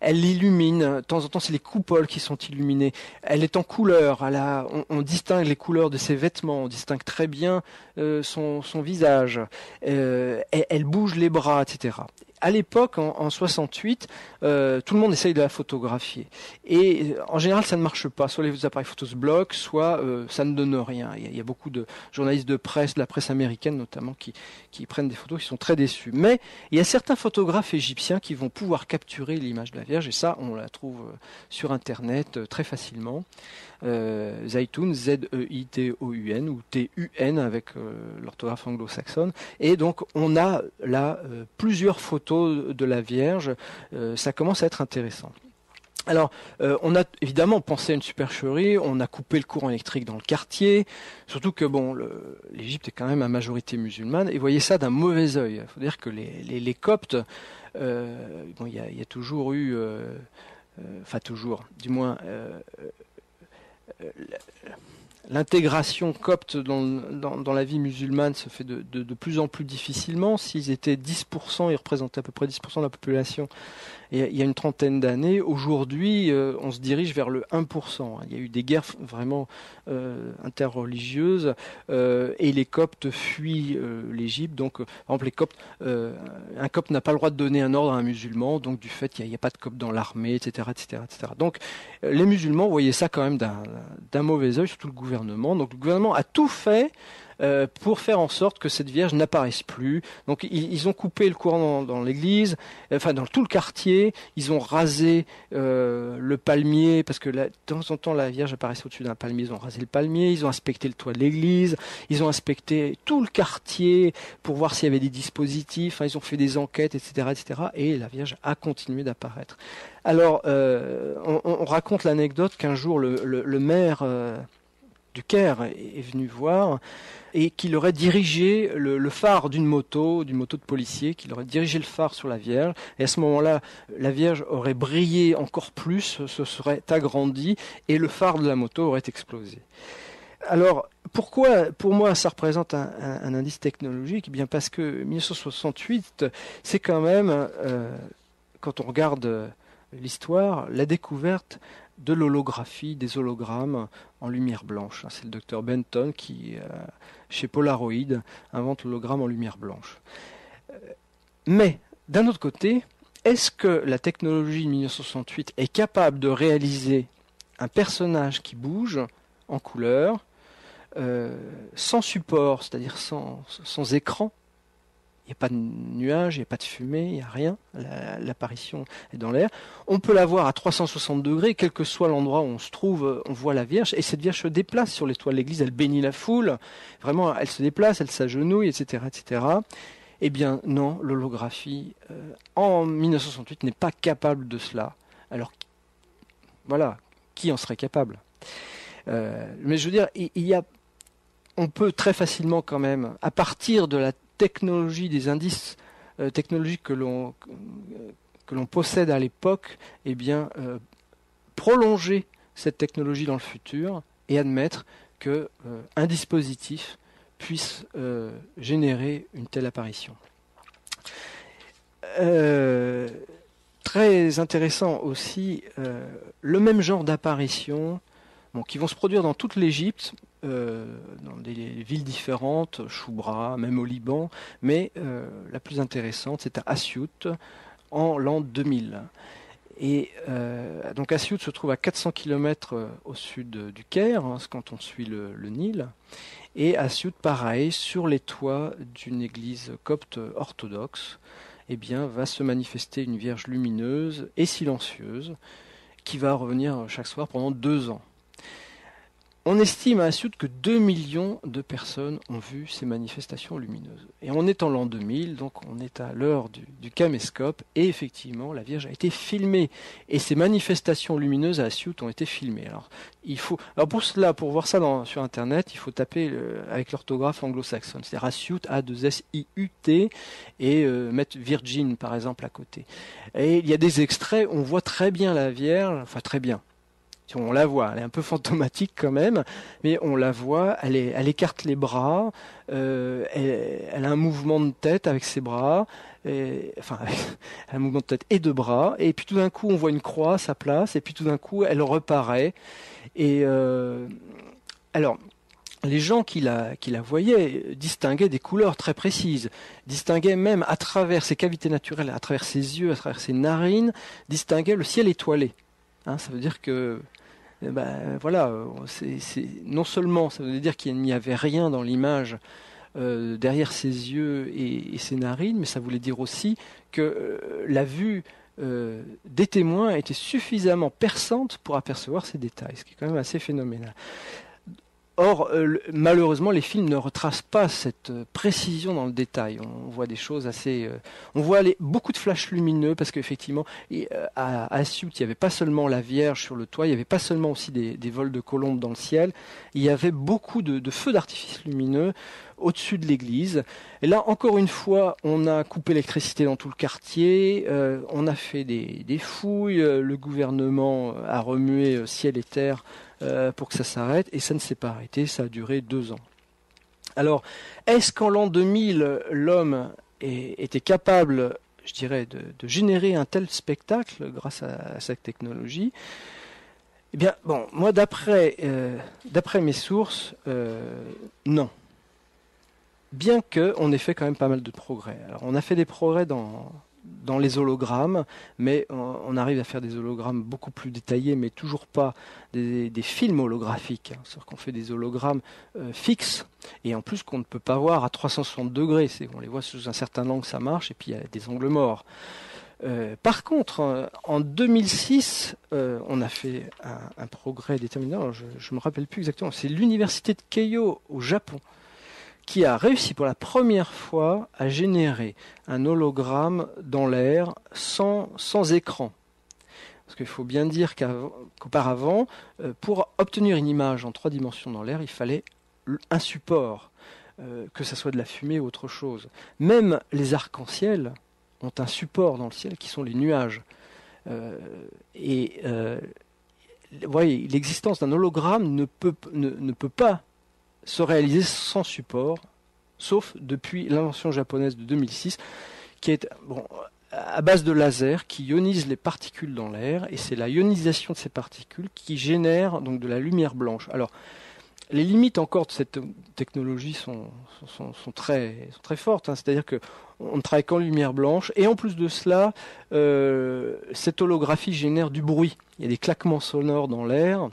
Elle illumine, de temps en temps c'est les coupoles qui sont illuminées. Elle est en couleur, on distingue les couleurs de ses vêtements, on distingue très bien son visage. Elle bouge les bras, etc. À l'époque, en 68, tout le monde essaye de la photographier. Et en général, ça ne marche pas. Soit les appareils photos se bloquent, soit ça ne donne rien. Il y a beaucoup de journalistes de presse, de la presse américaine notamment, qui prennent des photos qui sont très déçus. Mais il y a certains photographes égyptiens qui vont pouvoir capturer l'image de la Vierge, et ça, on la trouve sur Internet très facilement. Zeytoun, Z-E-I-T-O-U-N, ou T-U-N avec l'orthographe anglo-saxonne. Et donc, on a là plusieurs photos de la Vierge. Ça commence à être intéressant. Alors, on a évidemment pensé à une supercherie, on a coupé le courant électrique dans le quartier, surtout que bon, l'Égypte est quand même à majorité musulmane, et voyez ça d'un mauvais œil. Il faut dire que les Coptes, il y a toujours eu, du moins, l'intégration copte dans la vie musulmane se fait de plus en plus difficilement. S'ils étaient 10%, ils représentaient à peu près 10% de la population il y a une trentaine d'années. Aujourd'hui, on se dirige vers le 1%. Il y a eu des guerres vraiment interreligieuses et les Coptes fuient l'Égypte. Donc, par exemple, les Coptes, un Copte n'a pas le droit de donner un ordre à un musulman. Donc, du fait, il n'y a pas de Coptes dans l'armée, etc., etc., etc. Donc, les musulmans voyaient ça quand même d'un mauvais œil, surtout le gouvernement. Donc, le gouvernement a tout fait pour faire en sorte que cette Vierge n'apparaisse plus. Donc ils ont coupé le courant dans l'église, enfin dans tout le quartier, ils ont rasé le palmier, parce que de temps en temps la Vierge apparaissait au-dessus d'un palmier, ils ont rasé le palmier, ils ont inspecté le toit de l'église, ils ont inspecté tout le quartier pour voir s'il y avait des dispositifs, enfin, ils ont fait des enquêtes, etc., etc., et la Vierge a continué d'apparaître. Alors, on raconte l'anecdote qu'un jour le maire du Caire est venu voir, et qu'il aurait dirigé le phare d'une moto de policier, qu'il aurait dirigé le phare sur la Vierge, et à ce moment-là, la Vierge aurait brillé encore plus, se serait agrandie, et le phare de la moto aurait explosé. Alors, pourquoi, pour moi, ça représente un indice technologique ? Eh bien, parce que 1968, c'est quand même, quand on regarde l'histoire, la découverte de l'holographie, des hologrammes en lumière blanche. C'est le docteur Benton qui, chez Polaroid, invente l'hologramme en lumière blanche. Mais, d'un autre côté, est-ce que la technologie de 1968 est capable de réaliser un personnage qui bouge en couleur, sans support, c'est-à-dire sans écran? Il n'y a pas de nuages, il n'y a pas de fumée, il n'y a rien. L'apparition est dans l'air. On peut la voir à 360 degrés, quel que soit l'endroit où on se trouve, on voit la Vierge. Et cette Vierge se déplace sur les toits de l'église, elle bénit la foule. Vraiment, elle se déplace, elle s'agenouille, etc., etc. Eh bien, non, l'holographie, en 1968, n'est pas capable de cela. Alors, voilà, qui en serait capable ? Mais je veux dire, on peut très facilement quand même, à partir de la technologie, des indices technologiques que l'on possède à l'époque, eh bien, prolonger cette technologie dans le futur et admettre qu'un dispositif puisse générer une telle apparition. Très intéressant aussi, le même genre d'apparition qui vont se produire dans toute l'Égypte, dans des villes différentes, Choubra, même au Liban, mais la plus intéressante, c'est à Assiout, en l'an 2000. Et donc Assiout se trouve à 400 km au sud du Caire, quand on suit le Nil. Et Assiout, pareil, sur les toits d'une église copte orthodoxe, eh bien, va se manifester une Vierge lumineuse et silencieuse qui va revenir chaque soir pendant 2 ans. On estime à Assiout que 2 millions de personnes ont vu ces manifestations lumineuses. Et on est en l'an 2000, donc on est à l'heure du caméscope, et effectivement, la Vierge a été filmée. Et ces manifestations lumineuses à Assiout ont été filmées. Alors pour cela, pour voir ça sur Internet, il faut taper avec l'orthographe anglo-saxonne, c'est-à-dire Assiout, A2SIUT, et mettre Virgin, par exemple, à côté. Et il y a des extraits, on voit très bien la Vierge, enfin très bien. On la voit, elle est un peu fantomatique quand même, mais on la voit, elle écarte les bras, elle a un mouvement de tête avec ses bras, elle a un mouvement de tête et de bras, et puis tout d'un coup on voit une croix à sa place, et puis tout d'un coup elle reparaît. Et alors, les gens qui la voyaient distinguaient des couleurs très précises, distinguaient même à travers ses cavités naturelles, à travers ses yeux, à travers ses narines, distinguaient le ciel étoilé. Ça veut dire que non seulement ça veut dire qu'il n'y avait rien dans l'image derrière ses yeux et ses narines, mais ça voulait dire aussi que la vue des témoins était suffisamment perçante pour apercevoir ces détails, ce qui est quand même assez phénoménal. Or, malheureusement, les films ne retracent pas cette précision dans le détail. On voit des choses assez... on voit beaucoup de flashs lumineux, parce qu'effectivement, à Assiout, il n'y avait pas seulement la Vierge sur le toit, il n'y avait pas seulement aussi des vols de colombes dans le ciel, il y avait beaucoup de feux d'artifice lumineux au-dessus de l'église. Et là, encore une fois, on a coupé l'électricité dans tout le quartier, on a fait des fouilles, le gouvernement a remué ciel et terre pour que ça s'arrête, et ça ne s'est pas arrêté, ça a duré 2 ans. Alors, est-ce qu'en l'an 2000, l'homme était capable, je dirais, de générer un tel spectacle grâce à cette technologie ? Eh bien, moi, d'après mes sources, non. Bien qu'on ait fait quand même pas mal de progrès. Alors, on a fait des progrès dans les hologrammes, mais on arrive à faire des hologrammes beaucoup plus détaillés, mais toujours pas des films holographiques. C'est-à-dire qu'on fait des hologrammes fixes, et en plus qu'on ne peut pas voir à 360 degrés. On les voit sous un certain angle, ça marche, et puis il y a des angles morts. Par contre, en 2006, on a fait un progrès déterminant. Je ne me rappelle plus exactement. C'est l'université de Keio au Japon qui a réussi pour la première fois à générer un hologramme dans l'air sans écran. Parce qu'il faut bien dire qu'auparavant, pour obtenir une image en 3 dimensions dans l'air, il fallait un support, que ce soit de la fumée ou autre chose. Même les arcs-en-ciel ont un support dans le ciel qui sont les nuages. Voyez, l'existence d'un hologramme ne peut pas se réaliser sans support, sauf depuis l'invention japonaise de 2006, qui est à base de laser qui ionisent les particules dans l'air, et c'est la ionisation de ces particules qui génère donc de la lumière blanche. Alors, les limites encore de cette technologie sont très fortes, c'est-à-dire qu'on ne travaille qu'en lumière blanche, et en plus de cela, cette holographie génère du bruit. Il y a des claquements sonores dans l'air.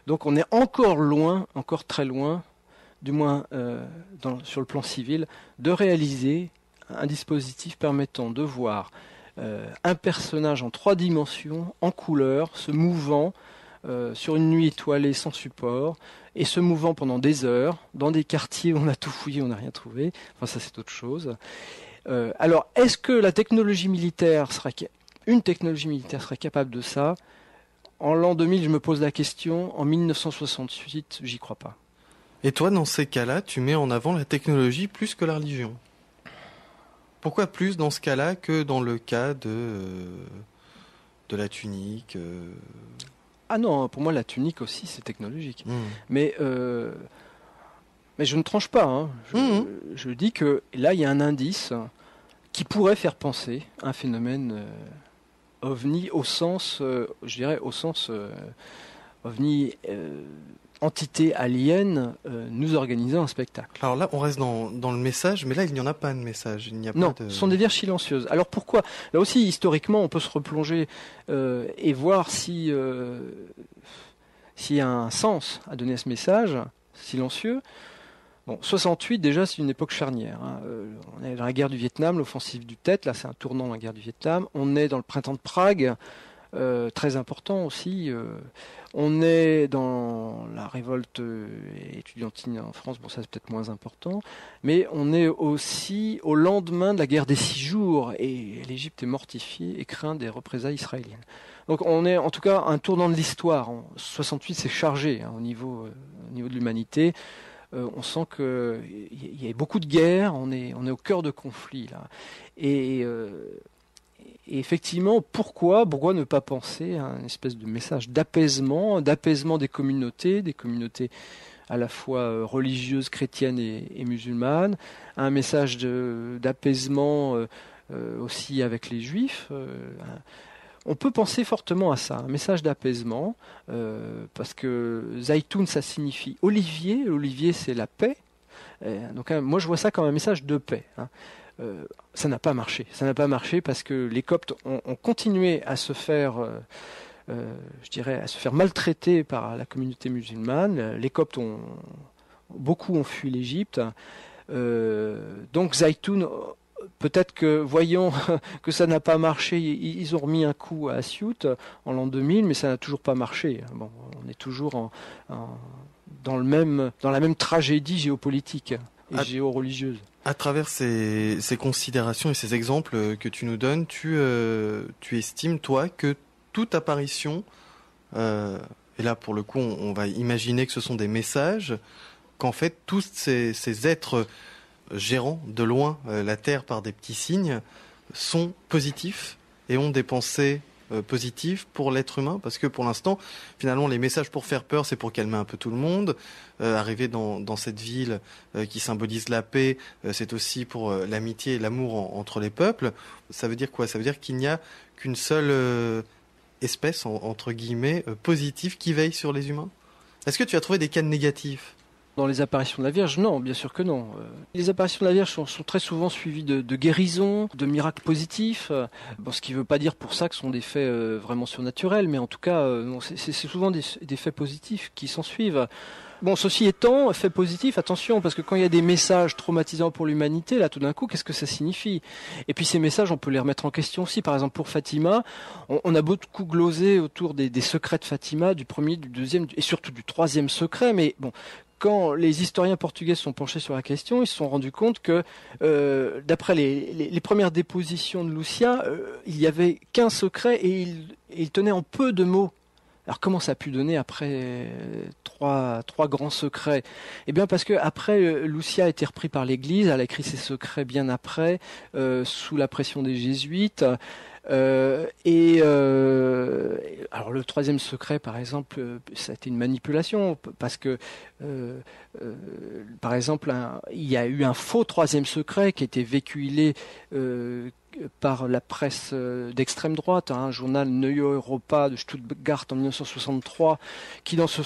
Donc on est encore loin, encore très loin, du moins sur le plan civil, de réaliser un dispositif permettant de voir un personnage en 3 dimensions, en couleur, se mouvant sur une nuit étoilée sans support, et se mouvant pendant des heures, dans des quartiers où on a tout fouillé, on n'a rien trouvé. Enfin, ça c'est autre chose. Alors, est-ce que une technologie militaire serait capable de ça ? En l'an 2000, je me pose la question. En 1968, j'y crois pas. Et toi, dans ces cas-là, tu mets en avant la technologie plus que la religion. Pourquoi plus dans ce cas-là que dans le cas de la tunique Ah non, pour moi la tunique aussi c'est technologique. Mais je ne tranche pas. Hein. Je dis que là il y a un indice qui pourrait faire penser à un phénomène ovni au sens, je dirais au sens ovni, entité alien nous organisant un spectacle. Alors là, on reste dans le message, mais là, il n'y en a pas de message. Il n'y a Non, pas de... ce sont des vierges silencieuses. Alors pourquoi? Là aussi, historiquement, on peut se replonger et voir si s'il y a un sens à donner à ce message silencieux. Bon, 68 déjà, c'est une époque charnière. Hein. On est dans la guerre du Vietnam, l'offensive du Tet, là c'est un tournant dans la guerre du Vietnam. On est dans le printemps de Prague, très important aussi. On est dans la révolte étudiantine en France, bon ça c'est peut-être moins important, mais on est aussi au lendemain de la guerre des 6 jours et l'Égypte est mortifiée et craint des représailles israéliennes. Donc on est en tout cas un tournant de l'histoire. 68 c'est chargé hein, au niveau de l'humanité. On sent qu'il y a beaucoup de guerres, on est au cœur de conflits là. Et effectivement, pourquoi ne pas penser à une espèce de message d'apaisement des communautés à la fois religieuses, chrétiennes et musulmanes, un message d'apaisement aussi avec les juifs. On peut penser fortement à ça, un message d'apaisement, parce que Zaytoun, ça signifie olivier. L'olivier, c'est la paix. Donc, moi, je vois ça comme un message de paix. Hein. Ça n'a pas marché. Ça n'a pas marché parce que les Coptes ont continué à se faire, je dirais, à se faire maltraiter par la communauté musulmane. Les Coptes beaucoup ont fui l'Égypte. Donc, Zaytoun. Peut-être que, voyant que ça n'a pas marché, ils ont remis un coup à Asyut en l'an 2000, mais ça n'a toujours pas marché. Bon, on est toujours dans la même tragédie géopolitique et géoreligieuse. À travers ces considérations et ces exemples que tu nous donnes, tu estimes, toi, que toute apparition, et là pour le coup on va imaginer que ce sont des messages, qu'en fait tous ces êtres gérant de loin la Terre par des petits signes, sont positifs et ont des pensées positives pour l'être humain, parce que pour l'instant, finalement, les messages pour faire peur, c'est pour calmer un peu tout le monde. Arriver dans cette ville qui symbolise la paix, c'est aussi pour l'amitié et l'amour entre les peuples. Ça veut dire quoi? Ça veut dire qu'il n'y a qu'une seule espèce, entre guillemets, positive qui veille sur les humains? Est-ce que tu as trouvé des cas négatifs? Dans les apparitions de la Vierge, non, bien sûr que non. Les apparitions de la Vierge sont très souvent suivies de guérisons, de miracles positifs. Bon, ce qui ne veut pas dire pour ça que ce sont des faits vraiment surnaturels, mais en tout cas, c'est souvent des faits positifs qui s'en suivent. Bon, ceci étant, fait positif, attention, parce que quand il y a des messages traumatisants pour l'humanité, là, tout d'un coup, qu'est-ce que ça signifie? Et puis ces messages, on peut les remettre en question aussi. Par exemple, pour Fatima, on a beaucoup glosé autour des secrets de Fatima, du premier, du deuxième, et surtout du troisième secret, mais bon... Quand les historiens portugais se sont penchés sur la question, ils se sont rendus compte que, d'après les premières dépositions de Lucia, il n'y avait qu'un secret et il tenait en peu de mots. Alors comment ça a pu donner après trois grands secrets? Eh bien parce que après Lucia a été repris par l'Église, elle a écrit ses secrets bien après, sous la pression des jésuites. Alors le troisième secret, par exemple, ça a été une manipulation parce que, par exemple, il y a eu un faux troisième secret qui a été véhiculé par la presse d'extrême droite, un journal Neue Europa de Stuttgart en 1963, qui dans ce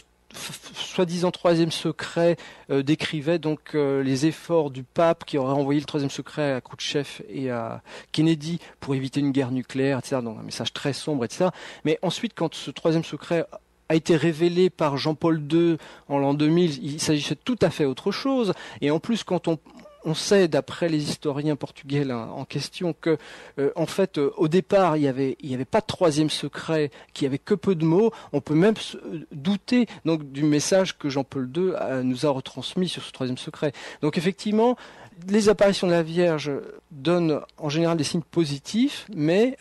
soi-disant troisième secret décrivait donc les efforts du pape qui aurait envoyé le troisième secret à Khrouchtchev et à Kennedy pour éviter une guerre nucléaire, etc. Donc un message très sombre, etc. Mais ensuite, quand ce troisième secret a été révélé par Jean-Paul II en l'an 2000, il s'agissait de tout à fait autre chose. Et en plus, quand on sait, d'après les historiens portugais là, en question, que en fait, au départ, il y avait pas de troisième secret, qu'il y avait que peu de mots. On peut même douter donc du message que Jean-Paul II nous a retransmis sur ce troisième secret. Donc effectivement, les apparitions de la Vierge donnent en général des signes positifs, mais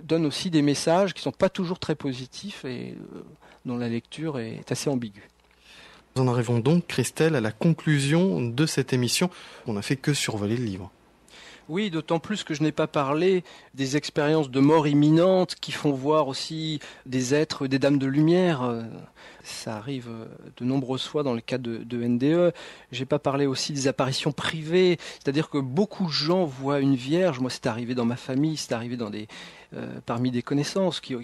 donnent aussi des messages qui sont pas toujours très positifs et dont la lecture est assez ambiguë. Nous en arrivons donc, Christelle, à la conclusion de cette émission. On n'a fait que survoler le livre. Oui, d'autant plus que je n'ai pas parlé des expériences de mort imminente qui font voir aussi des êtres, des dames de lumière. Ça arrive de nombreuses fois dans le cas de NDE. J'ai pas parlé aussi des apparitions privées, c'est-à-dire que beaucoup de gens voient une vierge. Moi, c'est arrivé dans ma famille, c'est arrivé dans parmi des connaissances qui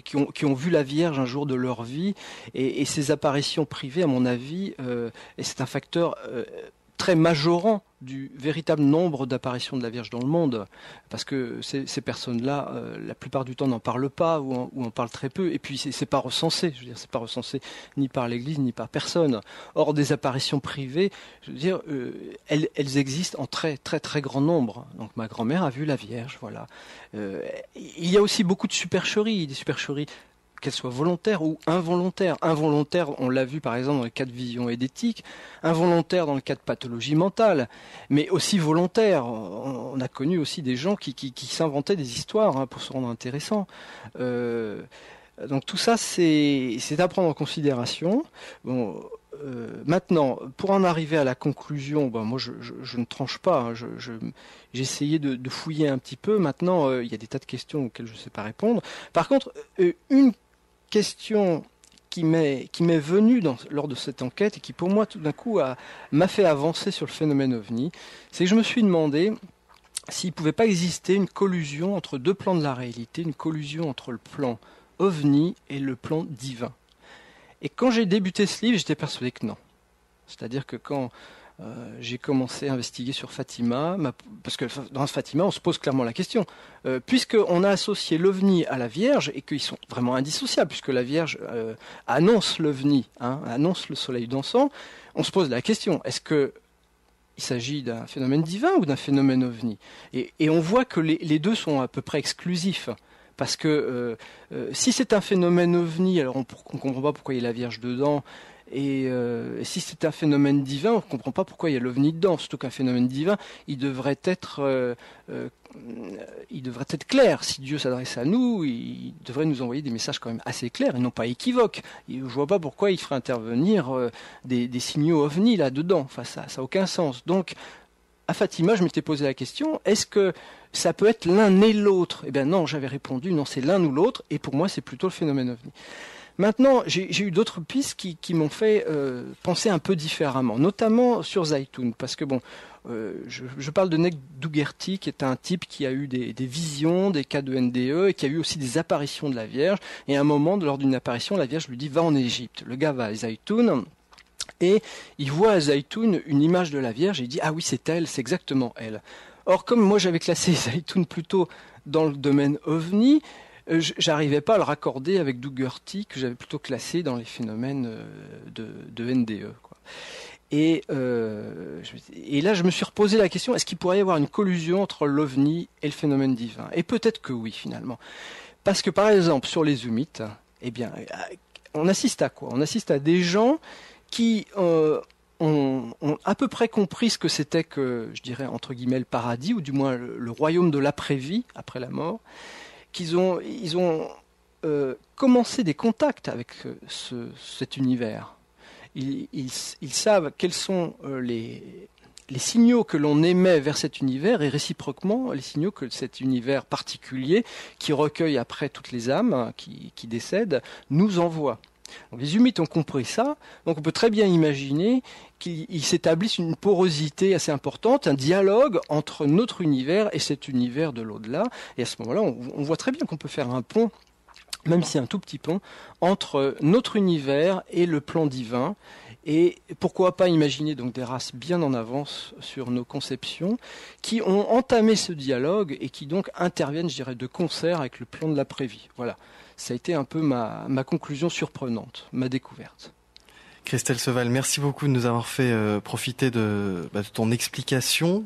ont vu la Vierge un jour de leur vie. Et ces apparitions privées, à mon avis, et c'est un facteur très majorant du véritable nombre d'apparitions de la Vierge dans le monde, parce que ces personnes-là, la plupart du temps, n'en parlent pas ou en parlent très peu, et puis c'est pas recensé. Je veux dire, c'est pas recensé ni par l'Église ni par personne. Or, des apparitions privées, je veux dire, elles existent en très très très grand nombre. Donc, ma grand-mère a vu la Vierge, voilà. Il y a aussi beaucoup de supercheries, des supercheries qu'elles soient volontaires ou involontaires. Involontaires, on l'a vu par exemple dans le cas de vision et d'éthique, involontaires dans le cas de pathologie mentale, mais aussi volontaires. On a connu aussi des gens qui s'inventaient des histoires pour se rendre intéressants. Donc tout ça, c'est à prendre en considération. Bon, maintenant, pour en arriver à la conclusion, moi je ne tranche pas. J'ai essayé de fouiller un petit peu. Maintenant, il y a des tas de questions auxquelles je ne sais pas répondre. Par contre, une question qui m'est venue lors de cette enquête et qui pour moi tout d'un coup m'a fait avancer sur le phénomène OVNI, c'est que je me suis demandé s'il ne pouvait pas exister une collusion entre deux plans de la réalité, une collusion entre le plan OVNI et le plan divin. Et quand j'ai débuté ce livre, j'étais persuadé que non. C'est-à-dire que quand j'ai commencé à investiguer sur Fatima, parce que dans Fatima, on se pose clairement la question. Puisqu'on a associé l'OVNI à la Vierge, et qu'ils sont vraiment indissociables, puisque la Vierge annonce l'OVNI, annonce le soleil dansant, on se pose la question, est-ce qu'il s'agit d'un phénomène divin ou d'un phénomène OVNI ? Et on voit que les deux sont à peu près exclusifs. Parce que si c'est un phénomène OVNI, alors on ne comprend pas pourquoi il y a la Vierge dedans. Et si c'est un phénomène divin, on ne comprend pas pourquoi il y a l'OVNI dedans. Surtout qu'un phénomène divin, il devrait être clair. Si Dieu s'adresse à nous, il devrait nous envoyer des messages quand même assez clairs et non pas équivoques. Et je ne vois pas pourquoi il ferait intervenir des signaux OVNI là-dedans. Enfin, ça n'a aucun sens. Donc, à Fatima, je m'étais posé la question, est-ce que ça peut être l'un et l'autre ? Eh bien non, j'avais répondu, non, c'est l'un ou l'autre, et pour moi, c'est plutôt le phénomène OVNI. Maintenant, j'ai eu d'autres pistes qui m'ont fait penser un peu différemment, notamment sur Zaytoun, parce que je parle de Ned Dougherty, qui est un type qui a eu des visions, des cas de NDE, et qui a eu aussi des apparitions de la Vierge, et à un moment, lors d'une apparition, la Vierge lui dit « va en Égypte ». Le gars va à Zaytoun, et il voit à Zaytoun une image de la Vierge, et il dit « ah oui, c'est elle, c'est exactement elle ». Or, comme moi j'avais classé Zaytoun plutôt dans le domaine OVNI, j'arrivais pas à le raccorder avec Dougherty, que j'avais plutôt classé dans les phénomènes de NDE, quoi. Et là, je me suis reposé la question, est-ce qu'il pourrait y avoir une collusion entre l'OVNI et le phénomène divin ? Et peut-être que oui, finalement. Parce que, par exemple, sur les Humites, eh bien, on assiste à quoi ? On assiste à des gens qui ont à peu près compris ce que c'était que, je dirais, entre guillemets, le paradis, ou du moins le royaume de l'après-vie, après la mort, qu'ils ont commencé des contacts avec cet univers. Ils savent quels sont les signaux que l'on émet vers cet univers et réciproquement les signaux que cet univers particulier, qui recueille après toutes les âmes qui décèdent, nous envoie. Donc les Humites ont compris ça, donc on peut très bien imaginer qu'il s'établisse une porosité assez importante, un dialogue entre notre univers et cet univers de l'au-delà, et à ce moment-là, on voit très bien qu'on peut faire un pont, même si un tout petit pont, entre notre univers et le plan divin, et pourquoi pas imaginer donc des races bien en avance sur nos conceptions, qui ont entamé ce dialogue et qui donc interviennent, je dirais, de concert avec le plan de l'après-vie. Voilà. Ça a été un peu ma conclusion surprenante, ma découverte. Christelle Seval, merci beaucoup de nous avoir fait profiter de ton explication.